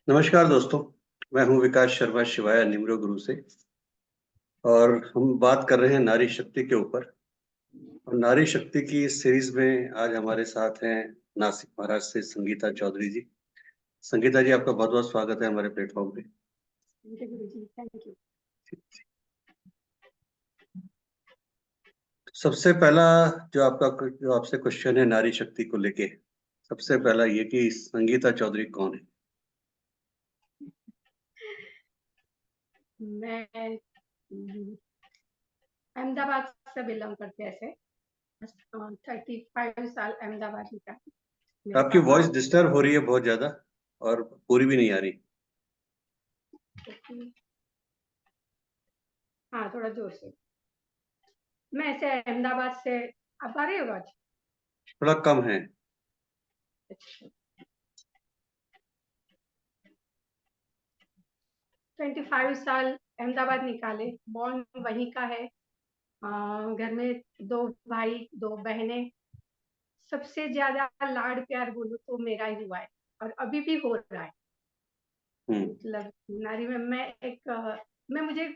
नमस्कार दोस्तों, मैं हूं विकास शर्मा शिवाय निम्रो गुरु से। और हम बात कर रहे हैं नारी शक्ति के ऊपर। और नारी शक्ति की इस सीरीज में आज हमारे साथ हैं नासिक महाराष्ट्र से संगीता चौधरी जी। संगीता जी, आपका बहुत बहुत स्वागत है हमारे प्लेटफॉर्म पे। Thank you. सबसे पहला जो आपसे क्वेश्चन है नारी शक्ति को लेके, सबसे पहला ये कि संगीता चौधरी कौन है? मैं अहमदाबाद से बिलोंग करते हैं। ऐसे 35 साल अहमदाबाद ही का मेरे आपकी पापा। वॉइस डिस्टर्ब हो रही है बहुत ज्यादा और पूरी भी नहीं आ रही। हाँ, थोड़ा जोर से। मैं ऐसे अहमदाबाद से। आप आ रही हो आवाज? थोड़ा कम है। 25 साल अहमदाबाद निकाले, बॉर्न वहीं का है। घर में 2 भाई 2 बहनें। सबसे ज्यादा लाड प्यार बोलूं तो मेरा ही हुआ है और अभी भी हो रहा है। मतलब नारी में मैं मुझे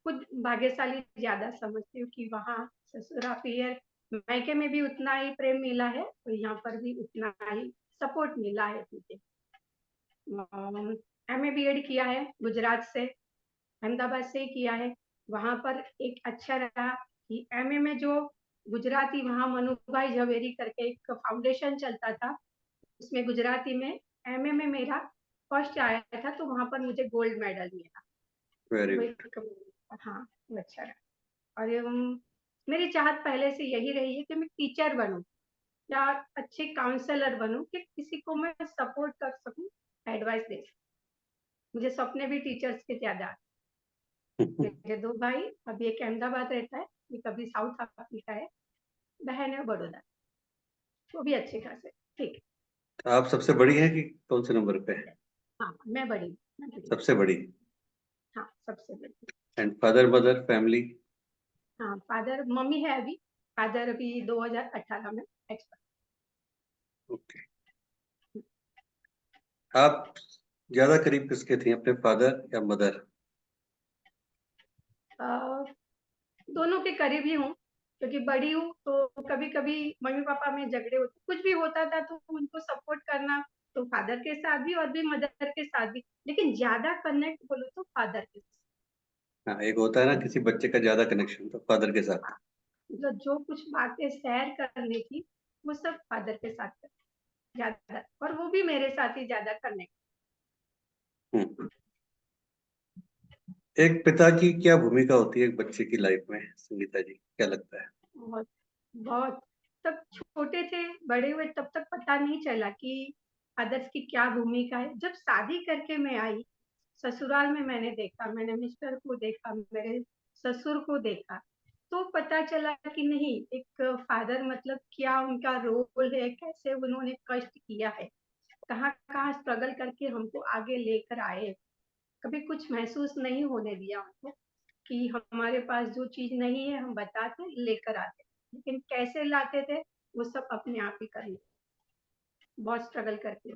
खुद भाग्यशाली ज्यादा समझती हूँ कि वहाँ ससुरा पियर मायके में भी उतना ही प्रेम मिला है और यहाँ पर भी उतना ही सपोर्ट मिला है मुझे। MA BEd किया है गुजरात से, अहमदाबाद से ही किया है। वहाँ पर एक अच्छा रहा कि MA में जो गुजराती, वहाँ मनुभाई झवेरी करके एक फाउंडेशन चलता था, उसमें गुजराती में MA में मेरा फर्स्ट आया था, तो वहाँ पर मुझे गोल्ड मेडल मिला। वेरी वो गुड। एक, हाँ, वो अच्छा रहा। और मेरी चाहत पहले से यही रही है कि मैं टीचर बनूं या अच्छे काउंसलर बनूं, कि किसी को मैं सपोर्ट कर सकूं, एडवाइस दे सकूं। मुझे सपने भी टीचर्स के ज्यादा। मेरे 2 भाई, अभी एक अहमदाबाद रहता है, एक अभी साउथ अफ्रीका है, बहन है बड़ौदा। वो भी अच्छे खासे ठीक है। आप सबसे बड़ी हैं कि कौन से नंबर पे है? हाँ, मैं बड़ी। सबसे बड़ी। हाँ, सबसे बड़ी। And father mother family? हाँ, फादर, मम्मी है अभी। फादर अभी 2018 में एक्सपायर। ओके। आप ज्यादा करीब किसके थे, अपने फादर या मदर? दोनों के करीब ही हूँ, क्योंकि बड़ी हूँ तो कभी कभी मम्मी पापा में झगड़े होते, कुछ भी होता था तो उनको सपोर्ट करना, तो फादर के साथ भी और भी मदर के साथ भी, लेकिन ज्यादा कनेक्ट बोलो तो फादर के साथ। हाँ, एक होता है ना किसी बच्चे का ज्यादा कनेक्शन तो फादर के साथ। मतलब जो कुछ बातें शेयर करनी थी वो सब फादर के साथ कर ज्यादा, और वो भी मेरे साथ ही ज्यादा कनेक्ट। हम्म। एक पिता की क्या भूमिका होती है एक बच्चे की लाइफ में, संगीता जी क्या लगता है? बहुत बहुत। तब छोटे थे, बड़े हुए तब तक पता नहीं चला कि फादर्स की क्या भूमिका है। जब शादी करके मैं आई, ससुराल में मैंने देखा, मैंने मिस्टर को देखा, मेरे ससुर को देखा, तो पता चला कि नहीं, एक फादर मतलब क्या, उनका रोल है, कैसे उन्होंने कष्ट किया है, कहाँ कहाँ स्ट्रगल करके हमको आगे लेकर आए। कभी कुछ महसूस नहीं होने दिया हमको कि हमारे पास जो चीज नहीं है हम बताते लेकर आते, लेकिन कैसे लाते थे वो सब अपने आप ही कर लेते, बहुत स्ट्रगल करके।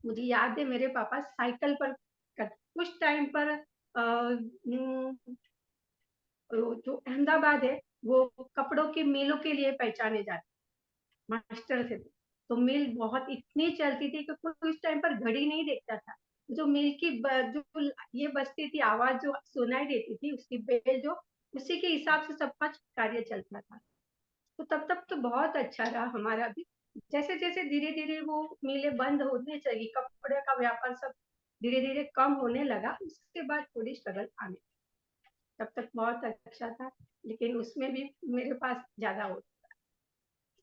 मुझे याद है मेरे पापा साइकिल पर उस टाइम पर जो अहमदाबाद है वो कपड़ों की मिलों के लिए पहचाने जाते, मास्टर थे। तो मिल बहुत इतनी चलती थी कि कोई उस टाइम पर घड़ी नहीं देखता था। जो मिल की जो ये बजती थी, आवाज जो सुनाई देती थी, उसकी बेल जो, उसी के हिसाब से सबका कार्य चलता था। तो तब तक तो बहुत अच्छा रहा हमारा भी। जैसे जैसे धीरे धीरे वो मिलें बंद होने चली, कपड़े का व्यापार सब धीरे धीरे कम होने लगा, उसके बाद थोड़ी स्ट्रगल आने। तब तक बहुत अच्छा था, लेकिन उसमें भी मेरे पास ज्यादा हो।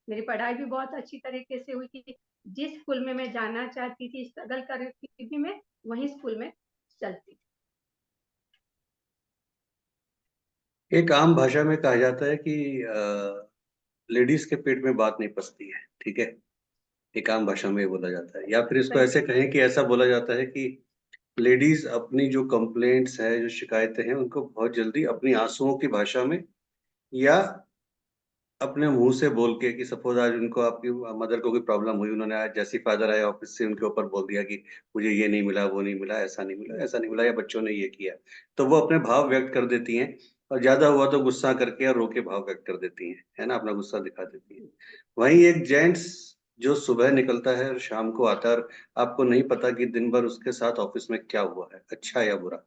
मेरी पढ़ाई भी बहुत अच्छी तरीके से हुई कि जिस स्कूल में मैं जाना चाहती थी, स्ट्रगल कर रही थी मैं, वही स्कूल में चलती। एक आम भाषा में कहा जाता है कि लेडीज के पेट में बात नहीं पचती है, ठीक है? एक आम भाषा में ये बोला जाता है, या फिर इसको सही। ऐसे कहें कि ऐसा बोला जाता है कि लेडीज अपनी जो कंप्लेंट्स है, जो शिकायतें हैं, उनको बहुत जल्दी अपनी आंसुओं की भाषा में या अपने मुंह से बोल के कि सपोज आज उनको आपकी मदर को कोई प्रॉब्लम हुई, उन्होंने आज जैसे ही फादर आए ऑफिस से उनके ऊपर बोल दिया कि मुझे ये नहीं मिला, वो नहीं मिला, ऐसा नहीं मिला, ऐसा नहीं मिला, या बच्चों ने ये किया, तो वो अपने भाव व्यक्त कर देती हैं। और ज्यादा हुआ तो गुस्सा करके या रो के भाव व्यक्त कर देती हैं, है ना, अपना गुस्सा दिखा देती है। वहीं एक जेंट्स जो सुबह निकलता है और शाम को आता है, और आपको नहीं पता कि दिन भर उसके साथ ऑफिस में क्या हुआ है, अच्छा या बुरा।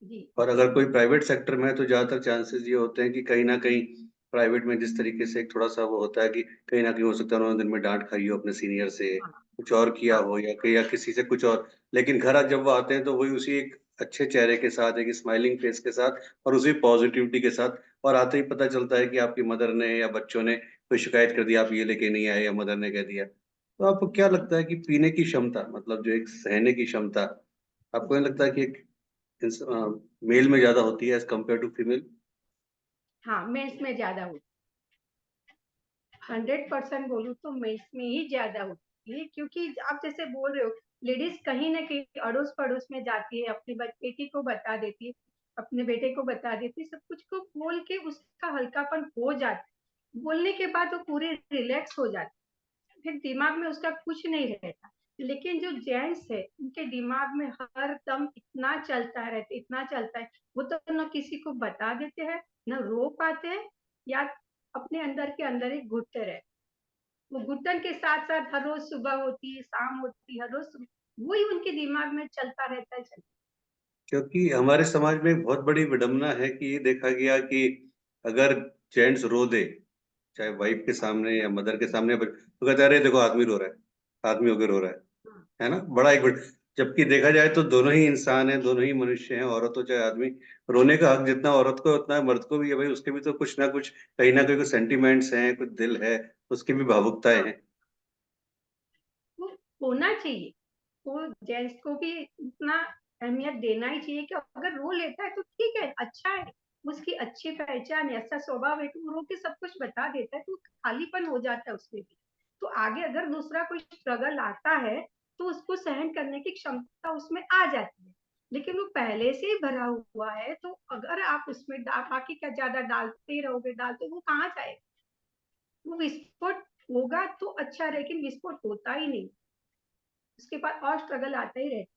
जी और अगर कोई प्राइवेट सेक्टर में है तो ज्यादातर चांसेस ये होते हैं कि कहीं ना कहीं प्राइवेट में जिस तरीके से एक थोड़ा सा वो होता है कि कहीं ना कहीं हो सकता है उन्होंने दिन में डांट खाई हो अपने सीनियर से, हाँ कुछ और किया हाँ हो, या किसी से कुछ और। लेकिन घर आज जब वो आते हैं तो वही उसी एक अच्छे चेहरे के साथ, एक स्माइलिंग फेस के साथ और उसी पॉजिटिविटी के साथ, और आते ही पता चलता है कि आपकी मदर ने या बच्चों ने कोई शिकायत कर दी, आप ये लेके नहीं आए, या मदर ने कह दिया। तो आपको क्या लगता है कि पीने की क्षमता, मतलब जो एक सहने की क्षमता, आपको नहीं लगता है कि एक मेल में ज्यादा होती है एज कम्पेयर टू फीमेल? हाँ, मेंस में ज्यादा होती, 100% बोलूँ तो मेंस में ही ज्यादा होती है, क्योंकि आप जैसे बोल रहे हो, लेडीज कहीं ना कहीं अड़ोस पड़ोस में जाती है, अपनी बेटी को बता देती है, अपने बेटे को बता देती है, सब कुछ को बोल के उसका हल्कापन हो जाता है। बोलने के बाद वो पूरी रिलैक्स हो जाती है, फिर दिमाग में उसका कुछ नहीं रहता। लेकिन जो जेंट्स है, उनके दिमाग में हर दम इतना चलता रहता है, इतना चलता है, वो तो न किसी को बता देते हैं, न रो पाते हैं, या अपने अंदर के अंदर ही घुटते रहते। वो घुटन के साथ साथ हर रोज सुबह होती है, शाम होती है, हर रोज वही उनके दिमाग में चलता रहता है, चलता। क्योंकि हमारे समाज में एक बहुत बड़ी विडंबना है कि ये देखा गया कि अगर जेंट्स रो दे, चाहे वाइफ के सामने या मदर के सामने, तो कहते हैं अरे देखो आदमी रो रहा है, आदमी होकर रो रहा हाँ है ना, बड़ा एक जबकि देखा जाए तो दोनों ही इंसान हैं, दोनों ही मनुष्य हैं, औरत हो चाहे आदमी। रोने का हक जितना औरत को है, उतना मर्द को भी है भाई, उसके भी तो कुछ ना कहीं कुछ सेंटिमेंट्स हैं, कुछ दिल है, उसकी भी भावुकताएं हाँ, हैं। वो होना चाहिए, वो जेंट्स को भी उतना अहमियत देना ही चाहिए कि अगर रो लेता है तो ठीक है, अच्छा है, उसकी अच्छी पहचान है, ऐसा स्वभाव है कि वो रो के सब कुछ बता देता है, तो खालीपन हो जाता है उसमें भी। तो आगे अगर दूसरा कोई स्ट्रगल आता है तो उसको सहन करने की क्षमता उसमें आ जाती है। लेकिन वो पहले से ही भरा हुआ है, तो अगर आप उसमें बाकी का ज्यादा डालते ही रहोगे, डालते, वो कहाँ जाएगा? वो विस्फोट होगा तो अच्छा रहे, लेकिन विस्फोट होता ही नहीं, उसके बाद और स्ट्रगल आता ही रहता,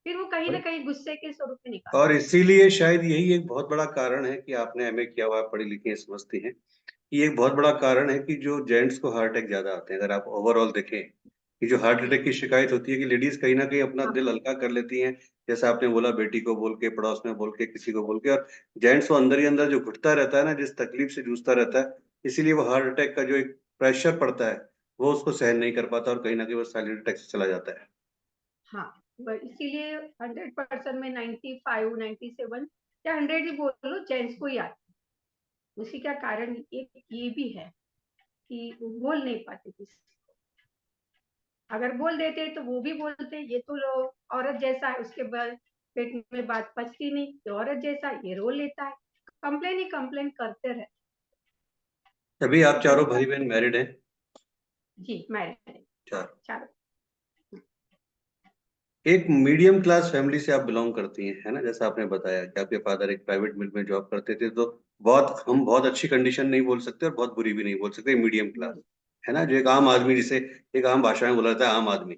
फिर वो कहीं ना कहीं गुस्से के स्वरूप में निकाल। और इसीलिए शायद यही एक बहुत बड़ा कारण है कि आपने एमए किया हुआ है, पढ़ी लिखी हैं, समझती हैं, कि एक बहुत बड़ा कारण है कि जो जेंट्स को हार्ट अटैक ज्यादा आते हैं। अगर आप ओवरऑल देखें कि जो हार्ट जी अटैक की शिकायत होती है कि लेडीज कहीं ना कहीं अपना हाँ दिल हल्का कर लेती हैं, जैसा आपने बोला, बेटी को बोल के, पड़ोस में बोल के, किसी को बोल के, और जेंट्स को अंदर ही अंदर जो घुटता रहता है ना, जिस तकलीफ से जूझता रहता है, इसीलिए वो हार्ट अटैक का जो एक प्रेशर पड़ता है वो उसको सहन नहीं कर पाता, और कहीं ना कहीं वो साइलेंट अटैक से चला जाता है। हाँ, इसीलिए 100% में 95 97 या 100 ही बोल लो, जेंट्स को ही आता है। उसी का कारण एक ये भी है कि वो बोल नहीं पाते किसी को। अगर बोल देते तो वो भी बोलते ये तो लो औरत जैसा है, उसके बाद पेट में बात पचती नहीं, ये औरत जैसा है, ये रो लेता है, कंप्लेन ही कंप्लेन करते रहे। तभी आप तो चारों भाई बहन मैरिड हैं? जी, मैरिड, चार। चारों। एक मीडियम क्लास फैमिली से आप बिलोंग करती हैं, है ना, जैसा आपने बताया कि आपके फादर एक प्राइवेट मिल में जॉब करते थे, तो हम बहुत अच्छी कंडीशन नहीं बोल सकते और बहुत बुरी भी नहीं बोल सकते, मीडियम क्लास, है ना, जो एक आम आदमी, जिसे एक आम भाषा में बोला जाता है आम आदमी,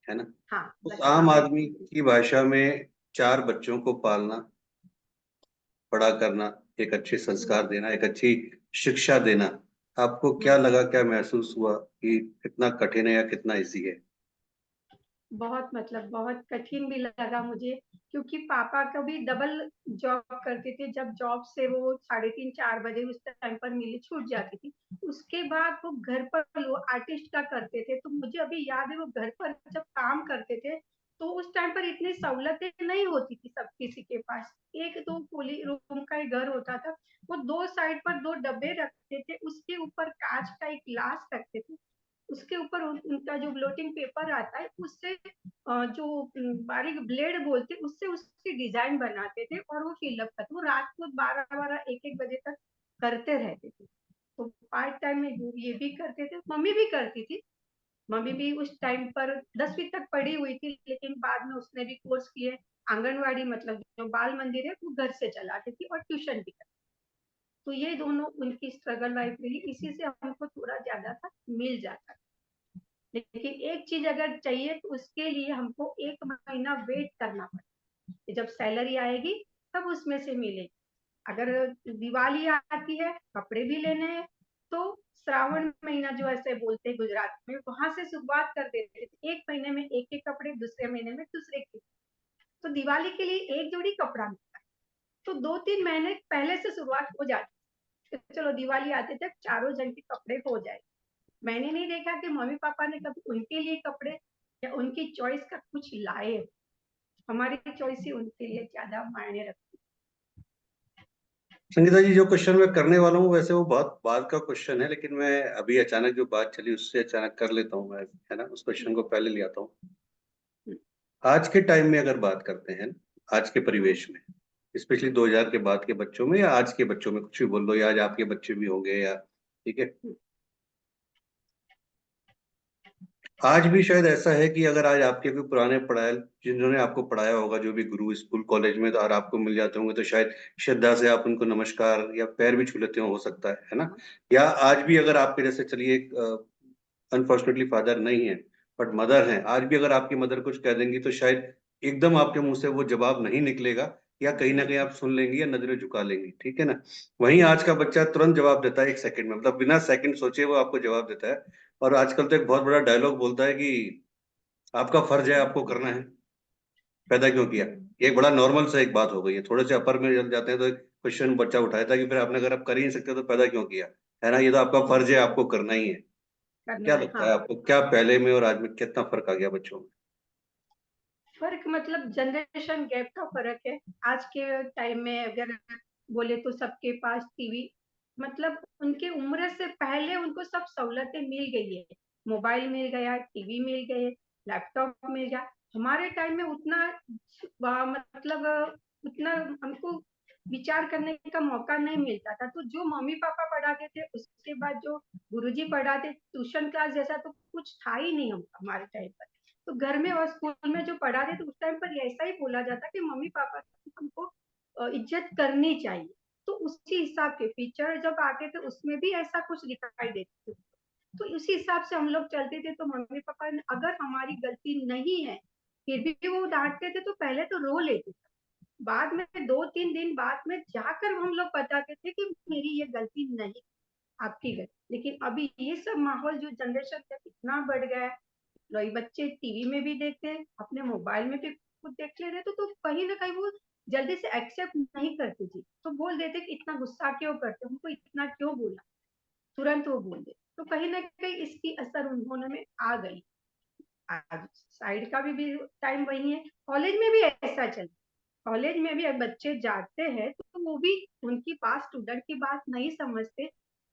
है ना। हाँ उस बस आम हाँ आदमी की भाषा में चार बच्चों को पालना, बड़ा करना, एक अच्छे संस्कार देना, एक अच्छी शिक्षा देना, आपको क्या हम्म। लगा, क्या महसूस हुआ कि कितना कठिन है या कितना इजी है? बहुत मतलब बहुत कठिन भी लगा मुझे, क्योंकि पापा कभी डबल जॉब करते थे, जब जॉब से वो 3:30 4 बजे उस टाइम पर मिली छूट जाती थी, उसके बाद वो घर पर वो आर्टिस्ट का करते थे। तो मुझे अभी याद है वो घर पर जब काम करते थे, तो उस टाइम पर इतनी सहूलतें नहीं होती थी सब किसी के पास, एक दो पोली रूम का ही घर होता था। वो दो साइड पर दो डब्बे रखते थे, उसके ऊपर कांच का एक ग्लास रखते थे, उसके ऊपर उनका जो ब्लोटिंग पेपर आता है उससे जो बारीक ब्लेड बोलते उससे उसकी डिजाइन बनाते थे, और वो फिलअप करते, वो रात को 12 12 1 1 बजे तक करते रहते थे। तो पार्ट टाइम में ये भी करते थे, मम्मी भी करती थी। मम्मी भी उस टाइम पर 10वीं तक पढ़ी हुई थी, लेकिन बाद में उसने भी कोर्स किए, आंगनवाड़ी मतलब जो बाल मंदिर है वो घर से चलाती थी, और ट्यूशन भी करती तो ये दोनों उनकी स्ट्रगल लाइफ रही, इसी से हमको थोड़ा ज्यादा सा मिल जाता। लेकिन एक चीज अगर चाहिए तो उसके लिए हमको 1 महीना वेट करना पड़ेगा, जब सैलरी आएगी तब उसमें से मिलेगी। अगर दिवाली आती है, कपड़े भी लेने हैं, तो श्रावण महीना जो ऐसे बोलते हैं गुजरात में, वहां से शुरुआत कर देते थे। 1 महीने में एक एक कपड़े, दूसरे महीने में दूसरे के। तो दिवाली के लिए एक जोड़ी कपड़ा मिलता है, तो 2-3 महीने पहले से शुरुआत हो जाती है। चलो दिवाली आते तक चारों जन के कपड़े हो जाए। मैंने नहीं देखा कि मम्मी पापा ने कभी उनके लिए कपड़े या उनकी चॉइस का कुछ लाए। हमारी चॉइस ही उनके लिए ज्यादा मायने रखती संगीता जी, जो क्वेश्चन मैं करने वाला हूँ वैसे वो बहुत बाद का क्वेश्चन है, लेकिन मैं अभी अचानक जो बात चली उससे अचानक कर लेता हूँ मैं, है ना, उस क्वेश्चन को पहले ले आता हूँ। है। आज के टाइम में अगर बात करते हैं, आज के परिवेश में, स्पेशली 2000 के बाद के बच्चों में या आज के बच्चों में, कुछ भी बोल लो, या आज आपके बच्चे भी होंगे या, ठीक है, आज भी शायद ऐसा है कि अगर आज आपके कोई पुराने पढ़ाए, जिन्होंने आपको पढ़ाया होगा, जो भी गुरु स्कूल कॉलेज में, तो और आपको मिल जाते होंगे, तो शायद श्रद्धा से आप उनको नमस्कार या पैर भी छू लेते हो सकता है ना। या आज भी अगर आपके जैसे, चलिए, अनफॉर्चुनेटली फादर नहीं है बट मदर है, आज भी अगर आपकी मदर कुछ कह देंगी तो शायद एकदम आपके मुंह से वो जवाब नहीं निकलेगा, या कहीं ना कहीं आप सुन लेंगी या नजरें झुका लेंगी, ठीक है ना। वहीं आज का बच्चा तुरंत जवाब देता है, 1 सेकंड में, मतलब बिना सेकंड सोचे वो आपको जवाब देता है। और आजकल तो एक बहुत बड़ा डायलॉग बोलता है कि आपका फर्ज है, आपको करना है, पैदा क्यों किया। ये एक बड़ा नॉर्मल सा एक बात हो गई है। थोड़े से अपर में जब जाते हैं तो एक क्वेश्चन बच्चा उठाया था कि फिर आपने, अगर आप कर ही नहीं सकते तो पैदा क्यों किया, है ना, ये तो आपका फर्ज है, आपको करना ही है। करना क्या है, लगता हाँ। है आपको, क्या पहले में और आज में कितना फर्क आ गया बच्चों में? फर्क मतलब जनरेशन गैप का फर्क है। आज के टाइम में अगर बोले तो सबके पास टीवी, मतलब उनके उम्र से पहले उनको सब सहूलतें मिल गई है। मोबाइल मिल गया, टीवी मिल गए, लैपटॉप मिल गया। हमारे टाइम में उतना मतलब उतना हमको विचार करने का मौका नहीं मिलता था। तो जो मम्मी पापा पढ़ाते थे, उसके बाद जो गुरुजी पढ़ाते, ट्यूशन क्लास जैसा तो कुछ था ही नहीं हमारे टाइम पर। तो घर में और स्कूल में जो पढ़ाते थे उस टाइम पर ऐसा ही बोला जाता कि मम्मी पापा की हमको इज्जत करनी चाहिए। तो उसी हिसाब के पिक्चर जब आते थे उसमें भी ऐसा कुछ दिखाई देते थे। तो उसी हिसाब से हम लोग चलते थे। तो मम्मी पापा ने अगर हमारी गलती नहीं है फिर भी वो डांटते थे, तो पहले तो रो लेते थे। बाद में 2-3 दिन बाद में जाकर हम लोग बताते थे कि मेरी ये गलती नहीं, आपकी गलती। लेकिन अभी ये सब माहौल जो जनरेशन का इतना बढ़ गया है, वही बच्चे टीवी में भी देखते हैं, अपने मोबाइल में भी खुद देख ले रहे, तो कहीं ना कहीं वो जल्दी से एक्सेप्ट नहीं करते जी। तो बोल देते कि इतना गुस्सा क्यों करते, हमको इतना क्यों बोला, तुरंत वो बोल देते। तो कहीं ना कहीं इसकी असर उन्होंने में आ गई। आज साइड का भी टाइम वही है। कॉलेज में भी ऐसा चल, कॉलेज में भी बच्चे जाते हैं तो वो भी उनकी बात, स्टूडेंट की बात नहीं समझते,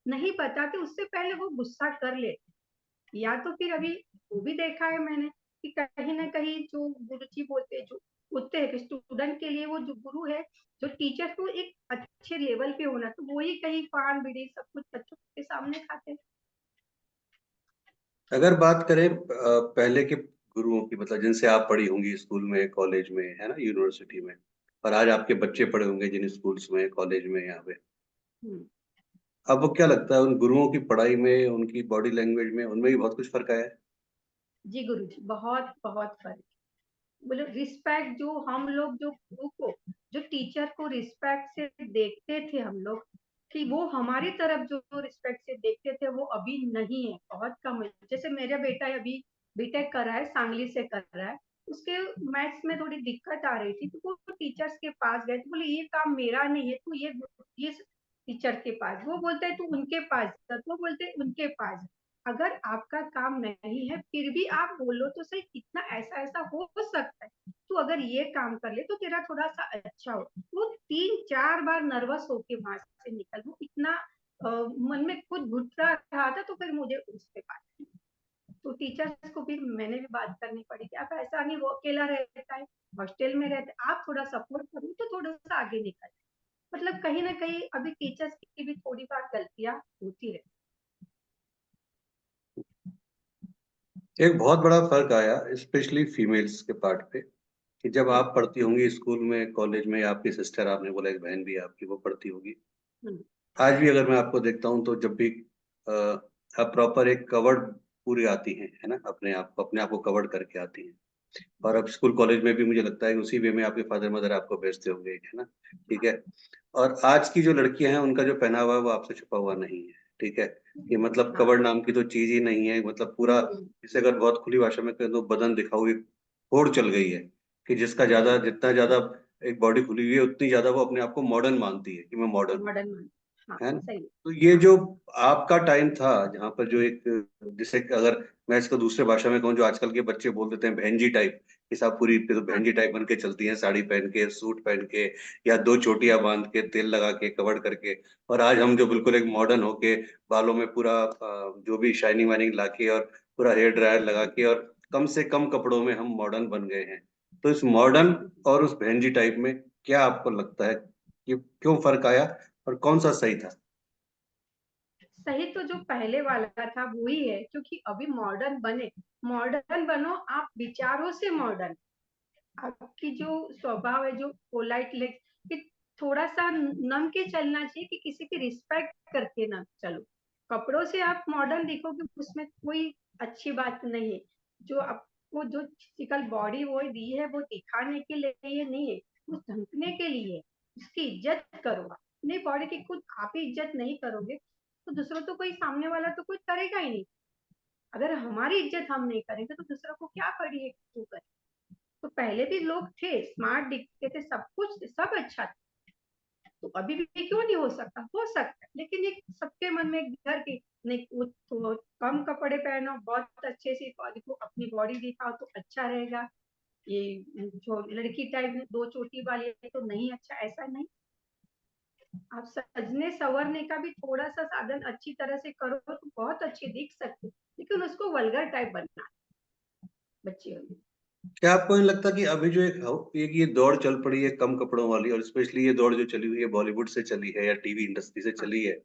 नहीं बताते, उससे पहले वो गुस्सा कर लेते। या तो फिर अभी वो भी देखा है मैंने कि कहीं ना कहीं जो गुरुजी बोलते हैं, जो होते हैं स्टूडेंट के लिए, वो जो गुरु है, जो टीचर को एक अच्छे लेवल पे होना, तो वो ही कहीं पान बीड़ी सब कुछ बच्चों के सामने खाते हैं। अगर बात करें पहले के गुरुओं की, मतलब जिनसे आप पढ़ी होंगी स्कूल में, कॉलेज में, है ना, यूनिवर्सिटी में, और आज आपके बच्चे पढ़े होंगे जिन स्कूल्स में, कॉलेज में, यहाँ पे, हम्म। आपको क्या लगता है उन गुरुओं की पढ़ाई में, उनकी बॉडी लैंग्वेज में, उनमें भी बहुत कुछ फर्क आया है? जी गुरु जी, बहुत बहुत फर्क। बोले रिस्पेक्ट, जो हम लोग जो गुरु को, जो टीचर को रिस्पेक्ट से देखते थे हम लोग, कि वो हमारी तरफ जो रिस्पेक्ट से देखते थे, वो अभी नहीं है, बहुत कम है। जैसे मेरा बेटा अभी बीटेक कर रहा है, सांगली से कर रहा है। उसके मैथ्स में थोड़ी दिक्कत आ रही थी, तो वो टीचर्स के पास गए, तो बोले ये काम मेरा नहीं है, तू ये टीचर के पास। वो बोलते है तू उनके पास जा, वो बोलते है उनके पास जा। अगर आपका काम नहीं है फिर भी आप बोलो तो सही, कितना ऐसा ऐसा हो सकता है, तू अगर ये काम कर ले तो तेरा थोड़ा सा अच्छा हो। वो 3-4 बार नर्वस होके वहां से निकल, वो इतना मन में खुद घुट रहा था। तो फिर मुझे उस पे बात की। तो टीचर्स को भी मैंने भी बात करनी पड़ी कि आप ऐसा नहीं, वो अकेला रहता है, हॉस्टल में रहते, आप थोड़ा सपोर्ट करो तो थोड़ा सा आगे निकल। मतलब कहीं ना कहीं अभी टीचर्स की भी थोड़ी बार गलतियां होती रहती। एक बहुत बड़ा फर्क आया स्पेशली फीमेल्स के पार्ट पे, कि जब हम्म, आप पढ़ती होंगी स्कूल में, कॉलेज में, आपकी सिस्टर, आपने बोला एक बहन भी है आपकी, वो पढ़ती होगी, हम्म, आज भी अगर मैं आपको देखता हूँ तो जब भी अ, आप प्रॉपर एक कवर्ड पूरी आती है ना, अपने आप को कवर्ड करके आती है। और अब स्कूल कॉलेज में भी मुझे लगता है कि उसी वे में आपके फादर मदर आपको भेजते होंगे, है ना? ठीक है। और आज की जो लड़कियां हैं उनका जो पहनावा है वो आपसे छुपा हुआ नहीं है, ठीक है। ये मतलब हाँ। कवर्ड नाम की तो चीज ही नहीं है, मतलब पूरा, इसे अगर बहुत खुली भाषा में कहें तो बदन दिखा हुई होड़ चल गई है, कि जितना ज्यादा एक बॉडी खुली हुई है उतनी ज्यादा वो अपने आप को मॉडर्न मानती है कि मैं मॉडर्न हूँ, मॉडर्न। हाँ है ना? सही। तो ये हाँ। जो आपका टाइम था जहाँ पर जो एक, जिसे अगर मैं इसको दूसरे भाषा में कहूँ, जो आजकल के बच्चे बोल देते हैं बहनजी टाइप, कि साहब पूरी तो हाँ। बहनजी टाइप बन के चलती हैं, साड़ी पहन के, सूट पहन के, या दो चोटियां बांध के, तेल लगा के, कवर करके। और आज हम जो बिल्कुल एक मॉडर्न होके, बालों में पूरा जो भी शाइनिंग वाइनिंग लाके और पूरा हेयर ड्रायर लगा के और कम से कम कपड़ों में हम मॉडर्न बन गए हैं। तो इस मॉडर्न और उस बहनजी टाइप में क्या आपको लगता है कि क्यों फर्क आया और कौन सा सही था? सही तो जो पहले वाला था वो ही है, क्योंकि अभी मॉडर्न बने, मॉडर्न बनो आप विचारों से मॉडर्न। आपकी जो स्वभाव है, जो पोलाइट लेग, कि थोड़ा सा नम के चलना चाहिए, कि किसी की रिस्पेक्ट करके ना चलो। कपड़ों से आप मॉडर्न दिखोगे उसमें कोई अच्छी बात नहीं है। जो आपको जो फिजिकल बॉडी वो दी है वो दिखाने के लिए नहीं है, वो ढंकने के लिए है। उसकी इज्जत करो। अपनी बॉडी की खुद आप ही इज्जत नहीं करोगे तो दूसरों तो कोई सामने वाला तो कुछ करेगा ही नहीं। अगर हमारी इज्जत हम नहीं करेंगे तो दूसरों को क्या पड़ी है क्यों करें। तो पहले भी लोग थे, स्मार्ट दिखते थे, सब कुछ सब अच्छा था। तो अभी भी क्यों नहीं हो सकता, हो सकता है, लेकिन एक सबके मन में एक डर की नहीं, तो कम कपड़े पहनो, बहुत अच्छे से देखो, अपनी बॉडी दिखाओ तो अच्छा रहेगा। ये जो लड़की टाइप में दो चोटी वाली है तो नहीं अच्छा, ऐसा नहीं। आप सजने संवरने का भी थोड़ा सा साधन अच्छी तरह से करो तो बहुत अच्छी दिख सकते, लेकिन उसको वल्गर टाइप बनना बच्चे होंगे। क्या आपको नहीं लगता कि अभी जो एक ये दौड़ चल पड़ी है कम कपड़ों वाली, और स्पेशली ये दौड़ जो चली हुई है बॉलीवुड से चली है या टीवी इंडस्ट्री से हाँ। चली है,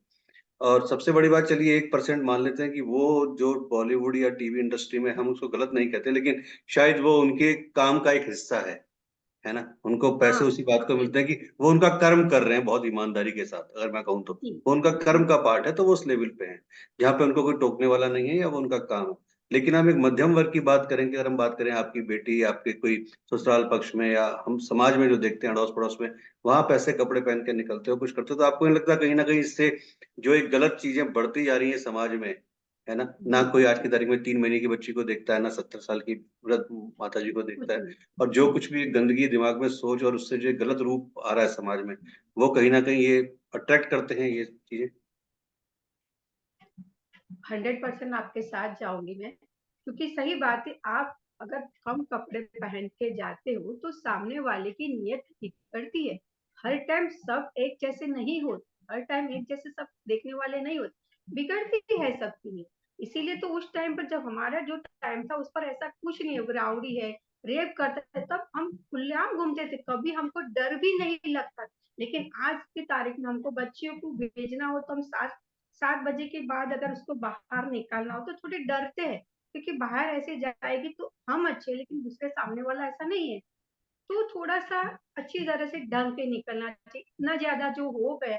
और सबसे बड़ी बात, चलिए 1% मान लेते हैं कि वो जो बॉलीवुड या टीवी इंडस्ट्री में, हम उसको गलत नहीं कहते, लेकिन शायद वो उनके काम का एक हिस्सा है ना? उनको पैसे हाँ उसी बात को मिलते हैं कि वो उनका कर्म कर रहे हैं बहुत ईमानदारी के साथ, अगर मैं कहूँ तो जी। वो उनका कर्म का पार्ट है, तो वो उस लेवल पे है जहाँ पे उनको कोई टोकने वाला नहीं है, या वो उनका काम है। लेकिन हम एक मध्यम वर्ग की बात करेंगे, अगर हम बात करें आपकी बेटी, आपके कोई ससुराल पक्ष में, या हम समाज में जो देखते हैं अड़ोस पड़ोस में, वहां पैसे कपड़े पहन के निकलते हो, कुछ करते हो, तो आपको नहीं लगता कहीं ना कहीं इससे जो एक गलत चीजें बढ़ती जा रही है समाज में, है ना? ना जी। कोई आज की तारीख में 3 महीने की बच्ची को देखता है, ना 70 साल की वृद्ध माता जी को देखता कुछ है। नहीं। और जो कुछ भी गंदगी दिमाग में सोच और उससे जो गलत रूप आ रहा है समाज में, वो कहीं ना कहीं ये अट्रैक्ट करते हैं ये चीजें। 100% आपके साथ जाऊंगी मैं, क्योंकि सही बात है, आप अगर कम कपड़े पहन के जाते हो तो सामने वाले की नीयत बिगड़ती है। हर टाइम सब एक जैसे नहीं होते, हर टाइम एक जैसे सब देखने वाले नहीं होते, बिगड़ती है सबकी नीयत। इसीलिए तो उस टाइम पर, जब हमारा जो टाइम था उस पर ऐसा कुछ नहीं, राउडी है, रेप करते थे, तब हम खुलेआम घूमते थे, कभी हमको डर भी नहीं लगता। लेकिन आज की तारीख में हमको बच्चियों को भेजना हो तो हम 7 बजे के बाद अगर उसको बाहर निकालना हो तो थोड़े डरते हैं, क्योंकि बाहर ऐसे जाएगी तो हम अच्छे, लेकिन दूसरे सामने वाला ऐसा नहीं है। तो थोड़ा सा अच्छी तरह से ढंग के निकलना चाहिए। इतना ज्यादा जो हो गया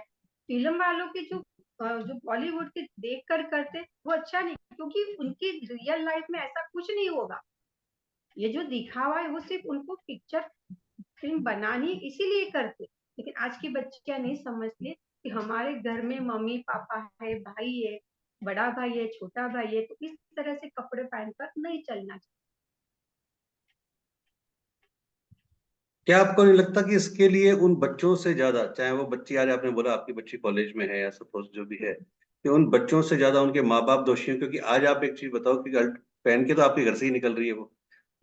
फिल्म वालों की, जो बॉलीवुड के देख कर करते वो अच्छा नहीं, क्योंकि उनकी रियल लाइफ में ऐसा कुछ नहीं होगा। ये जो दिखावा है वो सिर्फ उनको पिक्चर फिल्म बनानी इसीलिए करते। लेकिन आज की बच्चियां नहीं समझती कि हमारे घर में मम्मी पापा है, भाई है, बड़ा भाई है, छोटा भाई है, तो इस तरह से कपड़े पहनकर नहीं चलना चाहिए। क्या आपको नहीं लगता कि इसके लिए उन बच्चों से ज्यादा, चाहे वो बच्ची, आज आपने बोला आपकी बच्ची कॉलेज में है या सपोज जो भी है, कि उन बच्चों से ज्यादा उनके माँ बाप दोषी हैं? क्योंकि आज आप एक चीज बताओ कि गर्ल पहन के तो आपके घर से ही निकल रही है वो।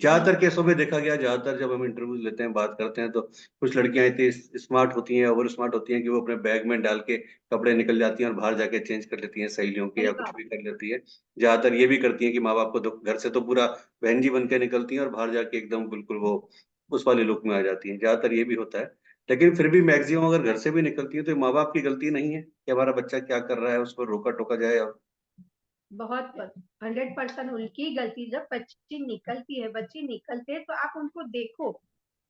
ज्यादातर केसों में देखा गया, ज्यादातर जब हम इंटरव्यू लेते हैं, बात करते हैं, तो कुछ लड़कियां इतनी स्मार्ट होती हैं, ओवर स्मार्ट होती हैं, कि वो अपने बैग में डाल के कपड़े निकल जाती हैं और बाहर जाके चेंज कर लेती हैं सहेलियों के, सही या कुछ बात। भी कर लेती है। ज्यादातर ये भी करती हैं कि माँ बाप को घर से तो पूरा बहन जी बन के निकलती हैं, और बाहर जाके एकदम बिल्कुल वो उस वाले लुक में आ जाती हैं। ज्यादातर ये भी होता है। लेकिन फिर भी मैक्सिमम अगर घर से भी निकलती है तो माँ बाप की गलती नहीं है कि हमारा बच्चा क्या कर रहा है, उसको रोका टोका जाए। और बहुत 100% उनकी गलती। जब बच्ची निकलती है, बच्चे निकलते हैं, तो आप उनको देखो,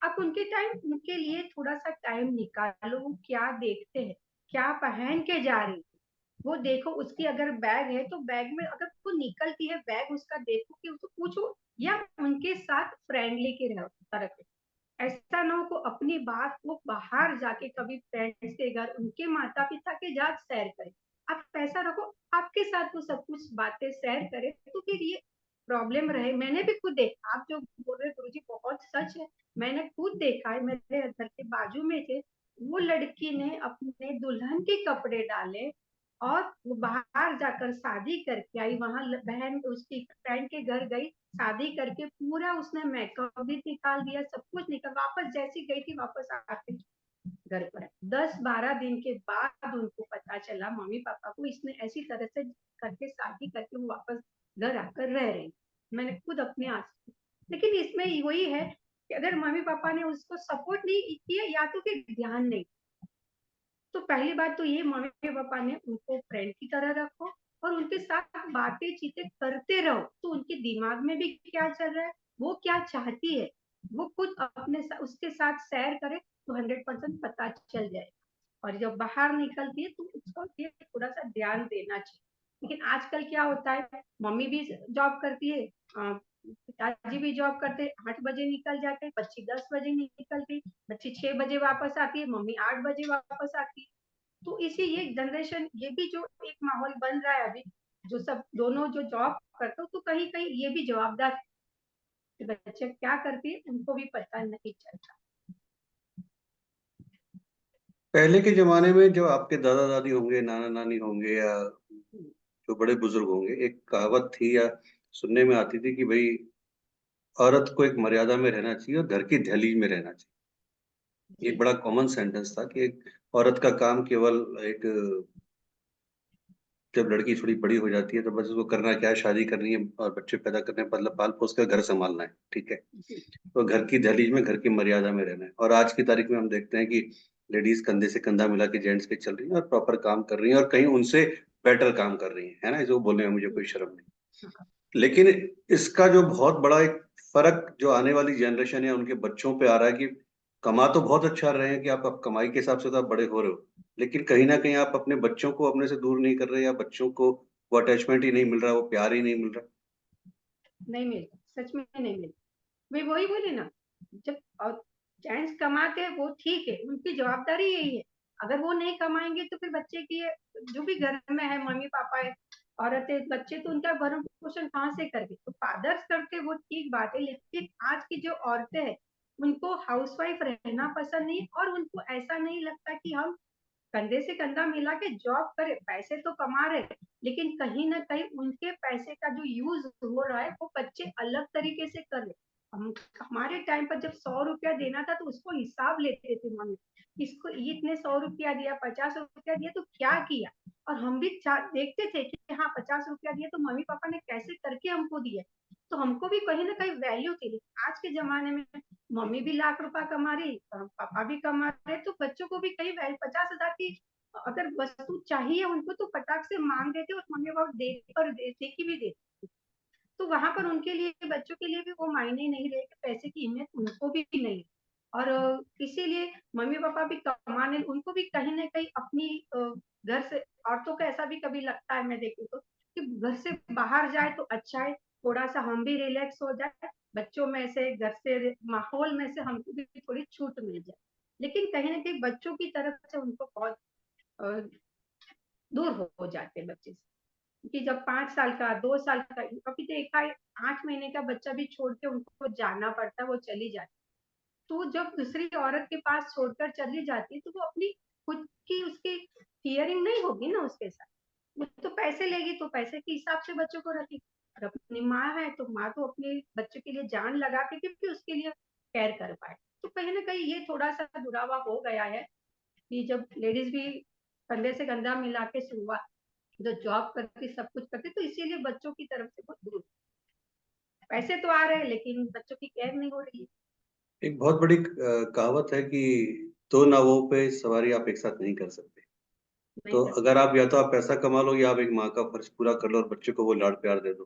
आप उनके लिए थोड़ा सा टाइम निकालो, वो क्या देखते हैं, क्या पहन के जा रही है, वो देखो। उसकी अगर बैग है तो बैग में अगर वो निकलती है बैग उसका देखो कि उसको पूछो, या उनके साथ फ्रेंडली के तरह। ऐसा ना हो को अपनी बात वो बाहर जाके कभी फ्रेंड्स के घर उनके माता पिता के साथ शेयर करे। आप पैसा रखो, आपके साथ वो सब कुछ बातें शेयर करे, तो फिर ये प्रॉब्लम रहे। मैंने भी खुद देखा, आप जो बोल रहे गुरुजी बहुत सच है। मैंने खुद देखा है, मेरे घर के बाजू में थे, वो लड़की ने अपने दुल्हन के कपड़े डाले और वो बाहर जाकर शादी करके आई। वहां बहन उसकी फ्रेंड के घर गई, शादी करके पूरा उसने मेकअप भी निकाल दिया, सब कुछ निकल, वापस जैसी गई थी वापस आके घर पर। 10-12 दिन के बाद उनको पता चला मम्मी पापा को, इसने ऐसी तरह से करके शादी करके वो वापस घर आकर रह रही। मैंने खुद अपने आंसू। लेकिन इसमें वही है कि अगर मम्मी पापा ने उसको सपोर्ट नहीं किया या तो फिर ध्यान नहीं, तो पहली बात तो ये मम्मी पापा ने उनको फ्रेंड की तरह रखो और उनके साथ बातें चीतें करते रहो, तो उनके दिमाग में भी क्या चल रहा है, वो क्या चाहती है, वो खुद अपने उसके साथ शेयर करे तो 100% पता चल जाए। और जब बाहर निकलती है तो उसको ये थोड़ा सा ध्यान देना चाहिए। लेकिन आजकल क्या होता है, मम्मी भी जॉब करती है, पिताजी भी जॉब करते, 8 बजे निकल जाते, बच्ची 10 बजे निकलती, बच्ची 6 बजे वापस आती है, मम्मी 8 बजे वापस आती है। तो इसी ये जनरेशन, ये भी जो एक माहौल बन रहा है अभी, जो सब दोनों जो जॉब करते हो, तो कहीं कहीं ये भी जवाबदार कि बच्चे क्या करती है उनको भी पता नहीं चलता। पहले के जमाने में जो आपके दादा दादी होंगे, नाना नानी होंगे, या जो बड़े बुजुर्ग होंगे, एक कहावत थी या सुनने में आती थी कि भाई औरत को एक मर्यादा में रहना चाहिए और घर की दहलीज में रहना चाहिए। ये जी बड़ा कॉमन सेंटेंस था कि एक औरत का काम केवल एक, जब लड़की थोड़ी बड़ी हो जाती है तो बस उसको करना क्या है, शादी करनी है और बच्चे पैदा करने हैं, मतलब पाल पोस कर घर संभालना है, ठीक है। जी तो घर की दहलीज में, घर की मर्यादा में रहना है। और आज की तारीख में हम देखते हैं कि लेडीज कंधे से कंधा मिला के जेंट्स के चल रही हैं और प्रॉपर काम कर रही हैं और कहीं उनसे बेटर काम कर रही हैं, है ना, जो बोलने में मुझे कोई शर्म नहीं। लेकिन इसका जो बहुत बड़ा एक फर्क जो आने वाली जनरेशन या उनके बच्चों पे आ रहा है कि कमा तो बहुत अच्छा रहे हैं कि आप कमाई के हिसाब से तो आप बड़े हो रहे हो, लेकिन कहीं ना कहीं आप अपने बच्चों को अपने से दूर नहीं कर रहे, या बच्चों को वो अटैचमेंट ही नहीं मिल रहा, वो प्यार ही नहीं मिल रहा। नहीं मिलता, सच में नहीं मिलता। मैं वही बोली ना, जब जेंट्स कमाते हैं वो ठीक है, उनकी जवाबदारी यही है। अगर वो नहीं कमाएंगे तो फिर बच्चे की जो भी घर में है मम्मी पापा है, औरतें बच्चे, तो उनका भरण पोषण कहाँ से करके, तो फादर्स करते वो ठीक बात है। लेकिन आज की जो औरतें हैं उनको हाउसवाइफ रहना पसंद नहीं, और उनको ऐसा नहीं लगता कि हम कंधे से कंधा मिला के जॉब करे, पैसे तो कमा रहे, लेकिन कहीं ना कहीं उनके पैसे का जो यूज हो रहा है वो बच्चे अलग तरीके से कर रहे। हम हमारे टाइम पर जब 100 रुपया देना था तो उसको हिसाब लेते थे मम्मी, इसको इतने 100 रुपया दिया, 50 रुपया दिया तो क्या किया। और हम भी देखते थे कि हाँ 50 रुपया दिया तो मम्मी पापा ने कैसे करके हमको दिया, तो हमको भी कहीं ना कहीं वैल्यू थी। आज के जमाने में मम्मी भी लाख रुपया कमा रही, पापा भी कमा रहे, तो बच्चों को भी कहीं 50,000 की अगर वस्तु चाहिए उनको तो फटाक से मांग देते और मम्मी पापा दे की भी देते। तो वहां पर उनके लिए, बच्चों के लिए भी वो मायने नहीं रहे कि पैसे की अहमियत उनको भी नहीं। और इसीलिए मम्मी पापा भी कमाने, उनको भी कहीं ना कहीं अपनी घर से, औरतों का ऐसा भी कभी लगता है मैं देखूँ तो कि घर से बाहर जाए तो अच्छा है, थोड़ा सा हम भी रिलैक्स हो जाए, बच्चों में से, घर से, माहौल में से हमको भी थोड़ी छूट मिल जाए। लेकिन कहीं ना कहीं बच्चों की तरफ से उनको बहुत अ, दूर हो जाते हैं बच्चे से, कि जब 5 साल का, 2 साल का, कभी देखा है 8 महीने का बच्चा भी छोड़ के उनको जाना पड़ता है, वो चली जाती। तो जब दूसरी औरत के पास छोड़कर चली जाती है तो वो अपनी खुद की उसकी केयरिंग नहीं होगी ना उसके साथ। वो तो पैसे लेगी तो पैसे के हिसाब से बच्चों को रखेगी। और अपनी माँ है तो माँ तो अपने बच्चे के लिए जान लगा के क्योंकि उसके लिए केयर कर पाए। तो कहीं ना कहीं ये थोड़ा सा दुरावा हो गया है कि जब लेडीज भी कंधे से कंधा मिला के शुरुआत, जो जॉब करती सब कुछ करती, तो इसीलिए बच्चों की तरफ से बहुत दूर, पैसे तो आ रहे हैं लेकिन बच्चों की केयर नहीं हो रही है। एक बहुत बड़ी कहावत है कि दो नावों पे सवारी आप एक साथ नहीं कर सकते। नहीं तो कर अगर सकते। आप, या तो आप पैसा कमा लो या आप एक माँ का फर्ज पूरा कर लो और बच्चे को वो लाड प्यार दे दो,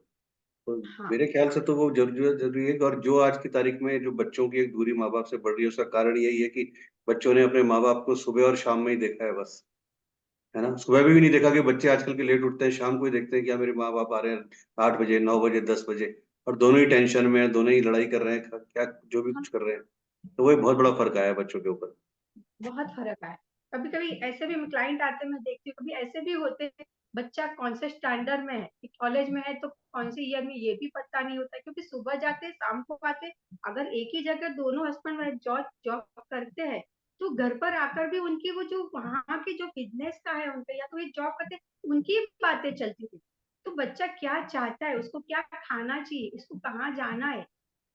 तो हाँ मेरे ख्याल से तो वो जरूरी है। और जो आज की तारीख में जो बच्चों की एक दूरी माँ बाप से बढ़ रही है, उसका कारण यही है कि बच्चों ने अपने माँ बाप को सुबह और शाम में ही देखा है बस। है ना। सुबह भी नहीं देखा कि बच्चे आजकल के लेट उठते हैं, शाम को ही देखते हैं कि मेरे माँ बाप आ रहे हैं 8 बजे, 9 बजे, 10 बजे, और दोनों ही टेंशन में है, दोनों ही लड़ाई कर रहे हैं, क्या जो भी कुछ कर रहे हैं। तो वही बहुत बड़ा फर्क आया है बच्चों के ऊपर। बहुत फर्क आया। कभी कभी ऐसे भी क्लाइंट आते हैं, मैं देखती हूँ, कभी ऐसे भी होते हैं, बच्चा कौन से स्टैंडर्ड में है, कॉलेज में है तो कौन से ईयर में, ये भी पता नहीं होता, क्योंकि सुबह जाते शाम को आते। अगर एक ही जगह दोनों हस्बैंड वाइफ जॉब जॉब करते हैं, तो घर पर आकर भी उनकी वो जो वहाँ की जो बिजनेस का है उनका, या तो ये जॉब करते, उनकी बातें चलती थी। तो बच्चा क्या चाहता है, उसको क्या खाना चाहिए, इसको कहाँ जाना है,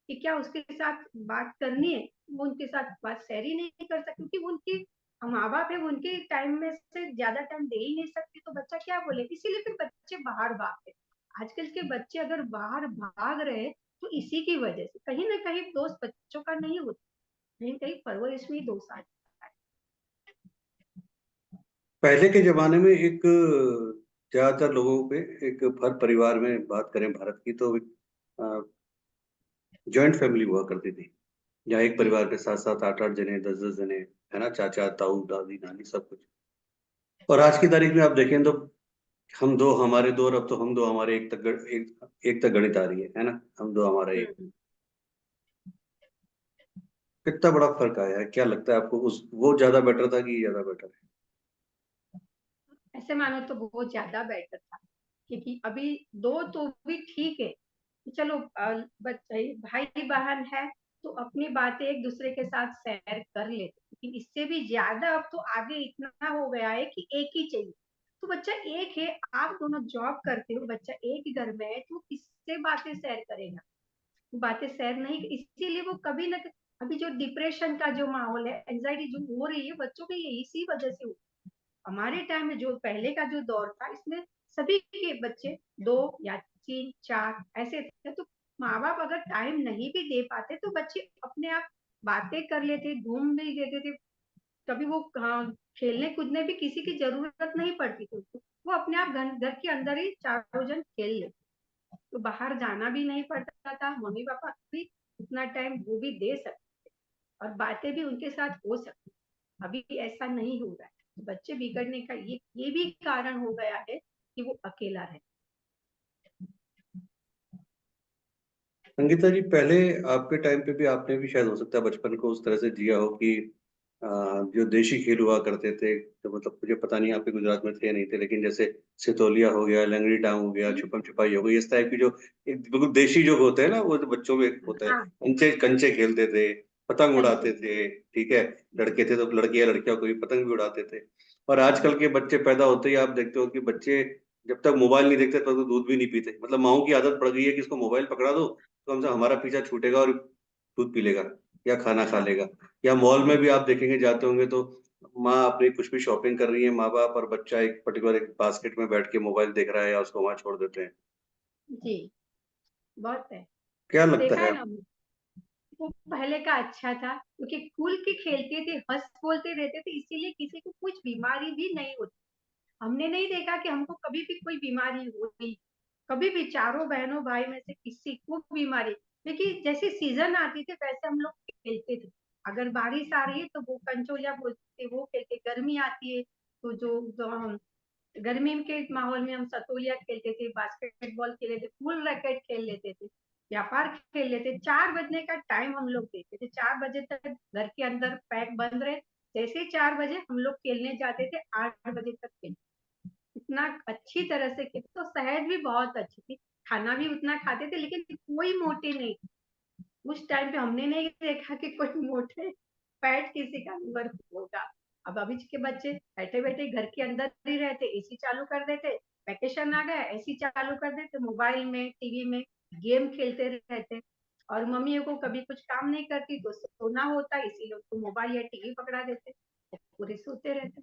कि क्या उसके साथ बात करनी है, वो उनके साथ बात शेयर ही नहीं कर सकती, क्योंकि उनकी माँ बाप है, उनके टाइम में से ज्यादा टाइम दे ही नहीं सकते, तो बच्चा क्या बोले, इसीलिए फिर बच्चे बाहर भागते। आजकल के बच्चे अगर बाहर भाग रहे, तो इसी की वजह से कहीं ना कहीं दोस्त बच्चों का नहीं होता, कहीं कहीं परवरिश में ही दोस्त आ जाता है। पहले के जमाने में एक ज्यादातर लोगों पे, एक हर परिवार में बात करें भारत की, तो जॉइंट फैमिली हुआ करती थी, जहाँ एक जी परिवार के साथ साथ 8-8 जने, 10-10 जने, है ना, चाचा ताऊ दादी नानी सब कुछ। और आज की तारीख में आप देखें तो हम दो हमारे दो, और अब तो हम दो हमारे एक तक एक तक गणित आ रही है ना, हम दो हमारा एक। हम्म। कितना बड़ा फर्क आया है, क्या लगता है आपको, उस वो ज्यादा बेटर था कि ये ज्यादा बेटर है? ऐसे मानो तो बहुत ज्यादा बेटर था, क्योंकि अभी दो तो भी ठीक है, चलो बच्चे भाई बहन है तो अपनी बातें एक दूसरे के साथ शेयर कर लेते, लेकिन इससे भी ज्यादा अब तो आगे इतना हो गया है कि एक ही चाहिए। तो बच्चा एक है, आप दोनों जॉब करते हो, बच्चा एक ही घर में है, तो किससे बातें शेयर करेगा, बातें शेयर नहीं, इसीलिए वो कभी ना, अभी जो डिप्रेशन का जो माहौल है, एंजाइटी जो हो रही है बच्चों के, ये इसी वजह से हो। हमारे टाइम में जो पहले का जो दौर था, इसमें सभी के बच्चे दो या तीन चार ऐसे थे, तो माँ बाप अगर टाइम नहीं भी दे पाते तो बच्चे अपने आप बातें कर लेते, घूम भी देते थे। कभी वो खेलने कूदने भी किसी की जरूरत नहीं पड़ती थी उसको, वो अपने आप घर के अंदर ही चारों जन खेल लेते, तो बाहर जाना भी नहीं पड़ता था, मम्मी पापा भी उतना टाइम वो भी दे सकते और बातें भी उनके साथ हो सकती। अभी ऐसा नहीं हो रहा है, बच्चे बिगड़ने का ये भी कारण हो गया है कि वो अकेला रहे। संगीता जी, पहले आपके टाइम पे भी आपने भी शायद हो सकता है बचपन को उस तरह से जिया हो कि जो देशी खेल हुआ करते थे, तो मतलब मुझे पता नहीं आपके गुजरात में थे या नहीं थे, लेकिन जैसे सितोलिया हो गया, लंगड़ी टांग हो गया, छुपम छुपाई हो गई, इस टाइप की जो एक बिल्कुल देशी जो होते हैं ना, वो जो बच्चों में होता है, हाँ, कंचे कंचे खेलते थे, पतंग कंचे। उड़ाते थे, ठीक है। लड़के थे तो लड़कियां लड़कियों को भी पतंग भी उड़ाते थे। और आजकल के बच्चे पैदा होते ही आप देखते हो कि बच्चे जब तक मोबाइल नहीं देखते तब तक दूध भी नहीं पीते, मतलब माओ की आदत पड़ गई है कि इसको मोबाइल पकड़ा दो तो हमसे हमारा पीछा छूटेगा और दूध पी लेगा या खाना खा हाँ लेगा। या मॉल में भी आप देखेंगे, जाते होंगे तो माँ अपनी कुछ भी शॉपिंग कर रही है, माँ बाप और बच्चा एक पर्टिकुलर एक बास्केट में बैठ के मोबाइल देख रहा है या उसको वहां छोड़ देते हैं। जी, बहुत है, क्या लगता देखा है है ना। आपको? वो पहले का अच्छा था, क्योंकि खुल के खेलते थे, हंस बोलते रहते थे, इसीलिए किसी को कुछ बीमारी भी नहीं होती। हमने नहीं देखा कि हमको कभी भी कोई बीमारी हुई, कभी भी चारों बहनों भाई में से किसी को बीमारी, क्योंकि जैसे सीजन आती थी वैसे हम लोग खेलते थे। अगर बारिश आ रही है तो वो कंचोलिया बोलते थे, वो खेलते, गर्मी आती है तो जो हम गर्मी के माहौल में हम सतोलिया खेलते थे, बास्केटबॉल खेलते थे, फुल रैकेट खेल लेते थे, व्यापार खेल लेते। 4 बजने का टाइम हम लोग देते थे, 4 बजे तक घर के अंदर पैक बंद रहे, जैसे 4 बजे हम लोग खेलने जाते थे, 8 बजे तक खेलते। इतना अच्छी तरह से खेलते, तो सेहत भी बहुत अच्छी थी, खाना भी उतना खाते थे, लेकिन कोई मोटे नहीं। उस टाइम पे हमने नहीं देखा कि कोई मोटे फैट किसी का नंबर होगा। अब अभी के बच्चे बैठे बैठे घर के अंदर ही रहते, एसी चालू कर देते, वैकेशन आ गया एसी चालू कर देते, मोबाइल में टीवी में गेम खेलते रहते। और मम्मियों को कभी कुछ काम नहीं करती तो सोना होता, इसीलिए उसको मोबाइल या टीवी पकड़ा देते, पूरे सोते रहते।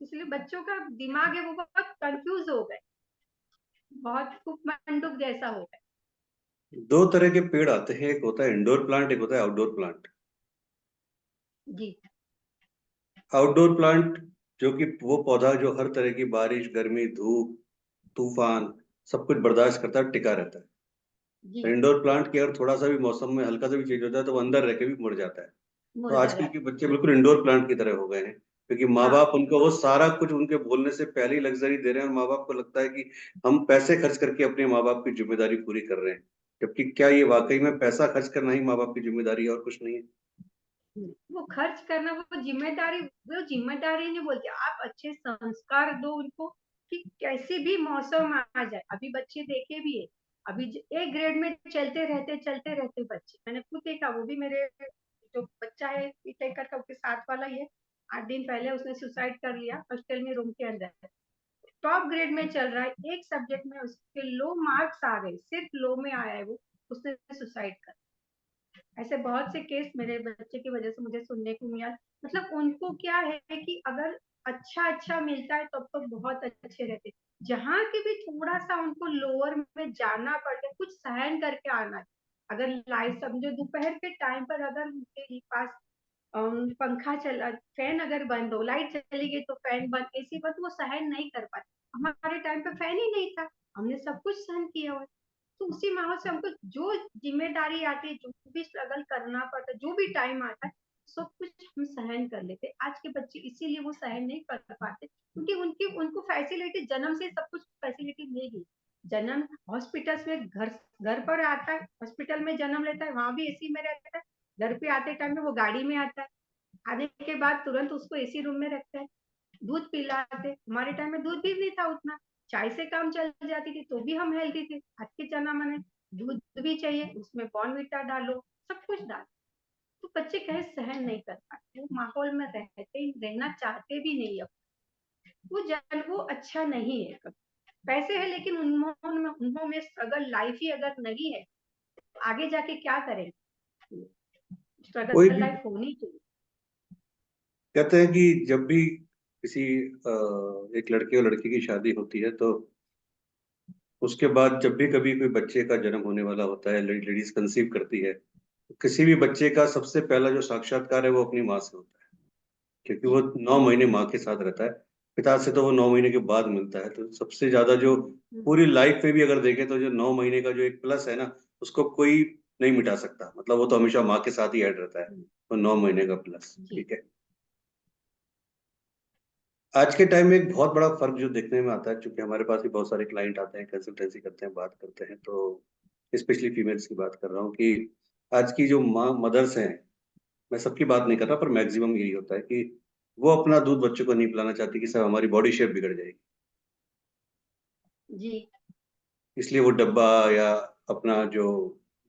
इसलिए बच्चों का दिमाग है वो बहुत कंफ्यूज हो गए, बहुत खूब मंडूक जैसा हो गया। दो तरह के पेड़ आते हैं, एक होता है इंडोर प्लांट, एक होता है आउटडोर प्लांट। जी आउटडोर प्लांट जो कि वो पौधा जो हर तरह की बारिश, गर्मी, धूप, तूफान सब कुछ बर्दाश्त करता है, टिका रहता है। जी, इंडोर प्लांट की अगर थोड़ा सा भी मौसम में हल्का सा भी चेंज होता है तो वो अंदर रह के भी मुड़ जाता है। तो मुर्गा आजकल जाता। के बच्चे बिल्कुल इंडोर प्लांट की तरह हो गए हैं। क्योंकि माँ हाँ, बाप उनको वो सारा कुछ उनके बोलने से पहले ही लग्जरी दे रहे हैं, और माँ बाप को लगता है कि हम पैसे खर्च करके अपने माँ बाप की जिम्मेदारी पूरी कर रहे हैं, जबकि क्या ये वाकई में पैसा खर्च करना ही माँ बाप की जिम्मेदारी है और कुछ नहीं है? वो खर्च करना, वो जिम्मेदारी नहीं बोलते, आप अच्छे संस्कार दो उनको कि कैसे भी मौसम आ जाए। अभी बच्चे देखे भी है, अभी एक ग्रेड में चलते रहते बच्चे, मैंने खुद देखा। वो भी मेरे जो बच्चा है टेकर का, उसके साथ वाला ही है, 8 दिन पहले उसने सुसाइड कर लिया हॉस्टल में, रूम के अंदर। टॉप ग्रेड में चल रहा है, एक सब्जेक्ट में उसके लो मार्क्स आ गए, सिर्फ लो में आया है वो, उसने सुसाइड कर। ऐसे बहुत से केस मेरे बच्चे की वजह से मुझे सुनने को मिला। मतलब उनको क्या है कि अगर अच्छा मिलता है तब तो बहुत अच्छे रहते, जहाँ की भी थोड़ा सा उनको लोअर में जाना पड़ता है, कुछ सहन करके आना है। अगर लाइट समझो दोपहर के टाइम पर अगर उनके पास पंखा चला, फैन अगर बंद हो, लाइट चली गई तो फैन बंद, एसी बंद, वो सहन नहीं कर पाते। हमारे टाइम पे फैन ही नहीं था, हमने सब कुछ सहन किया हुआ। तो उसी माहौल से हमको जो जिम्मेदारी आती है, जो भी स्ट्रगल करना पड़ता है, जो भी टाइम आता है, सब कुछ हम सहन कर लेते। आज के बच्चे इसीलिए वो सहन नहीं कर पाते, क्योंकि उनको फैसिलिटी जन्म से सब कुछ फैसिलिटी मिल गई। जन्म हॉस्पिटल में, घर पर आता है, हॉस्पिटल में जन्म लेता है, वहां भी एसी में रहता है, घर पे आते टाइम में वो गाड़ी में आता है, आने के बाद तुरंत उसको एसी रूम में रखता है, दूध पिलाते। हमारे टाइम में दूध भी नहीं था उतना, चाय से काम चल जाती थी, तो भी हम हेल्दी थे। आज के जमाने में दूध भी चाहिए, उसमें बॉर्नविटा डालो, सब कुछ डालो। तो बच्चे कहे सहन नहीं कर पाते, वो माहौल में रहना चाहते भी नहीं। अब वो अच्छा नहीं है। पैसे है लेकिन उन्होंने स्ट्रगल लाइफ ही अगर नहीं है, तो आगे जाके क्या करेंगे? कोई स्ट्रगल भी लाइफ होनी चाहिए। कहते हैं कि जब भी किसी एक लड़के और लड़की की शादी होती है, तो उसके बाद जब भी कभी कोई बच्चे का जन्म होने वाला होता है, लेडीज कंसीव करती है, तो किसी भी बच्चे का सबसे पहला जो साक्षात्कार है वो अपनी माँ से होता है, क्योंकि वो जी। 9 महीने माँ के साथ रहता है। पिता से तो वो 9 महीने के बाद मिलता है। तो सबसे ज्यादा जो हम्म, पूरी लाइफ में भी अगर देखें तो जो 9 महीने का जो एक प्लस है ना, उसको कोई नहीं मिटा सकता। मतलब वो तो हमेशा माँ के साथ ही ऐड रहता है, हम्म, तो 9 महीने का प्लस, जी। ठीक है। आज के टाइम में एक बहुत बड़ा फर्क जो देखने में आता है, क्योंकि हमारे पास भी बहुत सारे क्लाइंट आते हैं, कंसल्टेंसी करते हैं, बात करते हैं, तो स्पेशली फीमेल्स की बात कर रहा हूँ कि आज की जो माँ मदर्स हैं, मैं सबकी बात नहीं कर रहा, पर मैक्सिमम यही होता है कि वो अपना दूध बच्चों को नहीं पिलाना चाहती कि सर हमारी बॉडी शेप बिगड़ जाएगी, जी। इसलिए वो डब्बा या अपना जो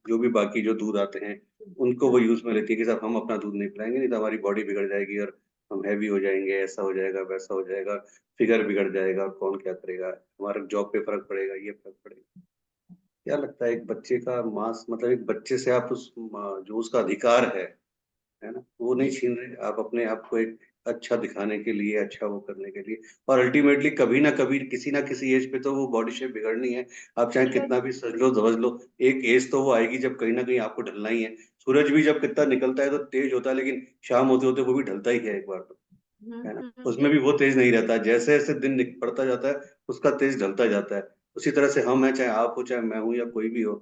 जो भी बाकी जो दूध आते हैं उनको वो यूज में लेती है कि साहब हम अपना दूध नहीं पिलाएंगे, नहीं तो हमारी बॉडी बिगड़ जाएगी और हम हैवी हो जाएंगे, ऐसा हो जाएगा, वैसा हो जाएगा, फिगर बिगड़ जाएगा, और कौन क्या करेगा, हमारे जॉब पे फर्क पड़ेगा, ये फर्क पड़ेगा। क्या लगता है एक बच्चे का मांस, मतलब एक बच्चे से आप जो उसका अधिकार है ना, वो नहीं जी। छीन रहे आप अपने आप को एक अच्छा दिखाने के लिए, अच्छा वो करने के लिए। और अल्टीमेटली कभी ना कभी किसी ना किसी एज पे तो वो बॉडी शेप बिगड़नी है। आप चाहे बिगड़ कितना भी सज लो धवज लो, एक एज तो वो आएगी जब कहीं ना कहीं आपको ढलना ही है। सूरज भी जब कितना निकलता है तो तेज होता है, लेकिन शाम होते होते वो भी ढलता ही है एक बार तो, है ना। उसमें भी जी। वो तेज नहीं रहता, जैसे जैसे दिन पड़ता जाता है उसका तेज ढलता जाता है। उसी तरह से हम हैं, चाहे आप हो, चाहे मैं हूं, या कोई भी हो,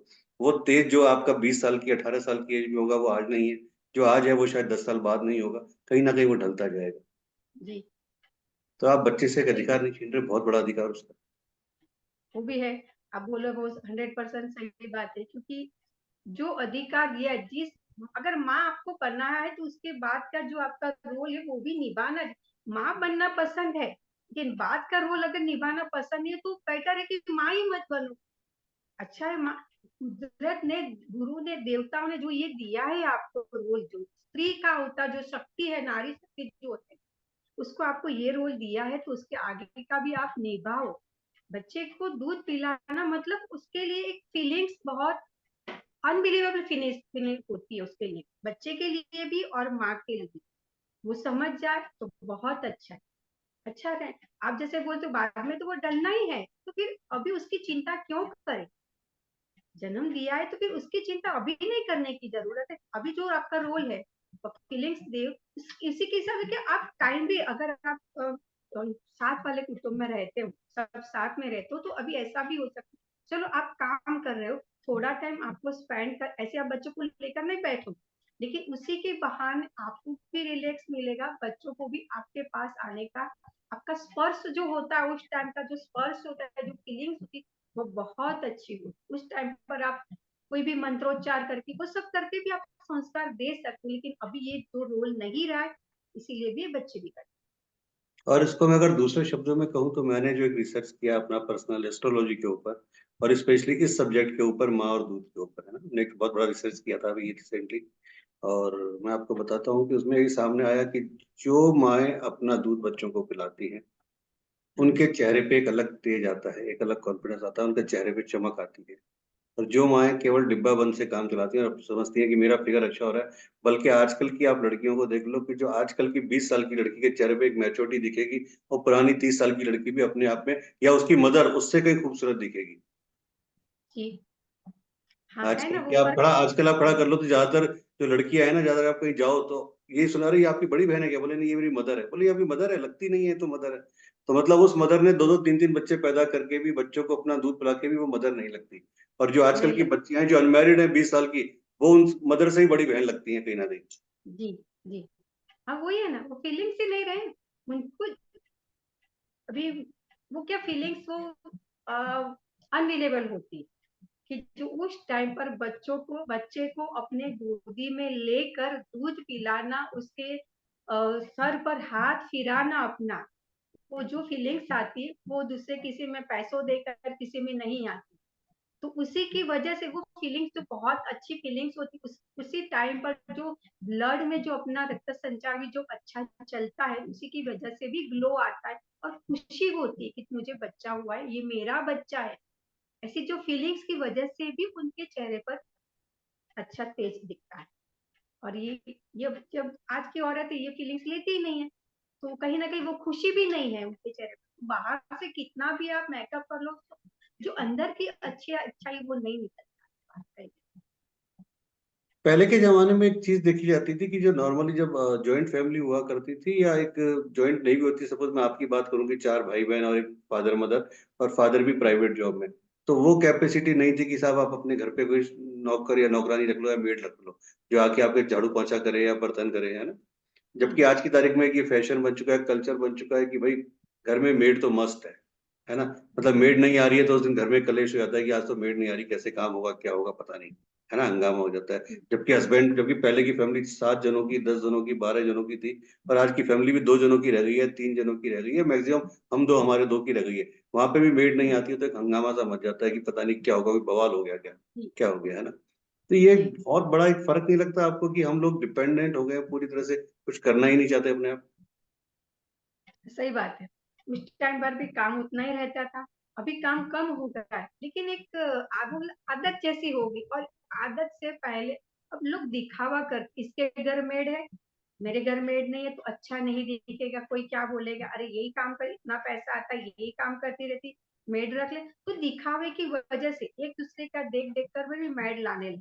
वो तेज जो आपका 20 साल की 18 साल की एज में होगा वो आज नहीं है, जो आज है वो शायद 10 साल बाद नहीं होगा, कहीं ना कहीं वो ढलता जाएगा। जी। तो आप बच्चे से एक जी। अधिकार नहीं छीन रहे, बहुत बड़ा अधिकार उसका। वो भी है। आप बोलो वो 100% सही बात है, क्योंकि जो अधिकार दिया है, जिस अगर माँ आपको करना है तो उसके बाद का जो आपका रोल है वो भी निभाना है। माँ बनना पसंद है, लेकिन बाद का रोल अगर निभाना पसंद है तो बेटर है कि माँ ही मत बनो। अच्छा है माँ, कुदरत ने, गुरु ने, देवताओं ने जो ये दिया है आपको रोल, जो स्त्री का होता, जो शक्ति है, नारी शक्ति जो है, उसको आपको ये रोल दिया है, तो उसके आगे का भी आप निभाओ। बच्चे को दूध पिलाना मतलब उसके लिए एक फीलिंग्स बहुत अनबिलीवेबल फीलिंग होती है उसके लिए, बच्चे के लिए भी और माँ के लिए भी। वो समझ जाए तो बहुत अच्छा है। अच्छा है। आप जैसे बोलते हो बाद में तो वो डरना ही है, तो फिर अभी उसकी चिंता क्यों करें? जन्म दिया है तो फिर उसकी चिंता अभी नहीं करने की जरूरत है। अभी जो आपका रोल है, फीलिंग्स दे, इसी के हिसाब से आप टाइम भी, अगर आप साथ वाले कुटुंब में रहते हो, सब साथ में रहते हो, तो अभी ऐसा भी हो सकता है, चलो आप काम कर रहे हो, थोड़ा टाइम आपको स्पेंड कर, ऐसे आप बच्चों को लेकर नहीं बैठो, लेकिन उसी के बहाने आपको भी रिलैक्स मिलेगा, बच्चों को भी आपके पास आने का, आपका स्पर्श जो होता है उस टाइम का, जो स्पर्श होता है, जो फीलिंग्स होती है, वो बहुत अच्छी होती। उस टाइम पर आप कोई भी मंत्रोच्चार करके, वो सब करके भी आप संस्कार दे सकते हो, लेकिन अभी ये जो रोल नहीं रहा है, इसीलिए भी बच्चे भी करते। और इसको मैं अगर दूसरे शब्दों में कहूँ तो मैंने जो एक रिसर्च किया अपना पर्सनल एस्ट्रोलॉजी के ऊपर, और स्पेशली इस सब्जेक्ट के ऊपर, माँ और दूध के ऊपर, है ना, मैंने एक बहुत बड़ा रिसर्च किया था अभी रिसेंटली। और मैं आपको बताता हूँ कि उसमें ये सामने आया कि जो माएँ अपना दूध बच्चों को पिलाती हैं, उनके चेहरे पे एक अलग तेज आता है, एक अलग कॉन्फिडेंस आता है, उनके चेहरे पे चमक आती है। और जो माएँ केवल डिब्बा बंद से काम चलाती हैं और समझती हैं कि मेरा फिगर अच्छा हो रहा है, बल्कि आजकल की आप लड़कियों को देख लो कि जो आजकल की 20 साल की लड़की के चेहरे पे एक मैच्योरिटी दिखेगी, और पुरानी 30 साल की लड़की भी अपने आप में, या उसकी मदर उससे कहीं खूबसूरत दिखेगी। जी हाँ, है ना वो फर्क। आजकल आप खड़ा कर लो तो ज्यादातर जो लड़कियां है ना, ज्यादातर आप कहीं जाओ तो ये सुना रही, आपकी बड़ी बहन है क्या? बोले नहीं, ये मेरी मदर है। बोले ये आपकी मदर है, लगती नहीं है तो मदर है। तो मतलब उस मदर ने दो दो तीन तीन बच्चे पैदा करके भी, बच्चों को अपना दूध पिला के भी वो मदर नहीं लगती। और जो आजकल नहीं की लग बच्चियां हैं जो अनमैरिड है 20 साल की, वो उन मदर से ही बड़ी बहन लगती हैं कहीं ना कहीं। जी, जी। हाँ, वही है ना, वो फीलिंग्स ही नहीं रहे उनको अभी। वो क्या फीलिंग्स, वो अनरिलेबल होती है कि जो उस टाइम पर बच्चे को अपने गोदी में लेकर दूध पिलाना, उसके सर पर हाथ फिराना अपना, वो जो फीलिंग्स आती है वो दूसरे किसी में पैसों देकर किसी में नहीं आती। तो उसी की वजह से वो फीलिंग्स जो बहुत अच्छी फीलिंग्स होती, उसी टाइम पर जो ब्लड में जो अपना रक्त संचार भी जो अच्छा चलता है, उसी की वजह से भी ग्लो आता है और खुशी होती है कि मुझे बच्चा हुआ है, ये मेरा बच्चा है। ऐसी जो फीलिंग्स की वजह से भी उनके चेहरे पर अच्छा तेज दिखता है। और ये जब आज की औरत ये फीलिंग्स लेती ही नहीं है, तो कहीं ना कहीं वो खुशी भी नहीं है उनके चेहरे पर। बाहर से कितना भी आप मेकअप कर लो, तो जो अंदर की अच्छी अच्छाई वो नहीं निकल पाती। पहले के जमाने में एक चीज देखी जाती थी कि जो नॉर्मली जब जॉइंट फैमिली हुआ करती थी, या एक जॉइंट नहीं भी होती, सपोज मैं आपकी बात करूं कि 4 भाई बहन और एक फादर मदर, और फादर भी प्राइवेट जॉब में, तो वो कैपेसिटी नहीं थी कि साहब आप अपने घर पे कोई नौकर या नौकरानी रख लो या मेड रख लो जो आके आपके झाड़ू पोंछा करे या बर्तन करे, है ना। जबकि आज की तारीख में ये फैशन बन चुका है, कल्चर बन चुका है कि भाई घर में मेड तो मस्ट है ना। मतलब मेड नहीं आ रही है तो उस दिन घर में कलेश हो जाता है कि आज तो मेड नहीं आ रही, कैसे काम होगा, क्या होगा पता नहीं, है ना, हंगामा हो जाता है। जबकि हस्बैंड, जबकि पहले की फैमिली 7 जनों की, 10 जनों की, 12 जनों की थी, और आज की फैमिली भी 2 जनों की रह गई है, 3 जनों की रह गई है मैक्सिमम, हम दो हमारे दो की रह गई है। वहां पे भी मेड नहीं आती है तो एक हंगामा सा मच जाता है कि पता नहीं क्या होगा, कोई बवाल हो गया क्या, जी, क्या हो गया, है ना। तो ये जी, बहुत बड़ा एक फर्क नहीं लगता आपको कि हम लोग डिपेंडेंट हो गए हैं पूरी तरह से, कुछ करना ही नहीं चाहते अपने आप। सही बात है। उस टाइम पर भी काम उतना ही रहता था, अभी काम कम हो गया है, लेकिन एक आदत जैसी होगी। और आदत से पहले अब लोग दिखावा कर, इसके घर मेड है, मेरे घर मेड नहीं है तो अच्छा नहीं दिखेगा, कोई क्या बोलेगा, अरे यही काम कर, इतना पैसा आता है, यही काम करती रहती, मेड रख ले। तो दिखावे की वजह से एक दूसरे का देख देख कर भी मेड लाने लगे।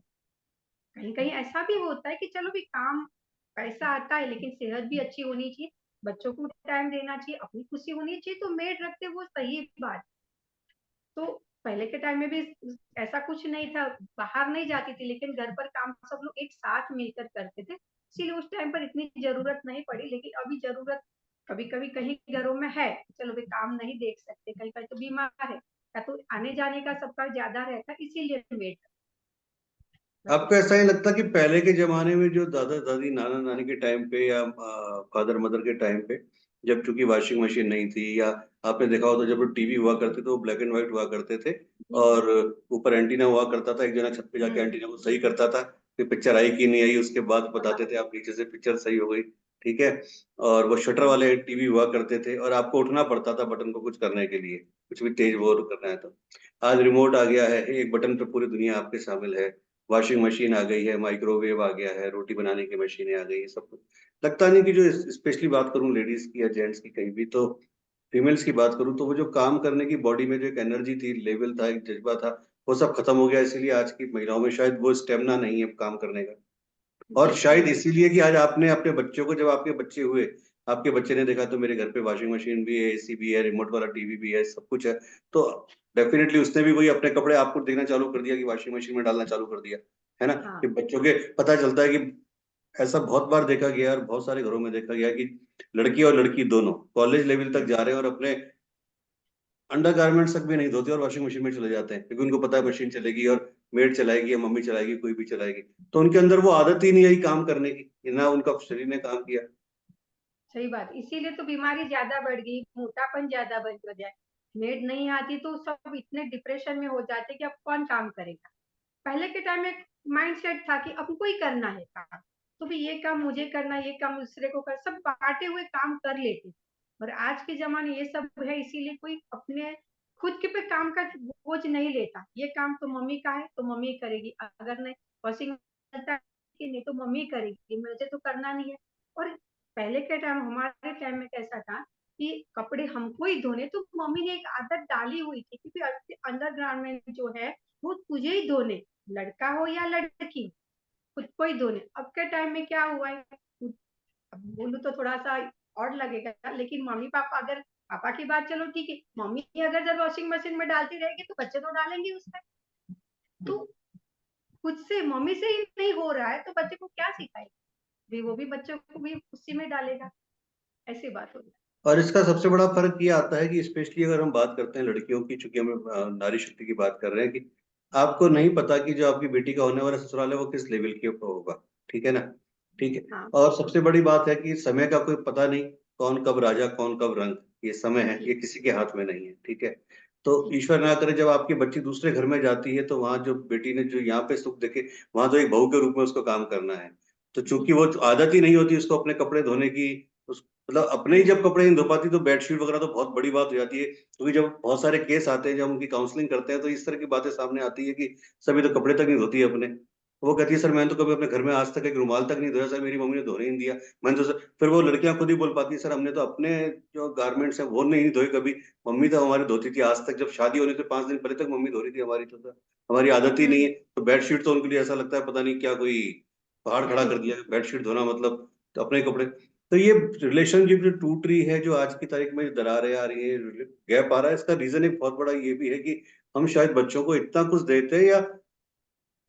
कहीं कहीं ऐसा भी होता है कि चलो भी काम, पैसा आता है लेकिन सेहत भी अच्छी होनी चाहिए, बच्चों को टाइम देना चाहिए, अपनी खुशी होनी चाहिए, तो मेड रखते वो सही बात। तो पहले के टाइम में भी ऐसा कुछ नहीं था, बाहर नहीं जाती थी, लेकिन घर पर काम सब लोग एक साथ मिलकर करते थे, इसीलिए उस टाइम पर इतनी जरूरत नहीं पड़ी। लेकिन अभी जरूरत कभी कभी कहीं घरों में है, चलो भी काम नहीं देख सकते, कहीं कहीं तो बीमार है या तो आने जाने का सबका ज्यादा रहता है, इसीलिए मेड रख आपको लेते ऐसा नहीं लगता कि पहले के जमाने में जो दादा दादी नाना नानी के टाइम पे, या फादर मदर के टाइम पे, जब चूंकि वॉशिंग मशीन नहीं थी, या आपने देखा हो तो जब टीवी हुआ करते थे वो ब्लैक एंड व्हाइट हुआ करते थे, जी। और ऊपर एंटीना हुआ करता था, एक जना छत पे जाके एंटीना को सही करता था, फिर पिक्चर आई कि नहीं आई उसके बाद बताते थे आप नीचे से पिक्चर सही हो गई, ठीक है। और वो शटर वाले टीवी हुआ करते थे, और आपको उठना पड़ता था बटन को कुछ करने के लिए, कुछ भी तेज वो करना है तो। आज रिमोट आ गया है, एक बटन पे पूरी दुनिया आपके शामिल है। वॉशिंग मशीन आ गई है, माइक्रोवेव आ गया है, रोटी बनाने की मशीनें आ गई है, सब कुछ। लगता नहीं कि जो, स्पेशली बात करूं लेडीज की या जेंट्स की कहीं भी, तो फीमेल्स की बात करूं तो वो जो काम करने की बॉडी में जो एक एनर्जी थी, लेवल था, एक जज्बा था, वो सब खत्म हो गया। इसीलिए आज की महिलाओं में शायद वो स्टेमिना नहीं है काम करने का। और जी, शायद जी, इसीलिए कि आज आपने अपने बच्चों को, जब आपके बच्चे हुए, आपके बच्चे ने देखा तो मेरे घर पे वॉशिंग मशीन भी है, एसी भी है, रिमोट वाला टीवी भी है, सब कुछ है, तो डेफिनेटली उसने भी वही अपने कपड़े आपको देखना चालू कर दिया कि वॉशिंग मशीन में डालना चालू कर दिया, है ना। हाँ, कि बच्चों के पता चलता है कि ऐसा बहुत बार देखा गया और बहुत सारे घरों में देखा गया कि लड़की और लड़की दोनों कॉलेज लेवल तक जा रहे हैं और अपने अंडर गारमेंट्स तक भी नहीं धोते और वॉशिंग मशीन में चले जाते हैं, क्योंकि उनको पता है मशीन चलेगी और मेड चलाएगी या मम्मी चलाएगी, कोई भी चलाएगी। तो उनके अंदर वो आदत ही नहीं आई काम करने की, ना उनका शरीर ने काम किया। सही बात, इसीलिए तो बीमारी ज्यादा बढ़ गई, मोटापन ज्यादा बढ़ गया। मेड नहीं आती तो सब इतने डिप्रेशन में हो जाते कि अब कौन काम करेगा। पहले के टाइम में माइंड सेट था कि अब कोई करना है काम, तो भी ये काम मुझे करना, ये काम दूसरे को कर, सब बांटे हुए काम कर लेते। और आज के जमाने ये सब है, इसीलिए कोई अपने खुद के पे काम का बोझ नहीं लेता। ये काम तो मम्मी का है तो मम्मी करेगी, अगर नहीं वॉशिंग कि नहीं तो मम्मी करेगी, मुझे तो करना नहीं है। और पहले के टाइम, हमारे टाइम में कैसा था कि कपड़े हमको ही धोने, तो मम्मी ने एक आदत डाली हुई थी कि अंडर गारमेंट जो है वो तुझे ही धोने, लड़का हो या लड़की, खुद को ही धोने। अब के टाइम में क्या हुआ है, अब बोलूं तो थोड़ा सा और लगेगा, लेकिन मम्मी पापा, अगर पापा की बात चलो ठीक है, मम्मी अगर जब वॉशिंग मशीन में डालती रहेगी तो बच्चे तो डालेंगे उसमें। तो खुद से मम्मी से ही नहीं हो रहा है तो बच्चे को क्या सिखाएगी, वो भी बच्चों को भी उसी में डालेगा। ऐसी बात होती और इसका सबसे बड़ा फर्क ये आता है कि स्पेशली अगर हम बात करते हैं लड़कियों की, चूंकि हम नारी शक्ति की बात कर रहे हैं, कि आपको नहीं पता कि जो आपकी बेटी का होने वाला ससुराल है वो किस लेवल के ऊपर होगा। ठीक है ना? ठीक है। है। हाँ और सबसे बड़ी बात है कि समय का कोई पता नहीं, कौन कब राजा कौन कब रंग, ये समय है, जी ये किसी के हाथ में नहीं है। ठीक है। तो जी ईश्वर ना करे जब आपकी बच्ची दूसरे घर में जाती है तो वहां जो बेटी ने जो यहाँ पे सुख देखे, वहां तो एक बहू के रूप में उसको काम करना है। तो चूंकि जी। वो आदत ही नहीं होती उसको अपने कपड़े धोने की, मतलब अपने ही जब कपड़े नहीं धो पाती तो बेडशीट वगैरह तो बहुत बड़ी बात हो जाती है, क्योंकि जब बहुत सारे केस आते हैं, जब उनकी काउंसलिंग करते हैं तो इस तरह की बातें सामने आती है कि सभी तो कपड़े तक नहीं धोती है अपने। वो कहती है सर मैंने तो कभी अपने घर में आज तक एक रुमाल तक नहीं धोया सर, मेरी मम्मी ने धोने नहीं दिया। मैंने तो सर, फिर वो लड़कियां खुद ही बोल पाती है सर हमने तो अपने जो गारमेंट्स हैं वो नहीं धोए कभी, मम्मी तो हमारी धोती थी आज तक, जब शादी होने से 5 दिन पहले तक मम्मी धो रही थी हमारी, तो सर हमारी आदत ही नहीं है। तो बेडशीट तो उनके लिए ऐसा लगता है पता नहीं क्या कोई पहाड़ खड़ा कर दिया, बेडशीट धोना मतलब तो अपने कपड़े। तो ये रिलेशनशिप जो टूट रही है, जो आज की तारीख में दरारें आ रही है, गैप आ रहा है, इसका रीजन एक बहुत बड़ा ये भी है कि हम शायद बच्चों को इतना कुछ देते हैं, या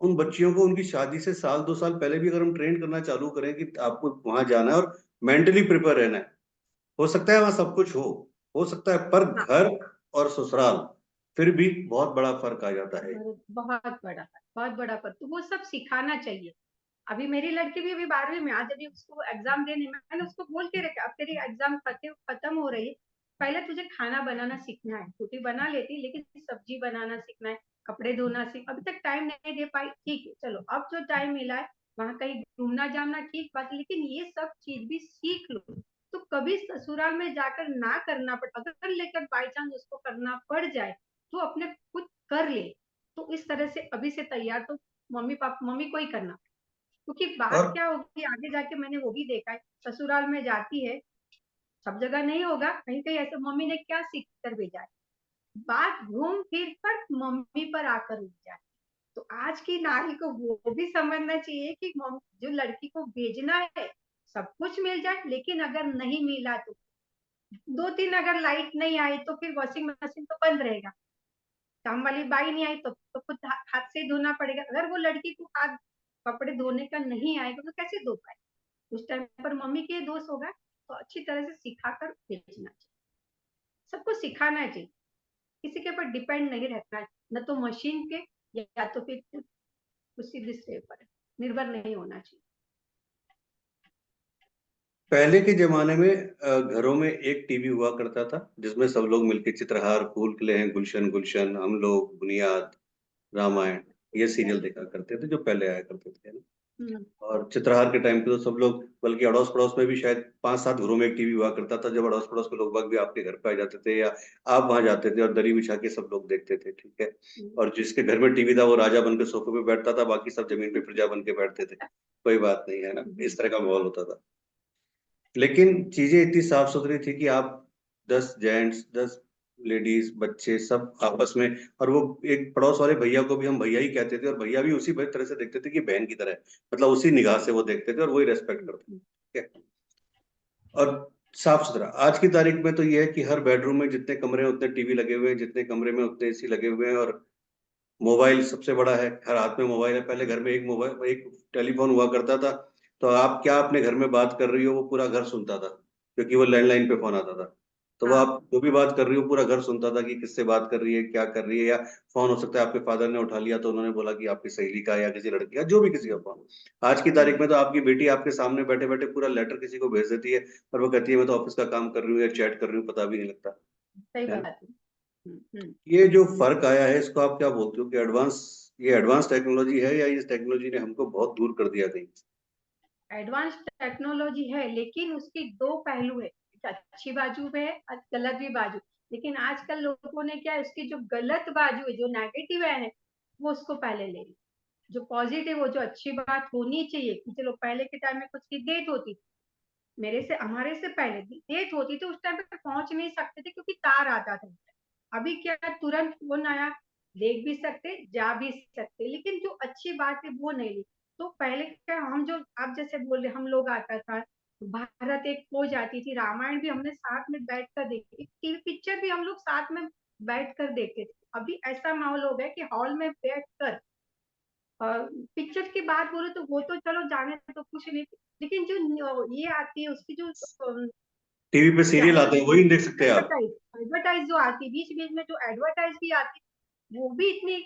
उन बच्चियों को उनकी शादी से साल 2 साल पहले भी अगर हम ट्रेन करना चालू करें कि आपको वहां जाना है और मेंटली प्रिपेयर रहना है, हो सकता है वहां सब कुछ हो सकता है, पर हाँ, घर और ससुराल फिर भी बहुत बड़ा फर्क आ जाता है। बहुत बड़ा, बहुत बड़ा पर तो वो सब सिखाना चाहिए। अभी मेरी लड़की भी अभी 12वीं में, आज अभी उसको एग्जाम देने, मैंने उसको बोल के रखा, अब तेरी एग्जाम खत्म हो रही है, पहले तुझे खाना बनाना सीखना है। रोटी बना लेती लेकिन सब्जी बनाना सीखना है, कपड़े धोना सीख, अभी तक टाइम नहीं दे पाई, ठीक है चलो अब जो टाइम मिला है वहां कहीं घूमना जाना ठीक बात है, लेकिन ये सब चीज भी सीख लो। तो कभी ससुराल में जाकर ना करना पड़े, अगर लेकर बाई चांस उसको करना पड़ जाए तो अपने खुद कर ले। तो इस तरह से अभी से तैयार तो मम्मी को ही करना, क्योंकि बात और क्या होगी आगे जाके, मैंने वो भी देखा है, ससुराल में जाती है, सब जगह नहीं होगा, कहीं कहीं ऐसे मम्मी ने क्या सीख कर भेजा है, बात घूम फिर कर मम्मी पर आकर रुक जाए। तो आज की नारी को वो भी समझना चाहिए कि जो लड़की को भेजना है सब कुछ मिल जाए, लेकिन अगर नहीं मिला तो 2 दिन अगर लाइट नहीं आई तो फिर वॉशिंग मशीन तो बंद रहेगा, काम वाली बाई नहीं आई तो खुद हाथ से धोना पड़ेगा। अगर वो लड़की को हाथ कपड़े धोने का नहीं आएगा तो कैसे धो पाए, उस टाइम पर मम्मी के दोष होगा। तो अच्छी तरह से सिखाकर भेजना चाहिए, सबको सिखाना चाहिए, किसी के ऊपर डिपेंड नहीं रहना है, न तो मशीन के या तो फिर किसी दूसरे पर निर्भर नहीं होना चाहिए। पहले के जमाने में घरों में एक टीवी हुआ करता था जिसमें सब लोग मिलके चित्रहार, फूल खिले हैं, गुलशन गुलशन, हम लोग, बुनियाद, रामायण, ये सीरियल देखा करते थे जो पहले आया करते थे, है ना? हम्म, और चित्रहार के टाइम पे तो सब लोग, बल्कि अड़ोस पड़ोस में भी शायद 5-7 घरों में एक टीवी हुआ करता था, जब अड़ोस पड़ोस के लोग बाग भी आपके घर पे आ जाते थे, या आप वहां जाते थे और दरी बिछा के सब लोग देखते थे। ठीक है। और जिसके घर में टीवी था वो राजा बन के सोफे पे बैठता था, बाकी सब जमीन पे प्रजा बन के बैठते थे, कोई बात नहीं, है ना? इस तरह का माहौल होता था। लेकिन चीजें इतनी साफ सुथरी थी कि आप 10 जेंट्स, 10 लेडीज, बच्चे सब आपस में, और वो एक पड़ोस वाले भैया को भी हम भैया ही कहते थे और भैया भी उसी तरह से देखते थे कि बहन की तरह है, मतलब उसी निगाह से वो देखते थे और वही रेस्पेक्ट करते थे। ठीक है। और साफ सुथरा आज की तारीख में तो ये है कि हर बेडरूम में जितने कमरे हैं उतने टीवी लगे हुए हैं, जितने कमरे में उतने एसी लगे हुए हैं, और मोबाइल सबसे बड़ा है, हर हाथ में मोबाइल है। पहले घर में एक मोबाइल, एक टेलीफोन हुआ करता था, तो आप क्या अपने घर में बात कर रही हो वो पूरा घर सुनता था, क्योंकि वो लैंडलाइन पे फोन आता था। तो वो हाँ। आप जो भी बात कर रही हो पूरा घर सुनता था कि किससे बात कर रही है, क्या कर रही है, या फोन हो सकता है आपके फादर ने उठा लिया तो उन्होंने बोला कि आपकी सहेली का या किसी लड़की का, जो भी किसी का फोन। आज की तारीख में तो आपकी बेटी आपके सामने बैठे बैठे पूरा लेटर किसी को भेज देती है, और वो कहती है मैं तो ऑफिस का काम कर रही हूँ या चैट कर रही हूँ, पता भी नहीं लगता। सही है ना? बात है। ये जो फर्क आया है इसको आप क्या बोलते हो कि ये एडवांस टेक्नोलॉजी है, या इस टेक्नोलॉजी ने हमको बहुत दूर कर दिया कहीं? एडवांस टेक्नोलॉजी है, लेकिन उसकी दो पहलू है। एक अच्छी बाजू है और गलत भी बाजू। लेकिन आजकल लोगों ने क्या, उसकी जो गलत बाजू है, जो नेगेटिव है, वो उसको पहले ले ली। जो पॉजिटिव हो, जो अच्छी बात होनी चाहिए कि चलो पहले के टाइम में कुछ की डेट होती थी, मेरे से हमारे से पहले डेट होती थी, उस टाइम पे पहुंच नहीं सकते थे क्योंकि तार आता था। अभी क्या, तुरंत फोन आया, देख भी सकते, जा भी सकते, लेकिन जो अच्छी बात है वो नहीं ली। तो पहले क्या, हम जो आप जैसे बोल रहे, हम लोग आता था, भारत एक हो जाती थी, रामायण भी हमने साथ में बैठ कर देखी थी, पिक्चर भी हम लोग साथ में बैठ कर देखते थे। अभी ऐसा माहौल हो गया कि हॉल में बैठ कर पिक्चर की बात बोलो तो वो तो चलो जाने तो कुछ नहीं, लेकिन जो ये आती है उसकी जो टीवी पे क्या सीरियल आते हैं वही नहीं देख सकते आप। एडवर्टाइज, एडवर्टाइज जो आती है बीच बीच में, जो एडवर्टाइज भी आती है, वो भी इतनी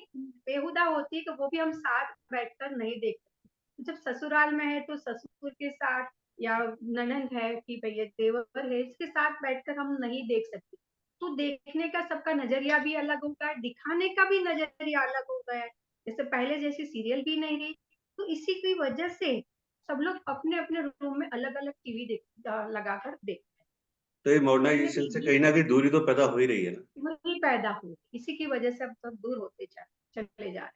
बेहुदा होती है कि वो भी हम साथ बैठकर नहीं देख सकते। जब ससुराल में है तो ससुर के साथ, या ननंद है कि भैया देवर है, इसके साथ बैठकर हम नहीं देख सकते। तो देखने का सबका नजरिया भी अलग होता है, दिखाने का भी नजरिया अलग हो गया है। जैसे पहले जैसी सीरियल भी नहीं रही, तो इसी की वजह से सब लोग अपने अपने रूम में अलग अलग टीवी लगाकर देख। तो ये तो कहीं ना मॉडर्नाइजेशन से कहीं कहीं ये ना कहीं दूरी तो पैदा हो ही रही है ना। वही पैदा हुई, इसी की वजह से अब सब दूर होते चले जा रहे हैं।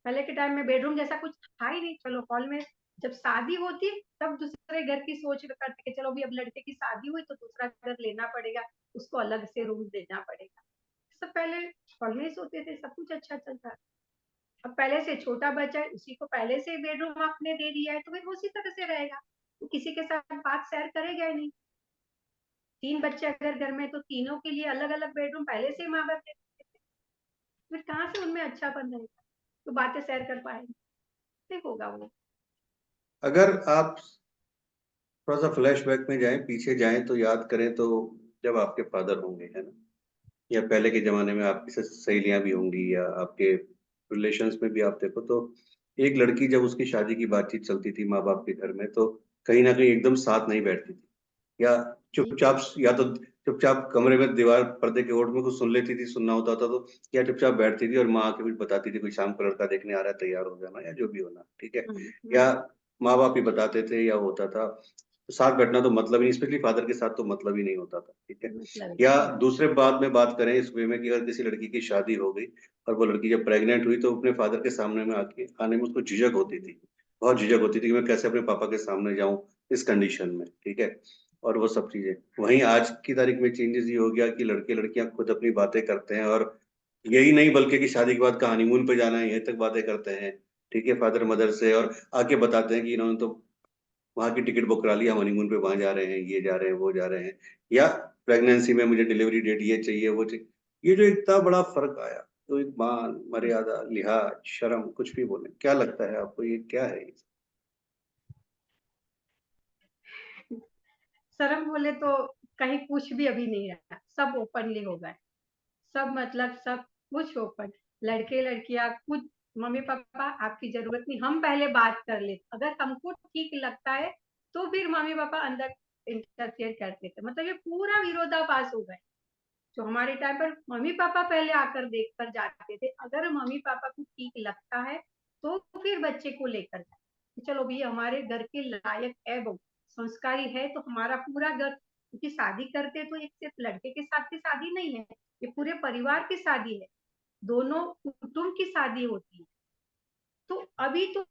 पहले के टाइम में बेडरूम जैसा कुछ था ही नहीं, चलो हॉल में जब शादी होती तब दूसरे घर की सोच करते कि चलो भी अब लड़के की शादी हुई तो दूसरा घर लेना पड़ेगा, उसको अलग से रूम देना पड़ेगा। सब पहले हॉल में ही सोते थे, सब कुछ अच्छा चलता है। अब पहले से छोटा बच्चा है, उसी को पहले से बेडरूम आपने दे दिया है, तो फिर उसी तरह से रहेगा, तो किसी के साथ बात शेयर करेगा ही नहीं। तीन बच्चे अगर घर में, तो तीनों के लिए अलग अलग बेडरूम पहले से माँ बाप देते थे, फिर कहाँ से उनमें अच्छापन रहेगा, तो बातें शेयर कर पाएंगे, नहीं होगा वो। अगर आप थोड़ा सा फ्लैशबैक में जाएं, पीछे जाएं तो याद करें तो जब आपके फादर होंगे, है ना, या पहले के जमाने में आपकी सहेलियां भी होंगी, या आपके रिलेशंस में भी आप देखो तो एक लड़की जब उसकी शादी की बातचीत चलती थी माँ बाप के घर में, तो कहीं ना कहीं एकदम साथ नहीं बैठती थी, या जी। चुपचाप, या तो चुपचाप कमरे में दीवार पर्दे के ओट में कुछ सुन लेती थी, सुनना होता था तो, या चुपचाप बैठती थी और माँ आके कुछ बताती थी, कोई शाम को लड़का देखने आ रहा है तैयार हो जाना, या जो भी होना, ठीक है। या हम्म। माँ बाप ही बताते थे या होता था, तो साथ बैठना तो मतलब ही नहीं, स्पेशली फादर के साथ तो मतलब ही नहीं होता था, ठीक है। मतलब या नहीं। दूसरे बात में बात करें इस वे में कि अगर किसी लड़की की शादी हो गई और वो लड़की जब प्रेग्नेंट हुई तो अपने फादर के सामने में आके आने में उसको झिझक होती थी, बहुत झिझक होती थी कि मैं कैसे अपने पापा के सामने जाऊं इस कंडीशन में, ठीक है। और वो सब चीजें, वहीं आज की तारीख में चेंजेस ये हो गया कि लड़के लड़कियां खुद अपनी बातें करते हैं, और यही नहीं बल्कि कि शादी के बाद का हनीमून पे जाना है यही तक बातें करते हैं, ठीक है, फादर मदर से, और आके बताते हैं कि इन्होंने तो वहां की टिकट बुक करा लिया, हम हनीमून पे वहां जा रहे हैं, ये जा रहे हैं, वो जा रहे हैं, या प्रेगनेंसी में मुझे डिलीवरी डेट ये चाहिए वो चाहिए। ये जो इतना बड़ा फर्क आया, तो एक मान मर्यादा लिहाज शर्म कुछ भी बोले, क्या लगता है आपको ये क्या है ये? शर्म बोले तो कहीं कुछ भी अभी नहीं रहा, सब ओपनली हो गए। सब मतलब सब कुछ ओपन, लड़के लड़कियां खुद, मम्मी पापा आपकी जरूरत नहीं, हम पहले बात कर ले, अगर हमको ठीक लगता है तो फिर मम्मी पापा अंदर इंटरफेयर करते थे। मतलब ये पूरा विरोधाभास हो गए। जो हमारे टाइम पर मम्मी पापा पहले आकर देख कर जाते थे, अगर मम्मी पापा को ठीक लगता है तो फिर बच्चे को लेकर जाए, चलो भैया हमारे घर के लायक है, वो संस्कारी है, तो हमारा पूरा घर, क्योंकि शादी करते तो एक सिर्फ लड़के के साथ की शादी नहीं है, ये पूरे परिवार की शादी है, दोनों कुटुंब की शादी होती है। तो अभी तो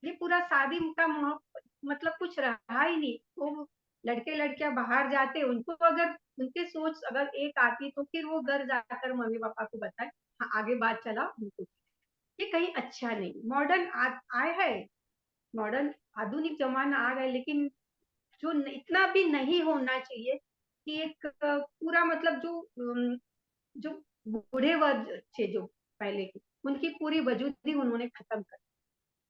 ये पूरा शादी का मतलब कुछ रहा ही नहीं। तो लड़के लड़कियां बाहर जाते, उनको अगर उनके सोच अगर एक आती तो फिर वो घर जाकर मम्मी पापा को बताए, हाँ आगे बात चला उनको। ये कहीं अच्छा नहीं, मॉडर्न आया है, मॉडर्न आधुनिक जमाना आ गया, लेकिन जो इतना भी नहीं होना चाहिए कि एक पूरा मतलब जो बूढ़े वर्ग थे जो पहले के, उनकी पूरी वजूदी उन्होंने खत्म कर।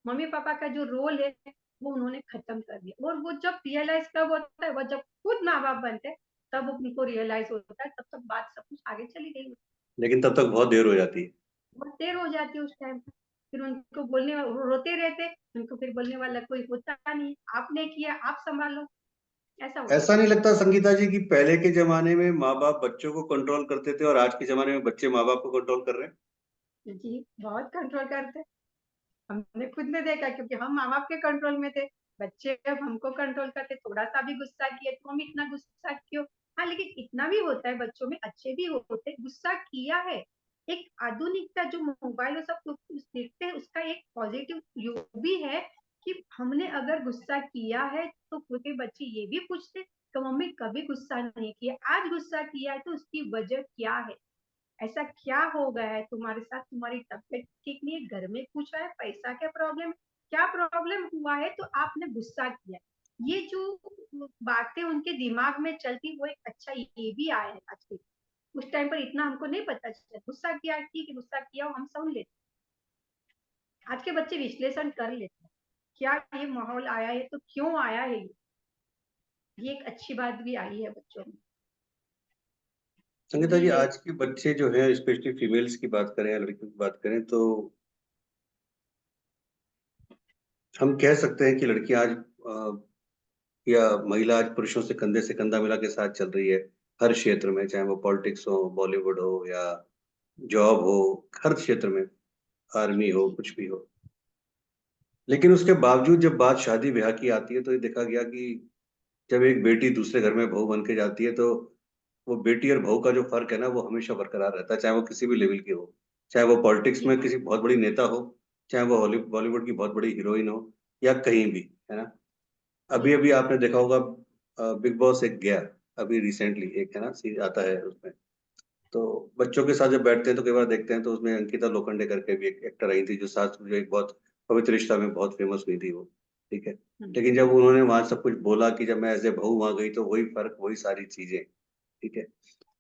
मम्मी पापा का जो रोल है वो उन्होंने खत्म कर दिया। और वो जब रियलाइज कब होता है, वो जब खुद माँ बाप बनते हैं तब उनको रियलाइज होता है, तब तक बात सब कुछ आगे चली गई। लेकिन तब तक बहुत देर हो जाती है। बहुत देर हो जाती है उस टाइम पे। फिर उनको बोलने रोते रहते, उनको फिर बोलने वाला कोई होता नहीं, आपने किया आप संभालो, ऐसा होता ऐसा नहीं लगता संगीता जी कि पहले के जमाने में माँ बाप बच्चों को कंट्रोल करते थे और आज के जमाने में बच्चे माँ बाप को कंट्रोल कर रहे हैं? है जी। बहुत कंट्रोल करते, हमने खुद ने देखा, क्योंकि हम माँ बाप के कंट्रोल में थे। बच्चे अब हमको कंट्रोल करते, थोड़ा सा भी गुस्सा किया तो हम इतना गुस्सा क्यों। हाँ, लेकिन इतना भी होता है बच्चों में, अच्छे भी होते, गुस्सा किया है। एक आधुनिकता जो मोबाइल और सब कुछ देखते हैं, उसका एक पॉजिटिव योग भी है कि हमने अगर गुस्सा किया है तो छोटे बच्चे ये भी पूछते कि मम्मी कभी गुस्सा नहीं किया, आज गुस्सा किया है तो उसकी वजह क्या है, ऐसा क्या हो गया है तुम्हारे साथ, तुम्हारी तबीयत ठीक नहीं है, घर में कुछ है, पैसा क्या प्रॉब्लम, क्या प्रॉब्लम हुआ है तो आपने गुस्सा किया। ये जो बातें उनके दिमाग में चलती, वो एक अच्छा ये भी आया है आज के। उस टाइम पर इतना हमको नहीं पता चला, गुस्सा किया, ठीक है गुस्सा किया, हम सुन लेते। आज के बच्चे विश्लेषण कर लेते हैं, क्या ये माहौल आया है तो क्यों आया है, ये एक अच्छी बात भी आई है बच्चों में। संगीता मुझे जी, ये आज के बच्चे जो हैं, स्पेशली फीमेल्स की बात करें या लड़कियों की बात करें, तो हम कह सकते हैं कि लड़कियां आज या महिला आज पुरुषों से कंधा मिला के साथ चल रही है हर क्षेत्र में, चाहे वो पॉलिटिक्स हो, बॉलीवुड हो, या जॉब हो, हर क्षेत्र में, आर्मी हो, जी कुछ भी हो। लेकिन उसके बावजूद जब बात शादी ब्याह की आती है तो ये देखा गया कि जब एक बेटी दूसरे घर में बहू बन के जाती है तो वो बेटी और बहू का जो फर्क है ना, वो हमेशा बरकरार रहता है, चाहे वो किसी भी लेवल की हो। चाहे वो पॉलिटिक्स जी में किसी बहुत बड़ी नेता हो, चाहे वो बॉलीवुड की बहुत बड़ी हीरोइन हो, या कहीं भी, है ना। जी अभी अभी आपने देखा होगा, बिग बॉस एक गया अभी रिसेंटली, एक है ना सीरीज आता है उसमें। तो बच्चों के साथ जब बैठते हैं तो कई बार देखते हैं तो उसमें अंकिता लोखंडे करके भी एक एक्टर आई थी, जो सास जो एक बहुत पवित्र रिश्ता में बहुत फेमस हुई थी वो। ठीक है। हम्म, लेकिन जब उन्होंने वहां सब कुछ बोला कि जब मैं एज ए बहू वहां गई तो वही फर्क, वही सारी चीजें। ठीक है।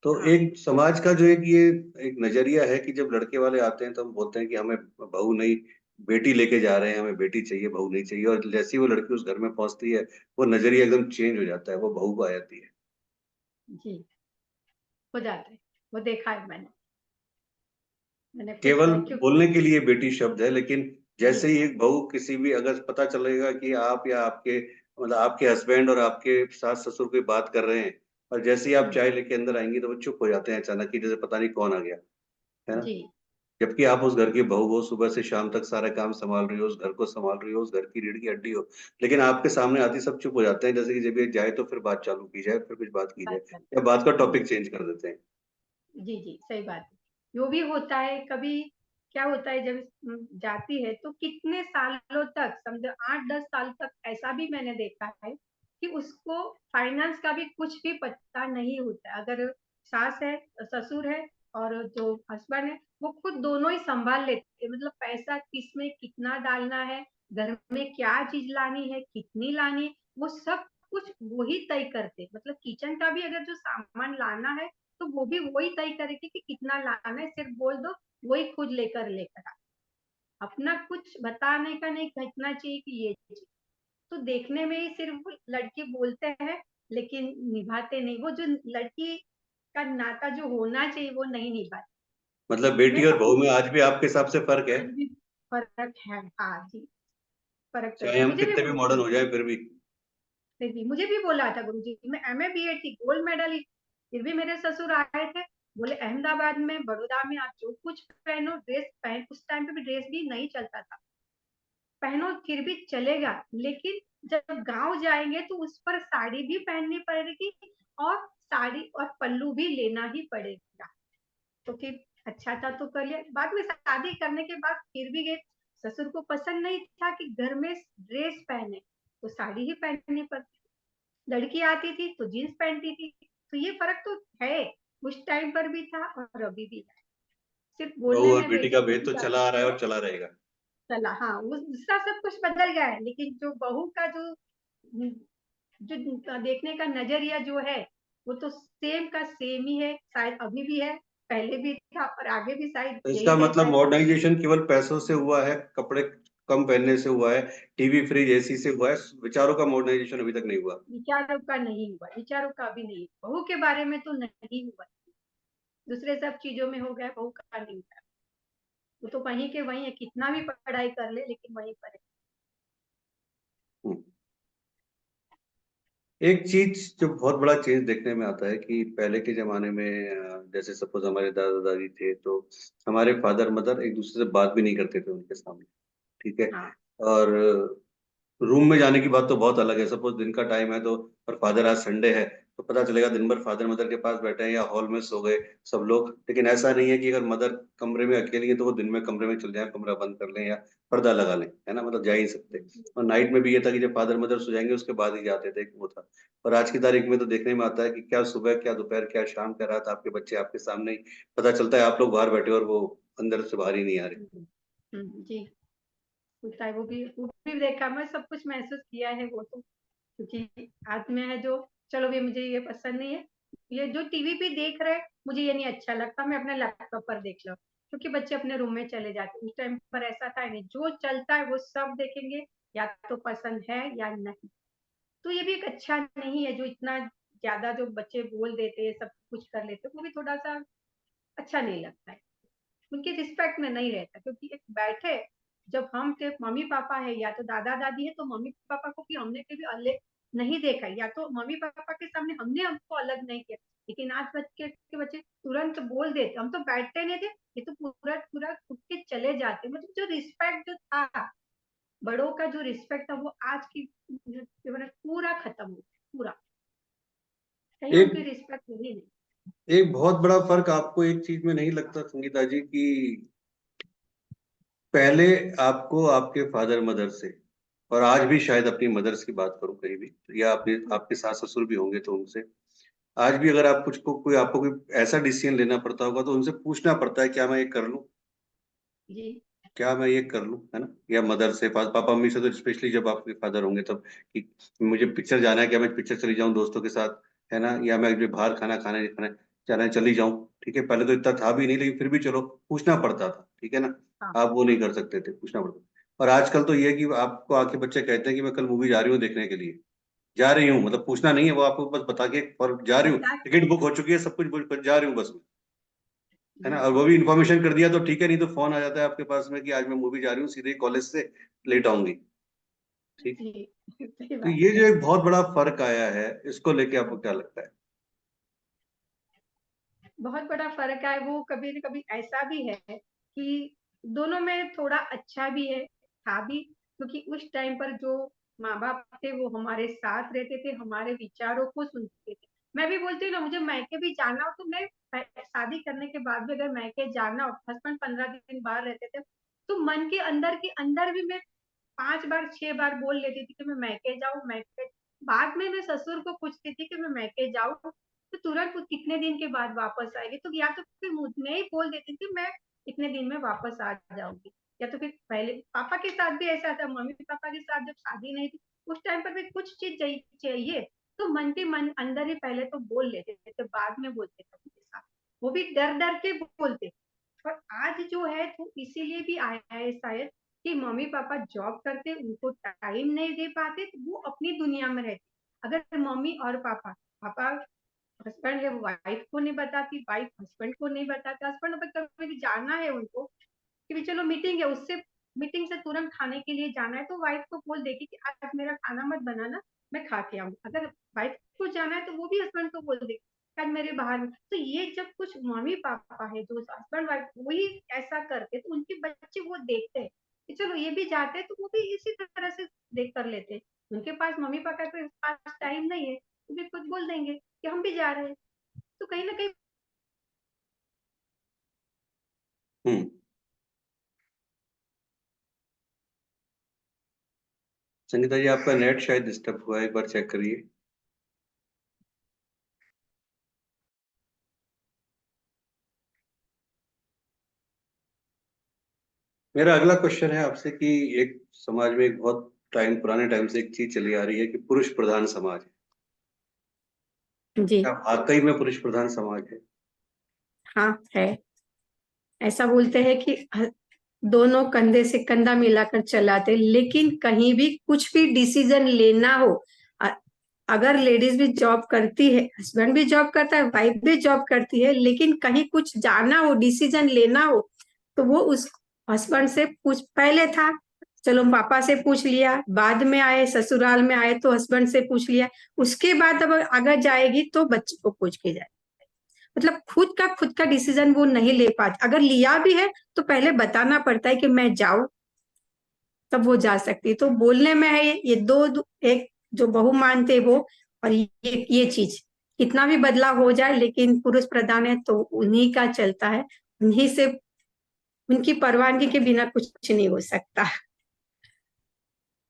तो हाँ एक समाज का जो एक ये एक नजरिया है कि जब लड़के वाले आते हैं तो हम बोलते हैं कि हमें बहू नहीं, बेटी लेके जा रहे हैं, हमें बेटी चाहिए, बहू नहीं चाहिए। और जैसी वो लड़की उस घर में पहुंचती है, वो नजरिया एकदम चेंज हो जाता है, वो बहू को आ जाती है। जी, हो जाता है, वो देखा है मैंने, मैंने खुद केवल क्योंकि बोलने के लिए बेटी शब्द है, लेकिन जी जैसे ही एक बहू किसी भी, अगर पता चलेगा कि आप या आपके मतलब आपके हस्बैंड और आपके सास ससुर कोई बात कर रहे हैं, और जैसे ही आप हम्म, चाय लेके अंदर आएंगी तो वो चुप हो जाते हैं अचानक, कि जैसे पता नहीं कौन आ गया, है ना। जी जबकि आप उस घर की बहू हो, सुबह से शाम तक सारा काम संभाल रही हो, उस घर को संभाल रही हो, उस घर की रीढ़ की हड्डी हो, लेकिन आपके सामने आती सब चुप हो जाते हैं, जैसे कि जब ये जाए तो फिर बात चालू की जाए, फिर कुछ बात की बात जाए, कर या बात का जी टॉपिक चेंज कर देते हैं। जी जी सही बात है। वो भी होता है कभी, क्या होता है जब जाती है तो कितने सालों तक, समझो 8-10 साल तक, ऐसा भी मैंने देखा है कि उसको फाइनेंस का भी कुछ भी पता नहीं होता। अगर सास है, ससुर है, और जो हस्बैंड है, वो खुद दोनों ही संभाल लेते हैं, मतलब पैसा किस में कितना डालना है, घर में क्या चीज लानी है, कितनी लानी है, वो सब कुछ वही तय करते, मतलब किचन का भी अगर जो सामान लाना है तो वो भी वही तय करेगी कि कितना लाना है, सिर्फ बोल दो, वही खुद लेकर आ। अपना कुछ बताने का नहीं, कहना चाहिए कि ये चीज। तो देखने में ही सिर्फ लड़के बोलते हैं लेकिन निभाते नहीं, वो जो लड़की का नाता जो होना चाहिए वो नहीं निभाते। मतलब बेटी मैं और बहू अपनी में आज भी आपके हिसाब से फर्क है? आज भी फर्क है, हाँ जी, फर्क तो चाहे है, हम मुझे भी कितने भी बोलते मॉडर्न हैं। हो जाए फिर भी। फिर भी मुझे भी बोला था गुरु जी, मैं एमए बीएड थी, गोल्ड मेडल, फिर भी मेरे ससुर आए थे, बोले अहमदाबाद में, बड़ौदा में आप जो कुछ पहनो, ड्रेस पहन, उस टाइम पे भी ड्रेस भी नहीं चलता था, पहनो फिर भी चलेगा, लेकिन जब गांव जाएंगे तो उस पर साड़ी भी पहननी पड़ेगी, और साड़ी और पल्लू भी लेना ही पड़ेगा। तो फिर अच्छा था तो कर लिया, बाद में शादी करने के बाद फिर भी गए, ससुर को पसंद नहीं था कि घर में ड्रेस पहने, तो साड़ी ही पहननी पड़ती, लड़की आती थी तो जीन्स पहनती थी। तो ये फर्क तो है, उस टाइम पर भी था और अभी भी है, सिर्फ बहू बोलने और में बेटी का भेद बेटी तो का चला आ रहा है और है, चला रहेगा। चला, हाँ वो दूसरा सब कुछ बदल गया है, लेकिन जो बहू का जो देखने का नजरिया जो है, वो तो सेम का सेम ही है, शायद अभी भी है, पहले भी था और आगे भी शायद तो इसका यही मतलब रहेगा। मॉडर्नाइजेशन केवल पैसों से हुआ है, कपड़े कम पहनने से हुआ है, टीवी, फ्रिज, एसी से हुआ है, विचारों का मॉडर्नाइजेशन अभी तक नहीं हुआ। विचारों का नहीं हुआ, विचारों का भी नहीं, बहू के बारे में तो नहीं हुआ, दूसरे सब चीजों में हो गया, बहू का नहीं हुआ। वो तो वहीं के वहीं है, कितना भी पढ़ाई कर ले लेकिन वहीं पर है। हम्म। एक चीज जो बहुत बड़ा चेंज देखने में आता है कि पहले के जमाने में जैसे सपोज हमारे दादा दादी थे, तो हमारे फादर मदर एक दूसरे से बात भी नहीं करते थे उनके सामने, ठीक है। हाँ और रूम में जाने की बात तो बहुत अलग है, सपोज दिन का टाइम है तो, और फादर आज संडे है, तो पता चलेगा दिन भर फादर मदर के पास बैठे हैं या हॉल में सो गए सब लोग। लेकिन ऐसा नहीं है कि अगर मदर कमरे में अकेली है तो वो दिन में कमरे में चल जाए, कमरा बंद कर लें या पर्दा लगा लें, है ना, मतलब जा ही नहीं सकते। और नाइट में भी ये था कि जब फादर मदर सो जाएंगे उसके बाद ही जाते थे, वो था। और आज की तारीख में तो देखने में आता है कि क्या सुबह, क्या दोपहर, क्या शाम, क्या रात, आपके बच्चे आपके सामने ही, पता चलता है आप लोग बाहर बैठे हो और वो अंदर से बाहर ही नहीं आ रहे। जी होता है, वो भी देखा, मैं सब कुछ महसूस किया है वो तो, क्योंकि हाथ में है जो, चलो ये मुझे ये पसंद नहीं है, ये जो टीवी पे देख रहे हैं मुझे ये नहीं अच्छा लगता, मैं अपने लैपटॉप पर देख लो, क्योंकि बच्चे अपने रूम में चले जाते हैं। उस टाइम पर ऐसा था नहीं, जो चलता है वो सब देखेंगे, या तो पसंद है या नहीं। तो ये भी एक अच्छा नहीं है, जो इतना ज्यादा जो बच्चे बोल देते हैं, सब कुछ कर लेते हैं, वो भी थोड़ा सा अच्छा नहीं लगता है, उनके रिस्पेक्ट में नहीं रहता। क्योंकि एक बैठे, जब हम थे मम्मी पापा है या तो दादा दादी है, तो मम्मी पापा को भी हमने कभी अलग नहीं देखा, या तो मम्मी पापा के सामने हमने हमको अलग नहीं किया। लेकिन आज बच्चे के बच्चे तुरंत बोल देते, हम तो बैठते नहीं थे, ये तो पूरा पूरा उठ के चले जाते। मतलब जो रिस्पेक्ट जो था, बड़ों का जो रिस्पेक्ट था, वो आज की पूरा खत्म हो गया, पूरा कहीं एक उनकी रिस्पेक्ट नहीं। एक बहुत बड़ा फर्क आपको एक चीज में नहीं लगता संगीता जी, कि पहले आपको आपके फादर मदर से, और आज भी शायद अपनी मदर्स की बात करूं कहीं भी, या अपने आपके सास ससुर भी होंगे तो उनसे, आज भी अगर आप कुछ को कोई आपको कोई ऐसा डिसीजन लेना पड़ता होगा तो उनसे पूछना पड़ता है, क्या मैं ये कर लूं, जी क्या मैं ये कर लूं, है ना। या मदर से, पापा मम्मी से तो स्पेशली जब आपके फादर होंगे तब, कि मुझे पिक्चर जाना है, क्या मैं पिक्चर चली जाऊं दोस्तों के साथ, है ना, या मैं जो बाहर खाना खाने खाने जाना है चली जाऊं, ठीक है। पहले तो इतना था भी नहीं, लेकिन फिर भी चलो पूछना पड़ता था, ठीक है ना। हाँ आप वो नहीं कर सकते थे, पूछना पड़ता। और आजकल तो ये है कि आपको आके बच्चे कहते हैं कि मैं कल मूवी जा रही हूँ देखने के लिए, जा रही हूँ, मतलब पूछना नहीं है, वो आपको बस बता के, और जा रही हूँ, बता। टिकट बुक हो चुकी है, सब कुछ जा रही हूँ बस, है ना। जी और वो भी इन्फॉर्मेशन कर दिया तो ठीक है, नहीं तो फोन आ जाता है आपके पास में कि आज मैं मूवी जा रही हूँ, सीधे कॉलेज से लेट आऊंगी, ठीक। जी सही तो बात ये है। जो एक बहुत बड़ा फर्क आया है, इसको लेके आपको क्या लगता है? बहुत बड़ा फर्क है वो, कभी न कभी ऐसा भी है कि दोनों में थोड़ा अच्छा भी है, था भी, क्योंकि उस टाइम पर जो माँ बाप थे वो हमारे साथ रहते थे, हमारे विचारों को सुनते थे। मैं भी बोलती हूँ ना, मुझे मायके भी जाना हो तो मैं शादी करने के बाद भी अगर मायके जाना हो, हस्बैंड 15 दिन बाहर रहते थे, तो मन के अंदर भी मैं 5 बार 6 बार बोल लेती थी कि मैं मायके जाऊँ, मायके। बाद में मैं ससुर को पूछती थी कि मैं मायके जाऊँ, तो तुरंत वो कितने दिन के बाद वापस आएगी, तो या तो फिर मुझ में ही बोल देती थी मैं इतने दिन में वापस आ जाऊंगी। या तो फिर पहले पापा के साथ भी ऐसा था, मम्मी पापा के साथ जब शादी नहीं थी, उस टाइम पर भी कुछ चीज चाहिए तो मन के मन अंदर ही पहले तो बोल लेते थे, बाद में बोलते थे उनके साथ, वो भी डर डर के बोलते। और आज जो है तो इसीलिए भी आया है शायद, कि मम्मी पापा जॉब करते, उनको टाइम नहीं दे पाते, तो वो अपनी दुनिया में रहते। अगर मम्मी और पापा, पापा हस्बैंड है वो वाइफ को नहीं बताती, वाइफ हस्बैंड को नहीं बताता, हस्बैंड अगर कभी जाना है उनको कि भी चलो मीटिंग है, उससे मीटिंग से तुरंत खाने के लिए जाना है, तो वाइफ को बोल देगी कि आज मेरा खाना मत बनाना, मैं खा के आऊँ। अगर वाइफ को जाना है तो वो भी हस्बैंड को बोल देगी आज मेरे बाहर में। तो ये जब कुछ मम्मी पापा है जो हस्बैंड वाइफ वही ऐसा करते, तो उनके बच्चे वो देखते हैं कि चलो ये भी जाते हैं, तो वो भी इसी तरह से देख कर लेते हैं। उनके पास मम्मी पापा के पास टाइम नहीं है, तो भी कुछ बोल देंगे कि हम भी जा रहे हैं। तो कहीं ना कहीं हम्म। संगीता जी, आपका नेट शायद डिस्टर्ब हुआ है, एक बार चेक करिए। मेरा अगला क्वेश्चन है आपसे कि एक समाज में एक बहुत टाइम, पुराने टाइम से एक चीज चली आ रही है कि पुरुष प्रधान समाज है। जी क्या वाकई में पुरुष प्रधान समाज है? हाँ है, ऐसा बोलते हैं कि दोनों कंधे से कंधा मिलाकर चलाते, लेकिन कहीं भी कुछ भी डिसीजन लेना हो, अगर लेडीज भी जॉब करती है, हस्बैंड भी जॉब करता है, वाइफ भी जॉब करती है, लेकिन कहीं कुछ जाना हो, डिसीजन लेना हो, तो वो उस हस्बैंड से पूछ, पहले था चलो पापा से पूछ लिया, बाद में आए ससुराल में आए तो हस्बैंड से पूछ लिया, उसके बाद अब अगर जाएगी तो बच्चे को पूछ के जाए। मतलब खुद का डिसीजन वो नहीं ले पाती, अगर लिया भी है तो पहले बताना पड़ता है कि मैं जाऊं, तब वो जा सकती है। तो बोलने में है ये एक जो बहू मानते वो, और ये चीज कितना भी बदलाव हो जाए, लेकिन पुरुष प्रधान है तो उन्हीं का चलता है, उन्हीं से, उनकी परवानगी के बिना कुछ नहीं हो सकता।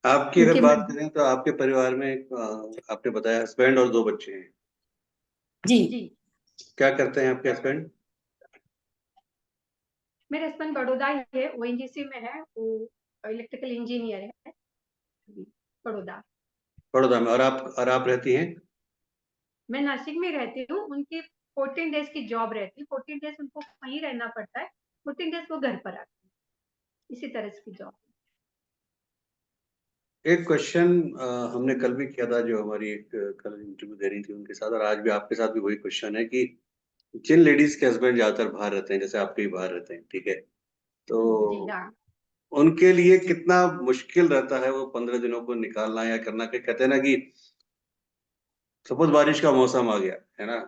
आपकी अगर उनकी बात करें तो आपके परिवार में आपने बताया हस्बैंड और 2 बच्चे हैं। जी जी। क्या करते हैं आपके हस्बैंड? मेरे हस्बैंड बड़ौदा ही है, ओएनजीसी में है, वो इलेक्ट्रिकल इंजीनियर है, बड़ौदा। बड़ौदा में। और आप रहती हैं? मैं नासिक में रहती हूँ, उनकी 14 डेज की जॉब रहती है, 14 डेज उनको वहीं रहना पड़ता है, 14 डेज वो घर पर आते हैं, इसी तरह की जॉब। एक क्वेश्चन हमने कल भी किया था, जो हमारी एक कल इंटरव्यू दे रही थी उनके साथ, और आज भी आपके साथ भी वही क्वेश्चन है कि जिन लेडीज के हस्बैंड ज्यादातर बाहर रहते हैं, जैसे आपके भी बाहर रहते हैं, ठीक है, तो जी हाँ। उनके लिए कितना मुश्किल रहता है वो 15 दिनों को निकालना या करना। कि कहते हैं ना कि सपोज बारिश का मौसम आ गया है ना,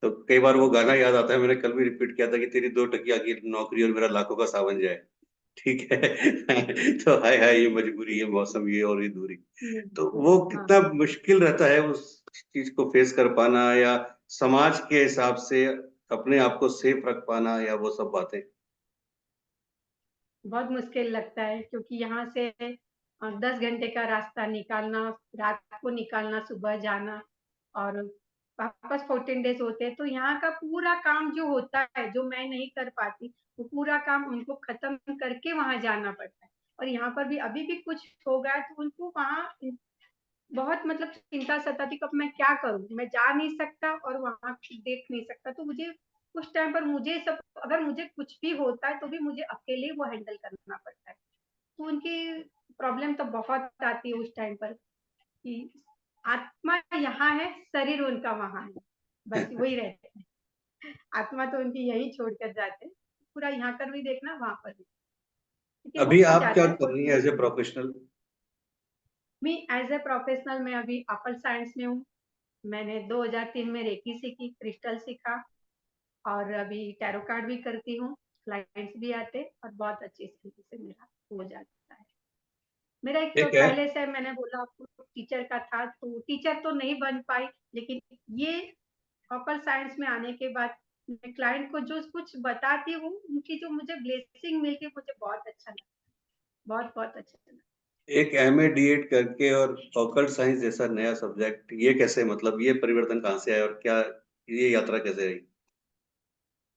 तो कई बार वो गाना याद आता है, मैंने कल भी रिपीट किया था कि तेरी 2 टकिया की नौकरी और मेरा लाखों का सावन जाए। ठीक है। तो हाय हाय ये मजबूरी, ये मौसम, ये और ये दूरी। तो वो हाँ, कितना मुश्किल रहता है उस चीज को फेस कर पाना, या समाज के हिसाब से अपने आप को सेफ रख पाना, या वो सब बातें। बहुत मुश्किल लगता है, क्योंकि यहाँ से 10 घंटे का रास्ता निकालना, रात को निकालना, सुबह जाना, और वापस 14 डेज होते हैं, तो यहाँ का पूरा काम जो होता है, जो मैं नहीं कर पाती, वो पूरा काम उनको खत्म करके वहां जाना पड़ता है। और यहाँ पर भी अभी भी कुछ हो गया तो उनको वहाँ बहुत मतलब चिंता सताती कि अब मैं क्या करूं, मैं जा नहीं सकता और वहां देख नहीं सकता, तो मुझे उस टाइम पर मुझे सब, अगर मुझे कुछ भी होता है तो भी मुझे अकेले वो हैंडल करना पड़ता है। तो उनकी प्रॉब्लम तो बहुत आती है उस टाइम पर कि आत्मा यहाँ है, शरीर उनका वहां है, बस वही रहते हैं। आत्मा तो उनकी यही छोड़कर जाते हैं, पूरा यहाँ कर भी देखना, वहां पर भी, क्योंकि वो अभी आप क्या जाते हैं कर रही हैं एज ए प्रोफेशनल? मैं एज ए प्रोफेशनल, मैं अभी अपर साइंस में हूँ। मैंने 2003 में रेकी सीखी, क्रिस्टल सीखा, और अभी टैरो कार्ड भी करती हूँ, क्लाइंट्स भी आते और बहुत अच्छी तरीके से मेरा हो जाता है। मेरा एक एक है। पहले से, मैंने बोला आपको, टीचर का था, तो टीचर तो नहीं बन पाई, लेकिन ये ऑपल साइंस में आने के बाद मैं क्लाइंट को जो कुछ बताती हूँ, उनकी जो मुझे ब्लेसिंग मिलती है, मुझे बहुत अच्छा लगता है, बहुत बहुत अच्छा लगता है। एक एमए डीएड करके और ऑकल्ट साइंस जैसा नया सब्जेक्ट, ये कैसे, मतलब ये परिवर्तन कहाँ से आया, और क्या ये यात्रा कैसे रही?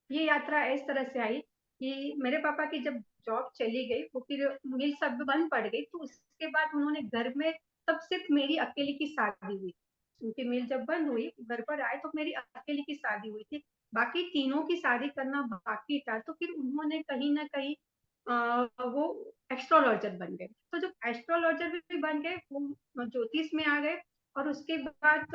ये यात्रा इस तरह से आई कि मेरे पापा की जब जॉब चली गई, वो फिर मिल सब बंद पड़ गई, तो उसके बाद उन्होंने घर में, तब सिर्फ मेरी अकेले की शादी हुई। उनकी मिल जब बंद हुई, घर पर आए तो मेरी अकेले की शादी हुई थी, बाकी तीनों की शादी करना बाकी था। तो फिर उन्होंने कहीं ना कहीं वो एस्ट्रोलॉजर बन गए, तो जब एस्ट्रोलॉजर भी बन गए, वो ज्योतिष में आ गए, और उसके बाद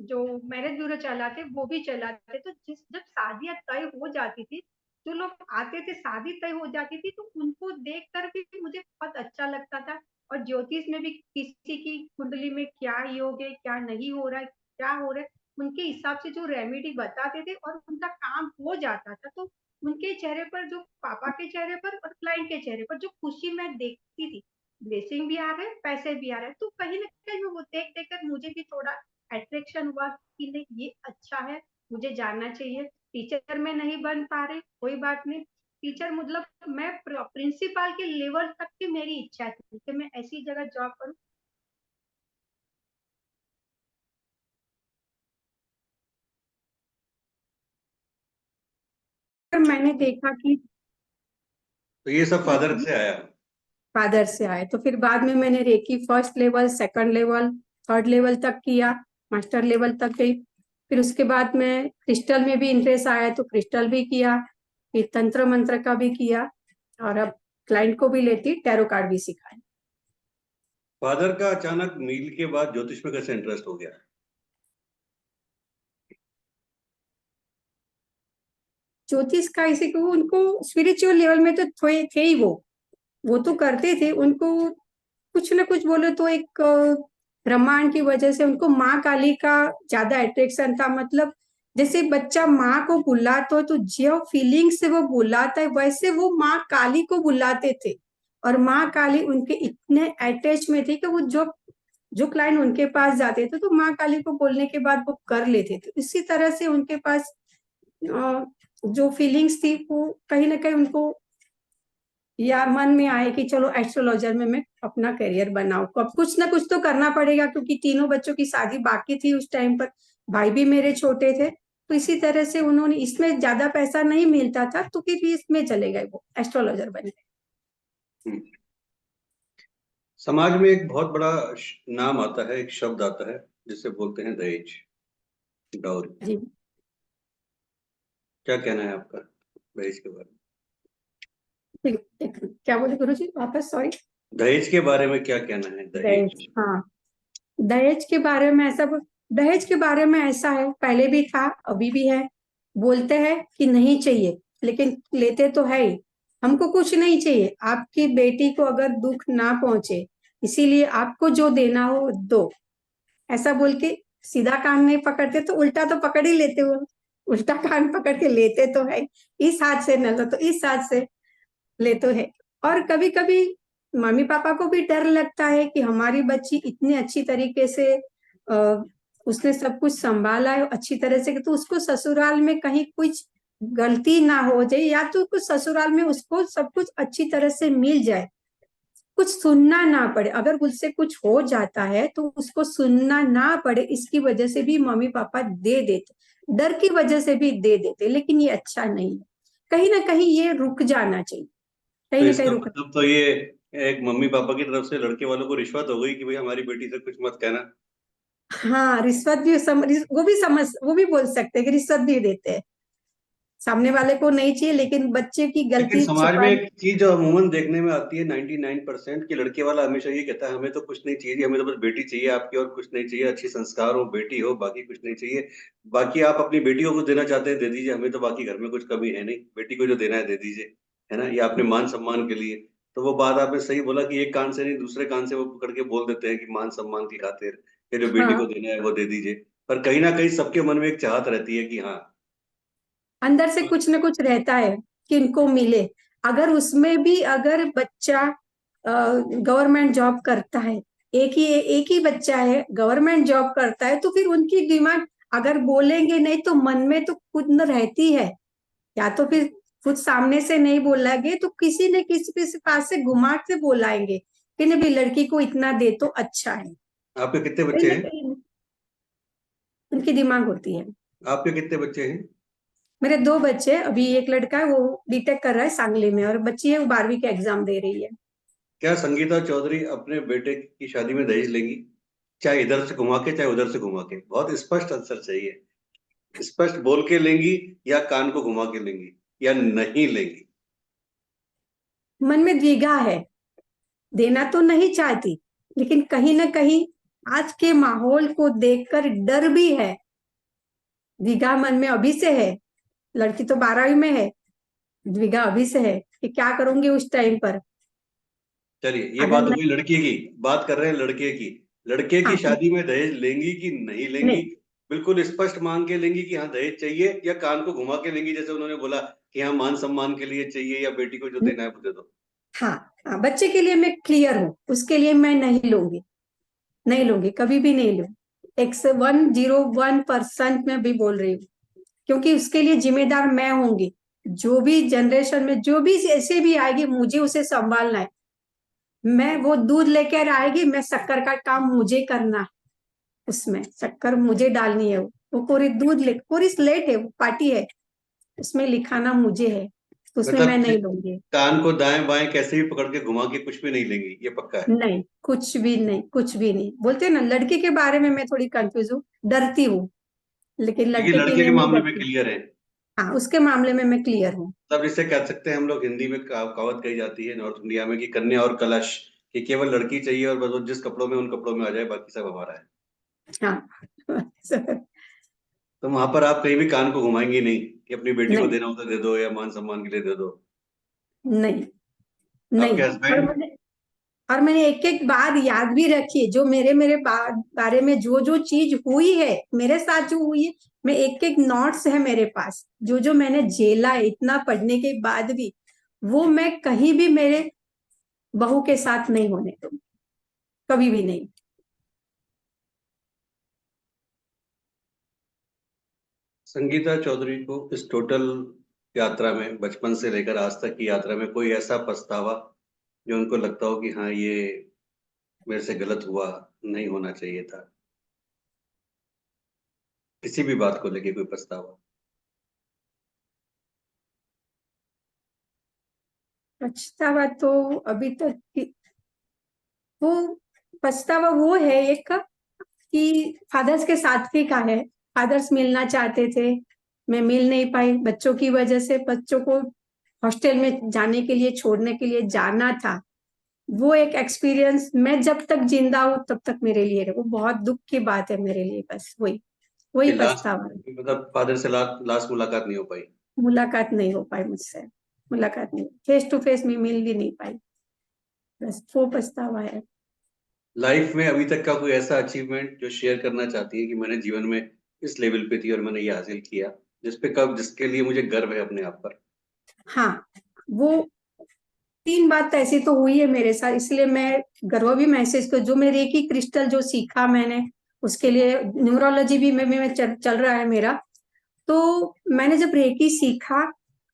जो मैरिज ब्यूरो चलाते वो भी चलाते, तो जब शादियां तय हो जाती थी, जो लोग आते थे, शादी तय हो जाती थी, तो उनको देखकर भी मुझे बहुत अच्छा लगता था। और ज्योतिष में भी किसी की कुंडली में क्या योग है, क्या नहीं हो रहा है, क्या हो रहा है, उनके हिसाब से जो रेमेडी बताते थे और उनका काम हो जाता था, तो उनके चेहरे पर, जो पापा के चेहरे पर और क्लाइंट के चेहरे पर जो खुशी मैं देखती थी, ब्लेसिंग भी आ रहे, पैसे भी आ रहे, तो कहीं ना कहीं वो देख देख कर मुझे भी थोड़ा अट्रैक्शन हुआ कि नहीं, ये अच्छा है, मुझे जानना चाहिए। टीचर में नहीं बन पा रहे, कोई बात नहीं, टीचर मतलब मैं प्रिंसिपल के लेवल तक की मेरी इच्छा थी कि मैं ऐसी जगह जॉब करूं। मैंने देखा कि तो ये सब फादर ये से आया? फादर से आए, तो फिर बाद में मैंने reiki first level, second level, third level तक किया, मास्टर लेवल तक गई। फिर उसके बाद में क्रिस्टल में भी इंटरेस्ट आया, तो क्रिस्टल भी किया, फिर तंत्र मंत्र का भी किया, और अब क्लाइंट को भी लेती, टैरो कार्ड भी सिखाए। फादर का अचानक मील के बाद ज्योतिष में कैसे इंटरेस्ट हो गया? ज्योतिष का इसी को, उनको स्पिरिचुअल लेवल में तो थे ही वो तो करते थे। उनको कुछ ना कुछ बोले तो एक ब्रह्मांड की वजह से उनको माँ काली का ज्यादा अट्रैक्शन था। मतलब जैसे बच्चा माँ को बुलाता हो तो जो फीलिंग से वो बुलाता है, वैसे वो माँ काली को बुलाते थे। और माँ काली उनके इतने अटैच में थे कि वो जो जो क्लाइंट उनके पास जाते थे तो माँ काली को बोलने के बाद वो कर लेते थे। इसी तरह से उनके पास जो फीलिंग्स थी वो कहीं ना कहीं उनको या मन में आए कि चलो एस्ट्रोलॉजर में मैं अपना करियर बनाऊं। अब कुछ ना कुछ तो करना पड़ेगा, क्योंकि तीनों बच्चों की शादी बाकी थी उस टाइम पर, भाई भी मेरे छोटे थे। तो इसी तरह से उन्होंने, इसमें ज्यादा पैसा नहीं मिलता था तो फिर भी इसमें चले गए, वो एस्ट्रोलॉजर बन गए। समाज में एक बहुत बड़ा नाम आता है, एक शब्द आता है जिसे बोलते हैं दहेज, डाउरी। जी, क्या कहना है आपका दहेज के बारे में? क्या बोले गुरुजी, वापस सॉरी। दहेज के बारे में क्या कहना है? दहेज, दहेज। हाँ। दहेज के बारे में ऐसा, दहेज के बारे में ऐसा है, पहले भी था अभी भी है। बोलते हैं कि नहीं चाहिए, लेकिन लेते तो है ही। हमको कुछ नहीं चाहिए, आपकी बेटी को अगर दुख ना पहुंचे, इसीलिए आपको जो देना हो दो, ऐसा बोल के सीधा कान नहीं पकड़ते तो उल्टा तो पकड़ ही लेते हो। उल्टा कान पकड़ के लेते तो है, इस हाथ से न लो तो इस हाथ से ले तो है। और कभी कभी मम्मी पापा को भी डर लगता है कि हमारी बच्ची इतनी अच्छी तरीके से उसने सब कुछ संभाला है अच्छी तरह से, तो उसको ससुराल में कहीं कुछ गलती ना हो जाए, या तो कुछ ससुराल में उसको सब कुछ अच्छी तरह से मिल जाए, कुछ सुनना ना पड़े। अगर उससे कुछ हो जाता है तो उसको सुनना ना पड़े, इसकी वजह से भी मम्मी पापा दे देते, डर की वजह से भी दे देते। लेकिन ये अच्छा नहीं है, कहीं ना कहीं ये रुक जाना चाहिए, तो कहीं ना कहीं इसका रुक। मतलब तो ये एक मम्मी पापा की तरफ से लड़के वालों को रिश्वत हो गई कि भाई हमारी बेटी से कुछ मत कहना। हाँ, रिश्वत भी वो भी समझ, वो भी बोल सकते हैं कि रिश्वत भी देते हैं। सामने वाले को नहीं चाहिए लेकिन बच्चे की लेकिन गलती समाज में छुपा। एक चीज जो अमूमन देखने में आती है 99% कि लड़के वाला हमेशा ये कहता है हमें तो कुछ नहीं चाहिए, हमें तो बस बेटी चाहिए आपकी, और कुछ नहीं चाहिए, अच्छी संस्कार हो, बेटी हो, बाकी कुछ नहीं चाहिए। बाकी आप अपनी बेटियों को देना चाहते हैं दे दीजिए, हमें तो बाकी घर में कुछ कमी है नहीं, बेटी को जो देना है दे दीजिए, है ना, ये अपने मान सम्मान के लिए। तो वो बात आपने सही बोला कि एक कान से नहीं दूसरे कान से वो पकड़ के बोल देते हैं कि मान सम्मान की खातिर ये जो बेटी को हाँ, देना है वो दे दीजिए। पर कहीं ना कहीं सबके मन में एक चाहत रहती है कि हाँ। अंदर से कुछ ना कुछ रहता है कि इनको मिले। अगर उसमें भी अगर बच्चा गवर्नमेंट जॉब करता है, एक ही बच्चा है गवर्नमेंट जॉब करता है, तो फिर उनकी डिमांड अगर बोलेंगे नहीं तो मन में तो खुद न रहती है, या तो फिर खुद सामने से नहीं बोलेंगे तो किसी न किसी के पास से घुमा के बोलाएंगे कि नहीं भी लड़की को इतना दे तो अच्छा है। आपके कितने कहीं बच्चे ना हैं? कहीं उनकी दिमाग होती है। आपके कितने बच्चे हैं? मेरे दो बच्चे, अभी एक लड़का है वो बीटेक कर रहा है सांगली में, और बच्ची है वो 12वीं का एग्जाम दे रही है। क्या संगीता चौधरी अपने बेटे की शादी में दहेज लेंगी? चाहे इधर से घुमा के चाहे उधर से घुमा के, बहुत स्पष्ट आंसर चाहिए। स्पष्ट बोल के लेंगी या कान को घुमा के लेंगी या नहीं लेंगी? मन में द्विधा है, देना तो नहीं चाहती, लेकिन कहीं ना कहीं आज के माहौल को देखकर डर भी है। द्विधा मन में अभी से है, लड़की तो 12वीं में है, द्विधा अभी से है कि क्या करूंगी उस टाइम पर। चलिए ये अगर बात हो गई नहीं, लड़के की। बात कर रहे हैं लड़के की। लड़के की हाँ, शादी में दहेज लेंगी कि नहीं लेंगी? नहीं, बिल्कुल स्पष्ट मांग के लेंगी कि हाँ दहेज चाहिए, या कान को घुमा के लेंगी जैसे उन्होंने बोला कि हाँ मान सम्मान के लिए चाहिए या बेटी को जो देना है वो दे दो? हाँ, हाँ, बच्चे के लिए मैं क्लियर हूँ, उसके लिए मैं नहीं लूंगी, नहीं लूंगी, कभी भी नहीं लूंगी। 101% में भी बोल रही हूँ, क्योंकि उसके लिए जिम्मेदार मैं होंगी। जो भी जनरेशन में जो भी ऐसे भी आएगी मुझे उसे संभालना है। मैं वो दूध लेकर आएगी, मैं शक्कर का काम मुझे करना है, उसमें शक्कर मुझे डालनी है। वो पूरी दूध ले, पूरी स्लेट है, वो पार्टी है, उसमें लिखाना मुझे है, तो उसमें मैं मतलब नहीं लूंगी। कान को दाएं बाएं कैसे भी पकड़ के घुमा के कुछ भी नहीं लेंगी, ये पक्का है? नहीं, कुछ भी नहीं, कुछ भी नहीं। बोलते हैं ना, लड़के के बारे में मैं थोड़ी कंफ्यूज हूँ, डरती हूँ, लेकिन देखिए लड़के के लड़के लिए के नहीं मामले में डरती। क्लियर है। हाँ, उसके मामले में मैं क्लियर हूँ। तब इसे कह सकते हैं हम लोग, हिंदी में कहावत कही जाती है नॉर्थ इंडिया में कि कन्या और कलश, कि केवल लड़की चाहिए और बस वो जिस कपड़ों में उन कपड़ों में आ जाए, बाकी सब हमारा है। हाँ। तो वहां पर आप कहीं भी कान को घुमाएंगे नहीं कि अपनी बेटी को नहीं, देना हो तो दे दो या मान सम्मान के लिए दे दो। नहीं, नहीं। आपके और हस्बैंड? मैंने एक एक बात याद भी रखी है, जो मेरे मेरे बारे में जो जो चीज हुई है, मेरे साथ जो हुई है, मैं एक एक नोट्स है मेरे पास, जो जो मैंने झेला है इतना पढ़ने के बाद भी, वो मैं कहीं भी मेरे बहू के साथ नहीं होने दूंगी, कभी भी नहीं। संगीता चौधरी को इस टोटल यात्रा में, बचपन से लेकर आज तक की यात्रा में, कोई ऐसा पछतावा जो उनको लगता हो कि हाँ ये मेरे से गलत हुआ, नहीं होना चाहिए था, किसी भी बात को लेके कोई पछतावा? पछतावा तो अभी तक वो पछतावा वो है एक, कि फादर्स के साथ भी का है। फादर्स मिलना चाहते थे, मैं मिल नहीं पाई बच्चों की वजह से। बच्चों को हॉस्टल में जाने के लिए, छोड़ने के लिए जाना था। वो एक एक्सपीरियंस मैं जब तक जिंदा हूँ तब तक मेरे लिए रहे। वो बहुत दुख की बात है मेरे लिए, बस वही कि वही लास्ट, पछतावा है। मतलब फादर से लास्ट मुलाकात नहीं हो पाई? मुलाकात नहीं हो पाई मुझसे, मुलाकात नहीं, फेस टू फेस में मिल भी नहीं पाई, बस वो पछतावा है। लाइफ में अभी तक का कोई ऐसा अचीवमेंट जो शेयर करना चाहती है कि मैंने जीवन में इस लेवल पे थी और मैंने ये हासिल किया, जिसके लिए मुझे गर्व है अपने आप पर? हाँ, वो 3 बात ऐसी तो हुई है मेरे साथ, इसलिए मैं गर्व भी महसूस कर, जो मैं रेकी क्रिस्टल जो सीखा मैंने, उसके लिए न्यूरोलॉजी भी में चल रहा है मेरा। तो मैंने जब रेकी सीखा,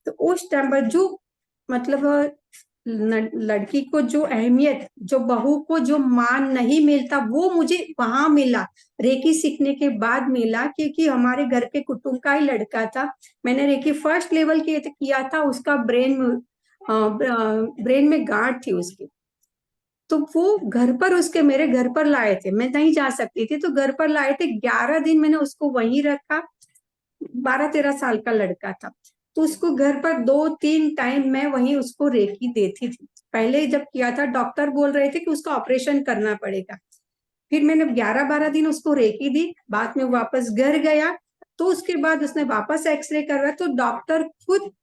तो उस टाइम पर जो मतलब लड़की को जो अहमियत, जो बहू को जो मान नहीं मिलता, वो मुझे वहां मिला, रेकी सीखने के बाद मिला, क्योंकि हमारे घर के कुटुंब का ही लड़का था। मैंने रेकी फर्स्ट लेवल किया था, उसका ब्रेन में गांठ थी उसकी। तो वो घर पर, उसके मेरे घर पर लाए थे, मैं नहीं जा सकती थी, तो घर पर लाए थे। 11 दिन मैंने उसको वहीं रखा। 12-13 साल का लड़का था, तो उसको घर पर 2-3 टाइम मैं वहीं उसको रेकी देती थी। पहले जब किया था, डॉक्टर बोल रहे थे कि उसका ऑपरेशन करना पड़ेगा। फिर मैंने 11-12 दिन उसको रेकी दी, बाद में वापस घर गया। तो उसके बाद उसने वापस एक्सरे करवाया, तो डॉक्टर खुद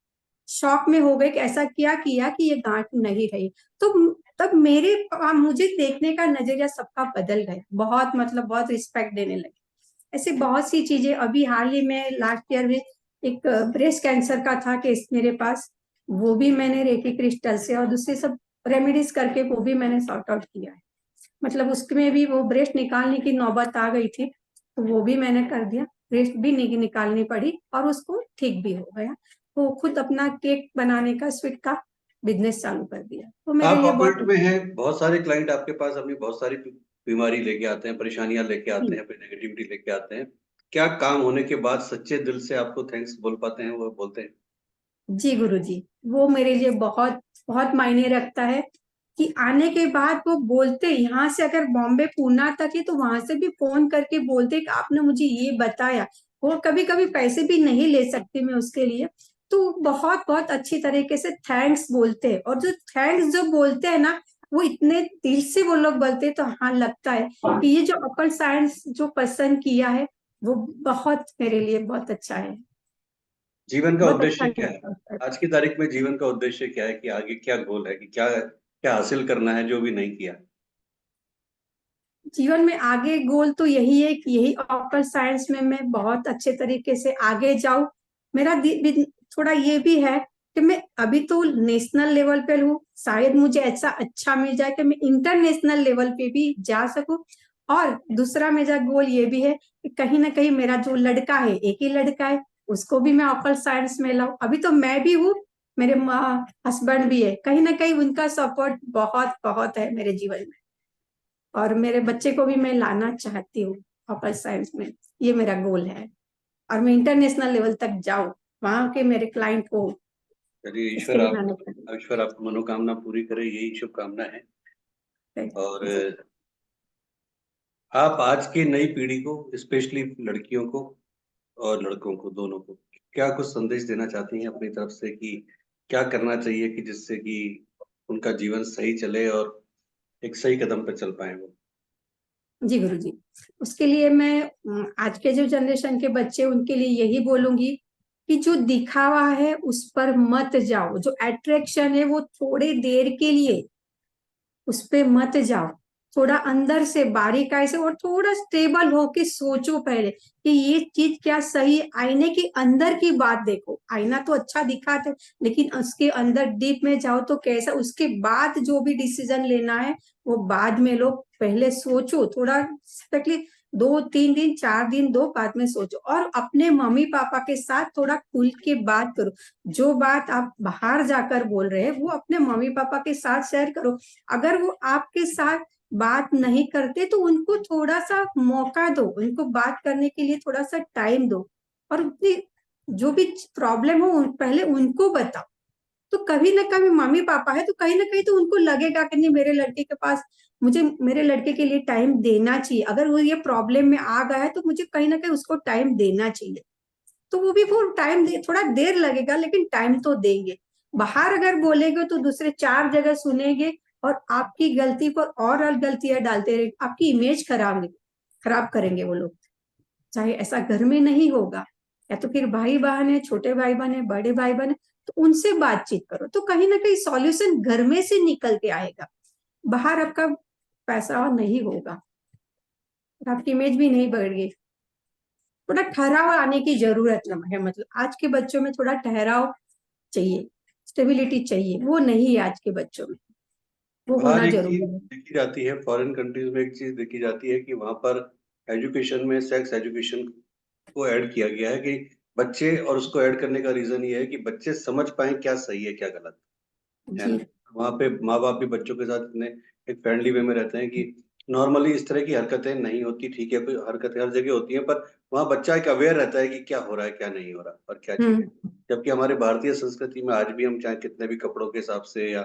शॉक में हो गए कि ऐसा क्या किया कि ये गांठ नहीं रही। तो तब मुझे देखने का नजरिया सबका बदल गया, बहुत मतलब बहुत रिस्पेक्ट देने लगे। ऐसे बहुत सी चीजें। अभी हाल ही में लास्ट ईयर में एक ब्रेस्ट कैंसर का था केस मेरे पास, वो भी मैंने रेकी क्रिस्टल से और दूसरे सब रेमेडीज करके वो भी मैंने सॉर्ट आउट किया है। मतलब उसमें भी वो ब्रेस्ट निकालने की नौबत आ गई थी, तो वो भी मैंने कर दिया, ब्रेस्ट भी निकालनी पड़ी और उसको ठीक भी हो गया। वो खुद अपना केक बनाने का, स्वीट का बिजनेस चालू कर दिया, तो मेरे आप लिए कॉर्पोरेट बहुत में हैं, बहुत सारे क्लाइंट आपके पास अपनी बहुत सारी बीमारी लेके आते हैं, परेशानियां लेके आते हैं, अपनी नेगेटिविटी लेके आते हैं। क्या काम होने के बाद सच्चे दिल से आपको थैंक्स बोल पाते हैं, वो बोलते हैं? जी गुरु जी, वो मेरे लिए बहुत बहुत मायने रखता है। कि आने के बाद वो बोलते, यहाँ से अगर बॉम्बे पूना तक है तो वहां से भी फोन करके बोलते कि आपने मुझे ये बताया। वो कभी कभी पैसे भी नहीं ले सकती मैं उसके लिए, तो बहुत बहुत अच्छी तरीके से थैंक्स बोलते हैं। और जो थैंक्स जो बोलते हैं ना, वो इतने दिल से वो लोग बोलते हैं, तो हाँ लगता है कि ये जो अपर साइंस जो पसंद किया है, वो बहुत मेरे लिए बहुत अच्छा है। जीवन का बहुत अच्छा उद्देश्य क्या है? लगता है। आज की तारीख में जीवन का उद्देश्य क्या है, कि आगे क्या गोल है, कि क्या क्या हासिल करना है जो भी नहीं किया? जीवन में आगे गोल तो यही है कि यही अपर साइंस में मैं बहुत अच्छे तरीके से आगे जाऊं। मेरा थोड़ा ये भी है कि मैं अभी तो नेशनल लेवल पे हूँ, शायद मुझे ऐसा अच्छा मिल जाए कि मैं इंटरनेशनल लेवल पे भी जा सकूं। और दूसरा मेरा गोल ये भी है कि कहीं ना कहीं मेरा जो लड़का है, एक ही लड़का है, उसको भी मैं अपर साइंस में लाऊं। अभी तो मैं भी हूँ, मेरे हस्बैंड भी है, कहीं ना कहीं उनका सपोर्ट बहुत बहुत है मेरे जीवन में। और मेरे बच्चे को भी मैं लाना चाहती हूँ अपर साइंस में, ये मेरा गोल है। और मैं इंटरनेशनल लेवल तक जाऊं, वहां के मेरे क्लाइंट को, चलिए, इसके लिए मेहनत करूँ। ईश्वर आपको मनोकामना पूरी करे, यही शुभकामना है। और आप आज की नई पीढ़ी को, स्पेशली लड़कियों को और लड़कों को, दोनों को क्या कुछ संदेश देना चाहती हैं अपनी तरफ से कि क्या करना चाहिए कि जिससे कि उनका जीवन सही चले और एक सही कदम पर चल पाए वो? जी गुरुजी, उसके लिए मैं आज के जो जनरेशन के बच्चे उनके लिए यही बोलूंगी कि जो दिखावा है उस पर मत जाओ, जो अट्रैक्शन है वो थोड़ी देर के लिए उस पे मत जाओ, थोड़ा अंदर से बारीकाई से और थोड़ा स्टेबल होके सोचो पहले कि ये चीज क्या सही है। आईने के अंदर की बात देखो, आईना तो अच्छा दिखाते लेकिन उसके अंदर डीप में जाओ तो कैसा, उसके बाद जो भी डिसीजन लेना है वो बाद में लो, पहले सोचो थोड़ा, तकलीफ 2-3 दिन 4 दिन दो, बाद में सोचो और अपने मम्मी पापा के साथ थोड़ा खुल के बात करो। जो बात आप बाहर जाकर बोल रहे हैं वो अपने मम्मी पापा के साथ शेयर करो। अगर वो आपके साथ बात नहीं करते तो उनको थोड़ा सा मौका दो, उनको बात करने के लिए थोड़ा सा टाइम दो और अपनी जो भी प्रॉब्लम हो पहले उनको बताओ। तो कभी ना कभी मम्मी पापा है तो कहीं ना कहीं तो उनको लगेगा कि नहीं, मेरे लड़के के पास, मुझे मेरे लड़के के लिए टाइम देना चाहिए। अगर वो ये प्रॉब्लम में आ गया है तो मुझे कहीं ना कहीं उसको टाइम देना चाहिए। तो वो भी वो टाइम दे, थोड़ा देर लगेगा लेकिन टाइम तो देंगे। बाहर अगर बोलेंगे तो दूसरे 4 जगह सुनेंगे और आपकी गलती पर और गलतियां डालते रहेंगे, आपकी इमेज खराब करेंगे वो लोग। चाहे ऐसा घर में नहीं होगा, या तो फिर भाई बहन है, छोटे भाई बहन है, बड़े भाई बहन है, तो उनसे बातचीत करो तो कहीं ना कहीं सॉल्यूशन घर में से निकल के आएगा। बाहर आपका पैसा नहीं होगा और आपकी इमेज भी नहीं बढ़ेगी। थोड़ा ठहराव आने की जरूरत है, मतलब आज के बच्चों में थोड़ा ठहराव चाहिए, स्टेबिलिटी चाहिए, वो नहीं है आज के बच्चों में, वो बाहर होना एक चीज जरूरी है। देखी जाती है, फॉरेन कंट्रीज में एक चीज देखी जाती है कि वहां पर एजुकेशन में सेक्स एजुकेशन को ऐड किया गया है कि बच्चे, और उसको ऐड करने का रीजन ये है कि बच्चे समझ पाए क्या सही है क्या गलत है जी। ना। वहाँ पे माँ बाप भी बच्चों के साथ इतने एक फ्रेंडली वे में रहते हैं कि नॉर्मली इस तरह की हरकतें नहीं होती, ठीक है कोई हरकतें हर जगह होती हैं, पर वहाँ बच्चा एक अवेयर रहता है कि क्या हो रहा है क्या नहीं हो रहा और क्या चीज है। हम्म। जबकि हमारे भारतीय संस्कृति में आज भी हम चाहे कितने भी कपड़ों के हिसाब से या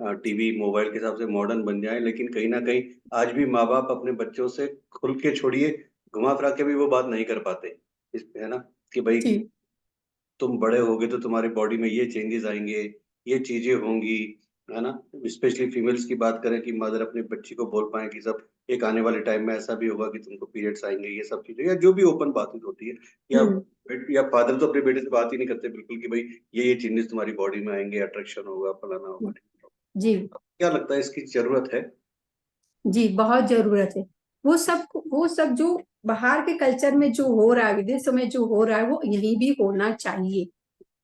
टीवी मोबाइल के हिसाब से मॉडर्न बन जाए, लेकिन कहीं ना कहीं आज भी माँ बाप अपने बच्चों से खुल के छोड़िए, घुमा फिरा के भी वो बात नहीं कर पाते इस पे, है ना, कि भाई जी। तुम बड़े होगे तो तुम्हारी बॉडी में ये चेंजेस आएंगे, ये चीजें होंगी, है ना। स्पेशली फीमेल्स की बात करें कि मदर अपनी बच्ची को बोल पाए कि सब एक आने वाले टाइम में ऐसा भी होगा कि तुमको पीरियड्स आएंगे, ये सब चीजें या जो भी ओपन बात होती है, या हम्म। या फादर तो अपने बेटे से बात ही नहीं करते बिल्कुल कि भाई ये चेंजेस तुम्हारी बॉडी में आएंगे, अट्रैक्शन होगा, फलाना होगा, जी। क्या लगता है इसकी जरूरत है? जी बहुत जरूरत है। वो सब जो बाहर के कल्चर में जो हो रहा है, विदेशों में जो हो रहा है, वो यहीं भी होना चाहिए।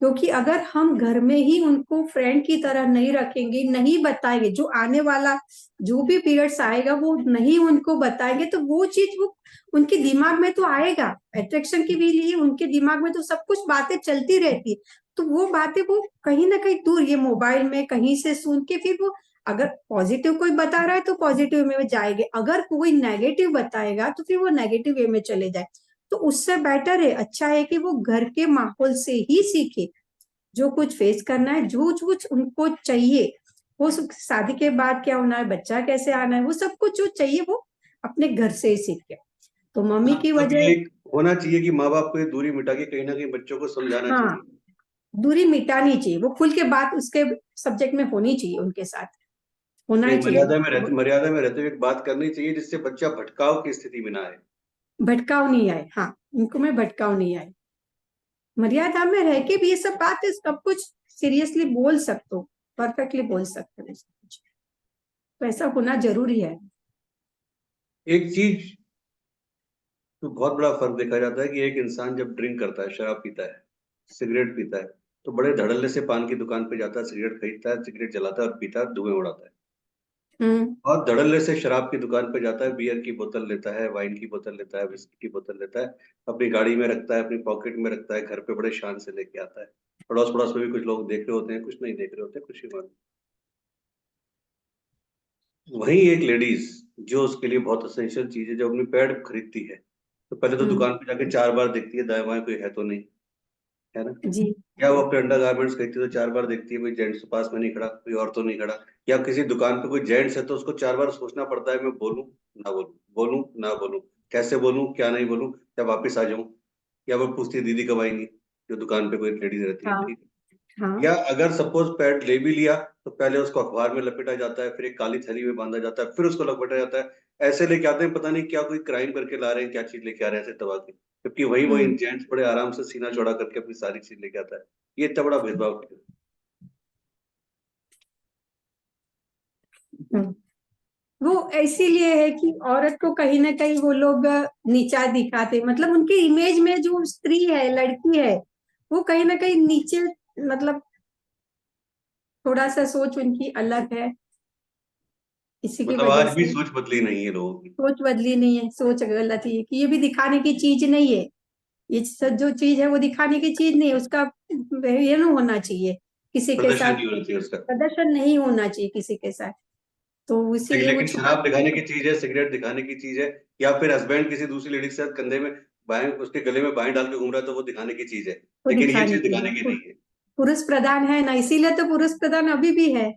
क्योंकि अगर हम घर में ही उनको फ्रेंड की तरह नहीं रखेंगे, नहीं बताएंगे, जो आने वाला जो भी पीरियड्स आएगा वो नहीं उनको बताएंगे तो वो चीज वो उनके दिमाग में तो आएगा। अट्रैक्शन के भी लिए उनके दिमाग में तो सब कुछ बातें चलती रहती है, तो वो बातें वो कहीं ना कहीं दूर, ये मोबाइल में कहीं से सुन के फिर वो, अगर पॉजिटिव कोई बता रहा है तो पॉजिटिव में जाएंगे, अगर कोई नेगेटिव बताएगा तो फिर वो नेगेटिव वे में चले जाए। तो उससे बेटर है, अच्छा है कि वो घर के माहौल से ही सीखे, जो कुछ फेस करना है, जो कुछ उनको चाहिए, वो शादी के बाद क्या होना है, बच्चा कैसे आना है, वो सब कुछ जो चाहिए वो अपने घर से ही सीखे। तो मम्मी हाँ, की मतलब वजह, ये होना चाहिए कि माँ बाप को ये दूरी मिटा के कहीं ना कहीं बच्चों को समझाना हाँ, चाहिए। दूरी मिटानी चाहिए, वो खुल के बात उसके सब्जेक्ट में होनी चाहिए, उनके साथ होना ही एक चाहिए। मर्यादा में रहते हुए एक बात करनी चाहिए जिससे बच्चा भटकाव की स्थिति में ना आए। भटकाव नहीं आए, हाँ, उनको में भटकाव नहीं आए, मर्यादा में रह के भी ये सब बात है, सब कुछ सीरियसली बोल सकते हो, परफेक्टली बोल सकते हो सब कुछ, तो ऐसा होना जरूरी है। एक चीज तो बहुत बड़ा फर्क देखा जाता है कि एक इंसान जब ड्रिंक करता है, शराब पीता है, सिगरेट पीता है, तो बड़े धड़ल्ले से पान की दुकान पे जाता है, सिगरेट खरीदता है, सिगरेट जलाता है और पीता है, धुएं उड़ाता है। हम्म। और धड़ल्ले से शराब की दुकान पे जाता है, बियर की बोतल लेता है, वाइन की बोतल लेता है, विस्की की बोतल लेता है, अपनी गाड़ी में रखता है, अपनी पॉकेट में रखता है, घर पे बड़े शान से लेके आता है। पड़ोस पड़ोस में भी कुछ लोग देख रहे होते हैं, कुछ नहीं देख रहे होते, खुशी मान। वहीं एक लेडीज जो उसके लिए बहुत असेंशियल चीज है, जब अपनी पैड खरीदती है तो पहले तो हम्म। दुकान पे जाके 4 बार देखती है दाएं बाएं कोई है तो नहीं, है ना। जी। या वो अपने अंडर गारमेंट्स खरीदती है तो 4 बार देखती है कोई जेंट्स तो पास में नहीं खड़ा, कोई और तो नहीं खड़ा। या किसी दुकान पे कोई जेंट्स है तो उसको 4 बार सोचना पड़ता है, मैं बोलूं ना बोलूं, बोलूं ना बोलूं, कैसे बोलूं क्या नहीं बोलूं, या वापस आ जाऊं, या वो पूछती है दीदी कब आएंगी। जो दुकान पे कोई लेडीज रहती है, हाँ ठीक है। हाँ या अगर सपोज पैड ले भी लिया तो पहले उसको अखबार में लपेटा जाता है, फिर एक काली थैली में बांधा जाता है, फिर उसको लपेटा जाता है, ऐसे लेके आते हैं, पता नहीं क्या कोई क्राइम करके ला रहे हैं, क्या चीज लेके आ रहे हैं ऐसे दबा के, जबकि वही हम्म जेंट्स बड़े आराम से सीना चौड़ा करके अपनी सारी चीज लेके आता है। ये इतना बड़ा भेदभाव क्यों? हम्म। वो इसीलिए है कि औरत को कहीं ना कहीं वो लोग नीचा दिखाते, मतलब उनकी इमेज में जो स्त्री है, लड़की है, वो कहीं ना कहीं नीचे, मतलब थोड़ा सा सोच उनकी अलग है, इसी की मतलब वजह आज भी से सोच बदली नहीं है लोगों की। सोच बदली नहीं है। सोच गलत ही है कि ये भी दिखाने की चीज नहीं है, ये जो चीज है वो दिखाने की चीज नहीं है, उसका ये नहीं होना चाहिए किसी के प्रदर्शन साथ, नहीं होना चाहिए उसका। प्रदर्शन नहीं होना चाहिए किसी के साथ, तो इसीलिए वो लेकिन छुपा शराब दिखाने की चीज है, सिगरेट दिखाने की चीज है, या फिर हस्बैंड किसी दूसरी लेडी के साथ कंधे में बाएं, उसके गले में बाएं डाल के घूम रहा है तो वो दिखाने की चीज है, को लेकिन ये दिखाने चीज की दिखाने की नहीं है। पुरुष प्रधान है ना, इसीलिए तो पुरुष प्रधान अभी भी है।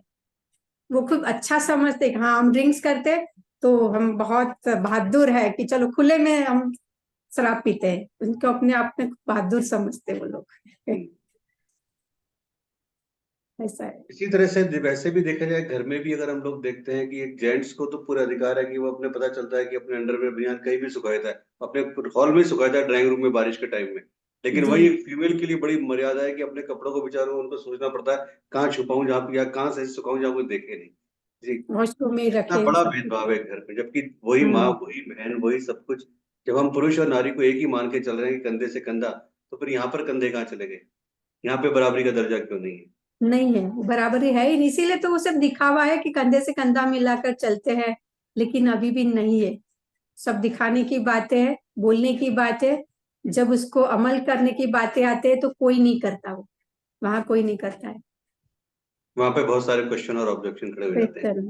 वो खूब अच्छा समझते हैं कि हाँ हम ड्रिंक्स करते तो हम बहुत बहादुर है कि चलो खुले में हम शराब पीते हैं, उनको अपने आप में बहादुर समझते हैं वो लोग। हम्म। ऐसा है। इसी तरह से वैसे भी देखा जाए, घर में भी अगर हम लोग देखते हैं कि एक जेंट्स को तो पूरा अधिकार है कि वो अपने, पता चलता है कि अपने अंडरवेयर बनियान कहीं भी सुखाता है, अपने हॉल में सुखाता है, ड्राइंग रूम में बारिश के टाइम में। लेकिन जी, वही एक फीमेल के लिए बड़ी मर्यादा है कि अपने कपड़ों को बेचारों उनको सोचना पड़ता है कहाँ छुपाऊं जहाँ पे, या कहाँ से सुखाऊं जहाँ कोई देखे नहीं। जी। वॉशरूम में इतना रखे बड़ा सब कुछ। भेदभाव है घर पे, जबकि वही माँ, हम्म वही बहन, वही सब कुछ। जब हम पुरुष और नारी को एक ही मान के चल रहे हैं कि कंधे से कंधा, तो फिर यहाँ पर कंधे कहाँ चले गए? यहाँ पे बराबरी का दर्जा क्यों नहीं है? नहीं है, बराबरी है ही नहीं, इसीलिए तो वो सब दिखावा है कि कंधे से कंधा मिलाकर चलते हैं, लेकिन अभी भी नहीं है। सब दिखाने की बातें हैं, बोलने की बात है, जब उसको अमल करने की बातें आते हैं तो कोई नहीं करता, वो वहां कोई नहीं करता है। वहां पे बहुत सारे क्वेश्चन और ऑब्जेक्शन खड़े हो जाते हैं। बेहतर है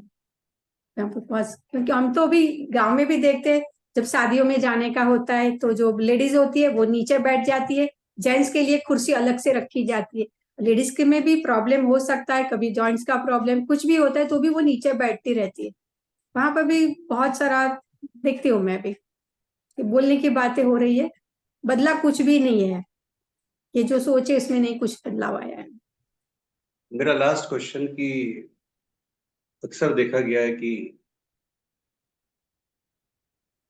यहाँ पे पास, क्योंकि हम तो अभी गांव में भी देखते हैं, जब शादियों में जाने का होता है तो जो लेडीज होती है वो नीचे बैठ जाती है, जेंट्स के लिए कुर्सी अलग से रखी जाती है। लेडीज के में भी प्रॉब्लम हो सकता है, कभी जॉइंट्स का प्रॉब्लम कुछ भी होता है तो भी वो नीचे बैठती रहती है। वहां पर भी बहुत सारा देखती हूँ मैं भी कि बोलने की बातें हो रही है, बदला कुछ भी नहीं है, ये जो सोचे इसमें नहीं कुछ बदलाव आया है। मेरा लास्ट क्वेश्चन कि अक्सर देखा गया है कि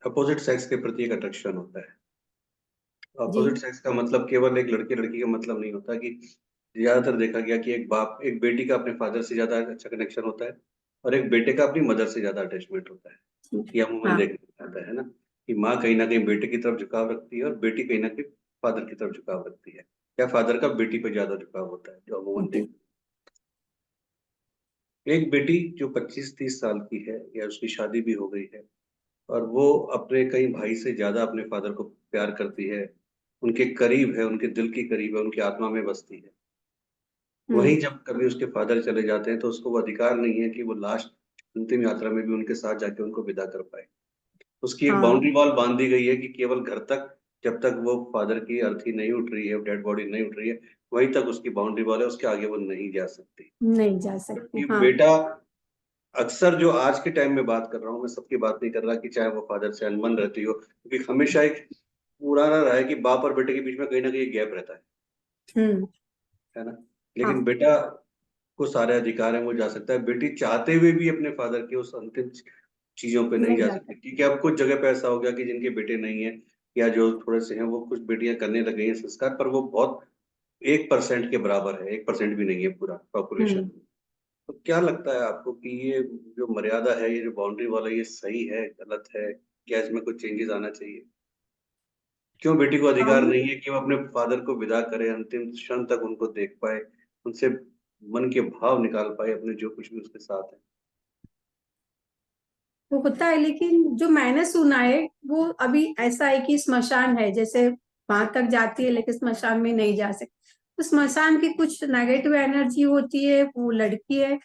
अपोजिट सेक्स के प्रति एक अट्रैक्शन होता है। जी अपोजिट सेक्स का मतलब केवल एक लड़के लड़की का मतलब नहीं होता, कि ज्यादातर देखा गया कि एक बाप, एक बेटी का अपने फादर से ज्यादा अच्छा कनेक्शन होता है, और एक बेटे का अपनी मदर से ज्यादा अटैचमेंट होता है। ठीक है। ये अमूमन हाँ देखने में आता है ना, कि माँ कहीं ना कहीं बेटे की तरफ झुकाव रखती है और बेटी कहीं ना कहीं फादर की तरफ झुकाव रखती है, या फादर का बेटी पर ज्यादा झुकाव होता है, जो अमूमन जी देख। एक बेटी जो 25-30 साल की है, या उसकी शादी भी हो गई है, और वो अपने कई भाई से ज्यादा अपने फादर को प्यार करती है, उनके करीब है, उनके दिल के करीब है, उनकी आत्मा में बसती है। हम्म वहीं जब कभी उसके फादर चले जाते हैं तो उसको वो अधिकार नहीं है कि वो लास्ट अंतिम यात्रा में भी उनके साथ जाके उनको विदा कर पाए। उसकी एक हाँ बाउंड्री वॉल बांध दी गई है कि केवल घर तक, जब तक वो फादर की अर्थी नहीं उठ रही है, डेड बॉडी नहीं उठ रही है, वहीं तक उसकी बाउंड्री वॉल है, उसके आगे वो नहीं जा सकती। नहीं जा सकते जबकि हाँ। बेटा, अक्सर जो आज के टाइम में बात कर रहा हूँ मैं, सबकी बात नहीं कर रहा कि चाहे वो फादर से अनबन रहती हो, क्योंकि हमेशा एक पुराना रहा है कि बाप और बेटे के बीच में कहीं ना कहीं गैप रहता हम्म है ना। हाँ लेकिन बेटा को सारे अधिकार है, वो जा सकता है, बेटी चाहते हुए भी अपने फादर के उस अंतिम चीजों पे नहीं नहीं जा जा सकती, सकते। क्योंकि अब कुछ जगह पे ऐसा हो गया कि जिनके बेटे नहीं है, या जो थोड़े से हैं, वो कुछ बेटियां करने लग गई हैं संस्कार, पर वो बहुत 1% के बराबर है, 1% भी नहीं है पूरा पॉपुलेशन। हम्म तो क्या लगता है आपको कि ये जो मर्यादा है, ये जो बाउंड्री वाला, ये सही है, गलत है, क्या इसमें कुछ चेंजेस आना चाहिए? क्यों बेटी को अधिकार हम नहीं है कि वो अपने फादर को विदा करे, अंतिम क्षण तक उनको देख पाए, उनसे मन के भाव निकाल पाए, अपने जो कुछ भी उसके साथ है? वो होता है, लेकिन जो मैंने सुना है वो अभी ऐसा है कि स्मशान है, जैसे वहां तक जाती है लेकिन स्मशान में नहीं जा सकती। तो स्मशान की कुछ नेगेटिव एनर्जी होती है, वो लड़की है,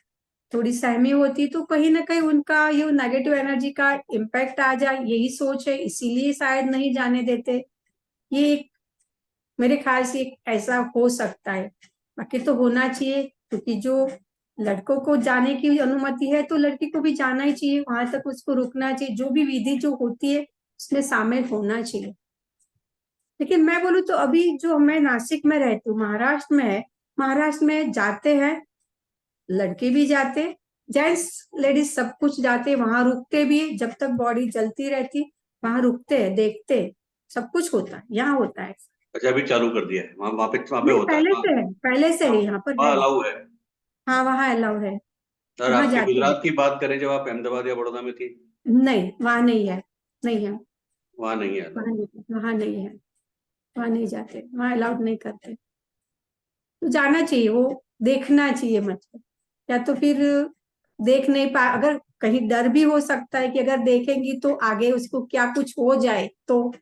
थोड़ी सहमी होती है, तो कहीं ना कहीं उनका ये नेगेटिव एनर्जी का इम्पैक्ट आ जाए, यही सोच है, इसीलिए शायद नहीं जाने देते। ये एक, मेरे ख्याल से एक ऐसा हो सकता है। बाकी तो होना चाहिए, क्योंकि जो लड़कों को जाने की अनुमति है तो लड़की को भी जाना ही चाहिए, वहां तक उसको रुकना चाहिए, जो भी विधि जो होती है उसमें शामिल होना चाहिए। लेकिन मैं बोलूँ तो अभी जो मैं नासिक में रहती हूँ, महाराष्ट्र में है, महाराष्ट्र में जाते हैं, लड़के भी जाते, जेंट्स लेडीज सब कुछ जाते, वहां रुकते भी, जब तक बॉडी जलती रहती वहां रुकते हैं, देखते, सब कुछ होता है, यहाँ होता है। अच्छा, अभी चालू कर दिया है वहाँ वहाँ पे नहीं, होता है पहले वहाँ? से है, पहले से है, यहाँ पर वहाँ है। अलाउ है? हाँ, वहाँ अलाउ है, और वहां आपकी जाते हैं। गुजरात की बात करें, जब आप अहमदाबाद या बड़ौदा में थी, नहीं, वहां नहीं है, नहीं है, वहाँ नहीं है अलाउ? वहां नहीं है, वहां नहीं जाते, वहां अलाउड नहीं करते। तो जाना चाहिए, वो देखना चाहिए, मतलब या तो फिर देख नहीं पा, अगर कहीं डर भी हो सकता है कि अगर देखेंगी तो आगे उसको क्या कुछ हो जाए, तो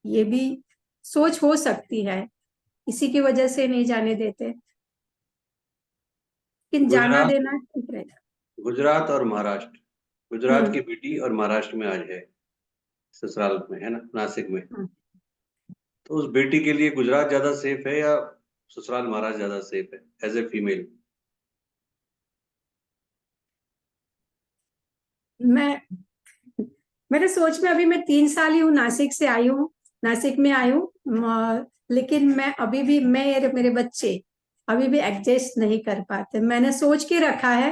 ये भी सोच हो सकती है, इसी की वजह से नहीं जाने देते, लेकिन जाना गुजरात, देना ठीक रहेगा। गुजरात और महाराष्ट्र, गुजरात हम्म। की बेटी और महाराष्ट्र में आज है, ससुराल में है ना, नासिक में। हाँ। तो उस बेटी के लिए गुजरात ज्यादा सेफ है या ससुराल महाराष्ट्र ज्यादा सेफ है, एज ए फीमेल? मैं मेरे सोच में, अभी मैं 3 साल ही हूँ, नासिक से आई हूँ, नासिक में आई हूँ, लेकिन मैं अभी भी, मैं मेरे बच्चे अभी भी एडजस्ट नहीं कर पाते। मैंने सोच के रखा है,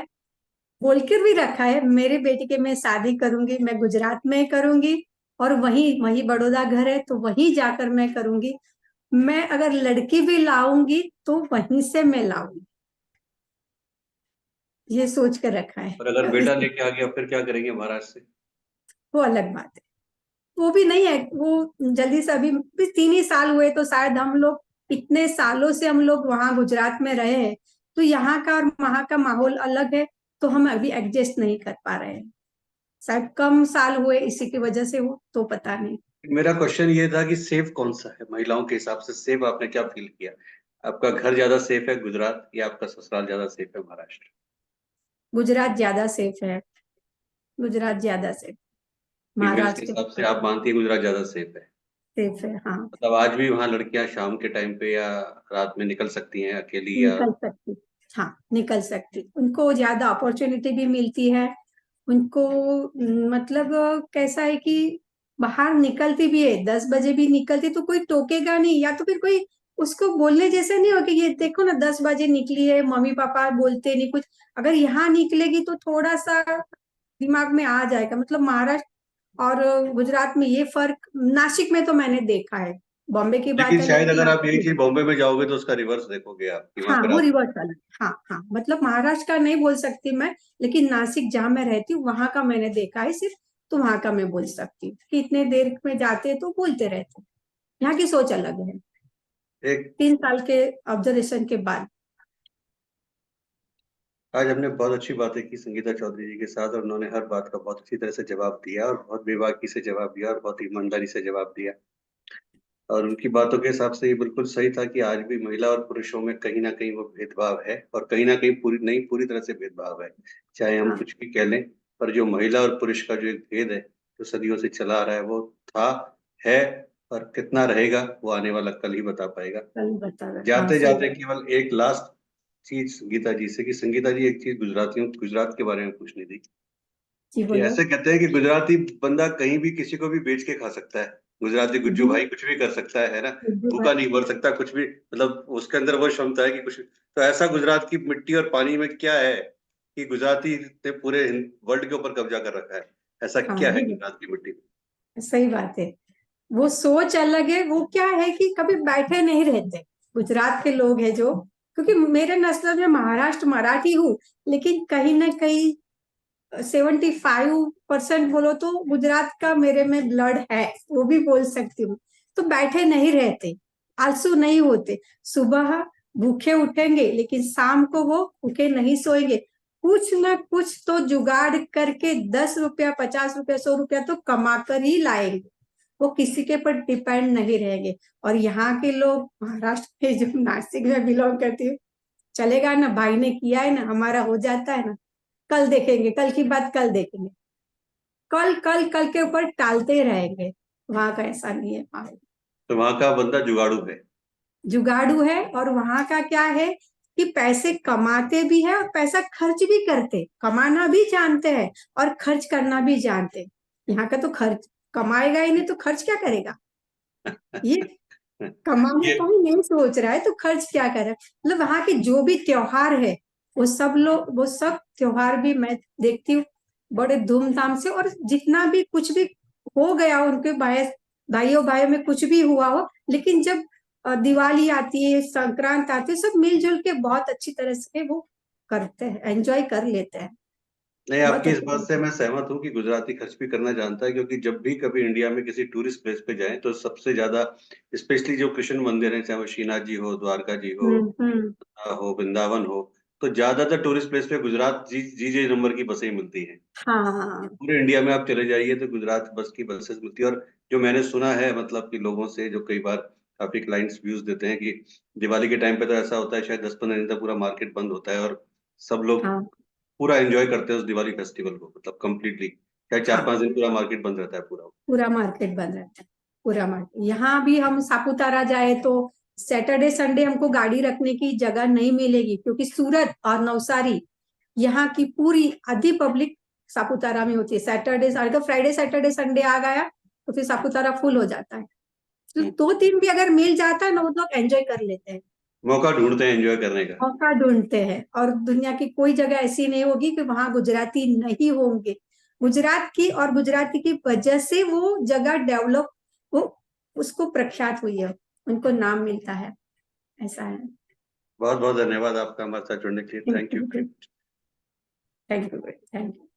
बोल के भी रखा है, मेरे बेटी के मैं शादी करूंगी, मैं गुजरात में करूंगी, और वहीं वहीं बड़ौदा घर है तो वहीं जाकर मैं करूंगी। मैं अगर लड़की भी लाऊंगी तो वहीं से मैं लाऊंगी, ये सोच कर रखा है और अगर अभी बेटा से। लेके आ गया फिर क्या करेंगे महाराष्ट्र से? वो अलग बात है, वो भी नहीं है, वो जल्दी से, अभी भी 3 ही साल हुए, तो शायद हम लोग, इतने सालों से हम लोग वहां गुजरात में रहे हैं, तो यहाँ का और वहां का माहौल अलग है, तो हम अभी एडजस्ट नहीं कर पा रहे हैं, शायद कम साल हुए इसी की वजह से, हो तो पता नहीं। मेरा क्वेश्चन ये था कि सेफ कौन सा है महिलाओं के हिसाब से, सेफ आपने क्या फील किया? आपका घर ज्यादा सेफ है गुजरात, या आपका ससुराल ज्यादा सेफ है महाराष्ट्र? गुजरात ज्यादा सेफ है, गुजरात ज्यादा सेफ, फीमेल्स के महाराष्ट्र हिसाब से के आप मानती है गुजरात ज्यादा सेफ है? सेफ है, हाँ। मतलब आज भी वहाँ लड़कियां शाम के टाइम पे या रात में निकल सकती हैं अकेली, या? निकल सकती, हाँ निकल सकती, उनको ज्यादा अपॉर्चुनिटी भी मिलती है, उनको मतलब कैसा है कि बाहर निकलती भी है, 10 बजे भी निकलती तो कोई टोकेगा नहीं, या तो फिर कोई उसको बोलने जैसे नहीं हो कि ये देखो ना 10 बजे निकली है, मम्मी पापा बोलते नहीं कुछ। अगर यहाँ निकलेगी तो थोड़ा सा दिमाग में आ जाएगा, मतलब महाराष्ट्र और गुजरात में ये फर्क, नासिक में तो मैंने देखा है, बॉम्बे की बात लेकिन अलग शायद है, अगर आप यही नासिक। चीज बॉम्बे में जाओगे तो उसका रिवर्स देखोगे आप, कि वहां हाँ, पे वो रात। रिवर्स वाला, हाँ हाँ, मतलब महाराष्ट्र का नहीं बोल सकती मैं, लेकिन नासिक जहाँ मैं रहती हूँ वहां का मैंने देखा है सिर्फ, तो वहां का मैं बोल सकती हूँ कि इतने देर में जाते हैं तो बोलते रहते हैं, यहाँ की सोच अलग है, एक, 3 साल के ऑब्जर्वेशन के बाद। आज हमने बहुत अच्छी बातें की संगीता चौधरी जी के साथ, और उन्होंने हर बात का बहुत अच्छी तरह से जवाब दिया, और बहुत बेबाकी से जवाब दिया, और बहुत ईमानदारी से जवाब दिया। और उनकी बातों के हिसाब से ये बिल्कुल सही था कि आज भी महिला और पुरुषों में कहीं ना कहीं वो भेदभाव है, और कहीं ना कहीं पूरी नहीं, पूरी तरह से भेदभाव है, चाहे हम हाँ, कुछ भी कह लें। पर जो महिला और पुरुष का जो एक भेद है, जो सदियों से चला आ रहा है, वो था, है, और कितना रहेगा वो आने वाला कल ही बता पाएगा। कल बता रहे, हाँ जाते सही जाते बात। केवल एक लास्ट चीज संगीता जी से, कि संगीता जी एक चीज गुजरातियों, गुजरात के बारे में पूछनी थी। जी ये बोलो। ऐसे कहते हैं कि गुजराती बंदा कहीं भी किसी को भी बेच के खा सकता है, गुजराती गुज्जू जी, भाई कुछ भी कर सकता है ना, जी भूखा बात। नहीं मर सकता कुछ भी, मतलब उसके अंदर वो क्षमता है कि कुछ। तो ऐसा गुजरात की मिट्टी और पानी में क्या है कि गुजराती ने पूरे वर्ल्ड के ऊपर कब्जा कर रखा है? ऐसा हाँ, क्या है ये गुजरात की मिट्टी में? सही बात है, वो सोच अलग है, वो क्या है कि कभी बैठे नहीं रहते, गुजरात के लोग हैं जो, क्योंकि मेरे नस्ल में महाराष्ट्र मराठी हूँ, लेकिन कहीं ना कहीं 75% बोलो तो गुजरात का मेरे में ब्लड है, वो भी बोल सकती हूँ। तो बैठे नहीं रहते, आलसू नहीं होते, सुबह भूखे उठेंगे लेकिन शाम को वो भूखे नहीं सोएंगे, कुछ ना कुछ तो जुगाड़ करके 10 रुपया, 50 रुपया, 100 रुपया तो कमा कर ही लाएंगे, वो किसी के पर डिपेंड नहीं रहेंगे। और यहाँ के लोग, महाराष्ट्र के जो नासिक में बिलोंग करती है, चलेगा ना, भाई ने किया है ना, हमारा हो जाता है ना, कल देखेंगे, कल की बात कल देखेंगे, कल कल कल के ऊपर टालते रहेंगे, वहां का ऐसा नहीं है माहौल। तो वहां का बंदा जुगाड़ू है? जुगाड़ू है, और वहां का क्या है कि पैसे कमाते भी है और पैसा खर्च भी करते, कमाना भी जानते हैं और खर्च करना भी जानते। यहाँ का तो खर्च, कमाएगा ही नहीं तो खर्च क्या करेगा, ये कमाने ये को ही नहीं सोच रहा है तो खर्च क्या करे। मतलब वहां के जो भी त्योहार है वो सब त्योहार भी मैं देखती हूँ बड़े धूमधाम से। और जितना भी कुछ भी हो गया उनके भाइयों में कुछ भी हुआ हो, लेकिन जब दिवाली आती है, संक्रांत आती है, सब मिलजुल के बहुत अच्छी तरह से वो करते हैं, एंजॉय कर लेते हैं। नहीं, बहुत आपकी इस बात से अच्छा। मैं सहमत हूँ कि गुजराती खर्च भी करना जानता है, क्योंकि जब भी कभी इंडिया में किसी टूरिस्ट प्लेस पे जाएं तो सबसे ज्यादा, स्पेशली जो कृष्ण मंदिर है, चाहे वो श्रीनाथ जी हो, द्वारका जी हम्म। हो, वृंदावन हो, तो ज्यादातर टूरिस्ट प्लेस पे गुजरात जी नंबर की बसें मिलती हैं। हाँ पूरे इंडिया में आप चले जाइए तो गुजरात बस की बसेस मिलती है। और जो मैंने सुना है, मतलब कि लोगों से जो कई बार काफी क्लाइंट्स व्यूज देते हैं कि दिवाली के टाइम पे तो ऐसा होता है शायद 10-15 दिन तक पूरा मार्केट बंद होता है, और सब लोग हाँ पूरा एंजॉय करते हैं उस दिवाली फेस्टिवल को, मतलब कंप्लीटली। शायद चार हाँ। पांच दिन पूरा मार्केट बंद रहता है पूरा। पूरा मार्केट बंद रहता है, पूरा मार्केट। यहाँ भी हम सापुतारा जाए तो सैटरडे संडे हमको गाड़ी रखने की जगह नहीं मिलेगी, क्योंकि सूरत और नवसारी यहाँ की पूरी आधी पब्लिक सापुतारा में होती है। सैटरडे, अगर फ्राइडे सैटरडे संडे आ गया तो फिर सापुतारा फुल हो जाता है। तो हम्म। 2 दिन भी अगर मिल जाता है ना, वो लोग एंजॉय कर लेते हैं, मौका ढूंढते हैं एंजॉय करने का। मौका ढूंढते हैं। और दुनिया की कोई जगह ऐसी नहीं होगी कि वहां गुजराती नहीं होंगे। गुजरात की और गुजराती की वजह से वो जगह डेवलप, वो उसको प्रख्यात हुई है, उनको नाम मिलता है, ऐसा है। बहुत बहुत धन्यवाद आपका हमारे साथ जुड़ने के लिए। Thank you. Thank you, thank you.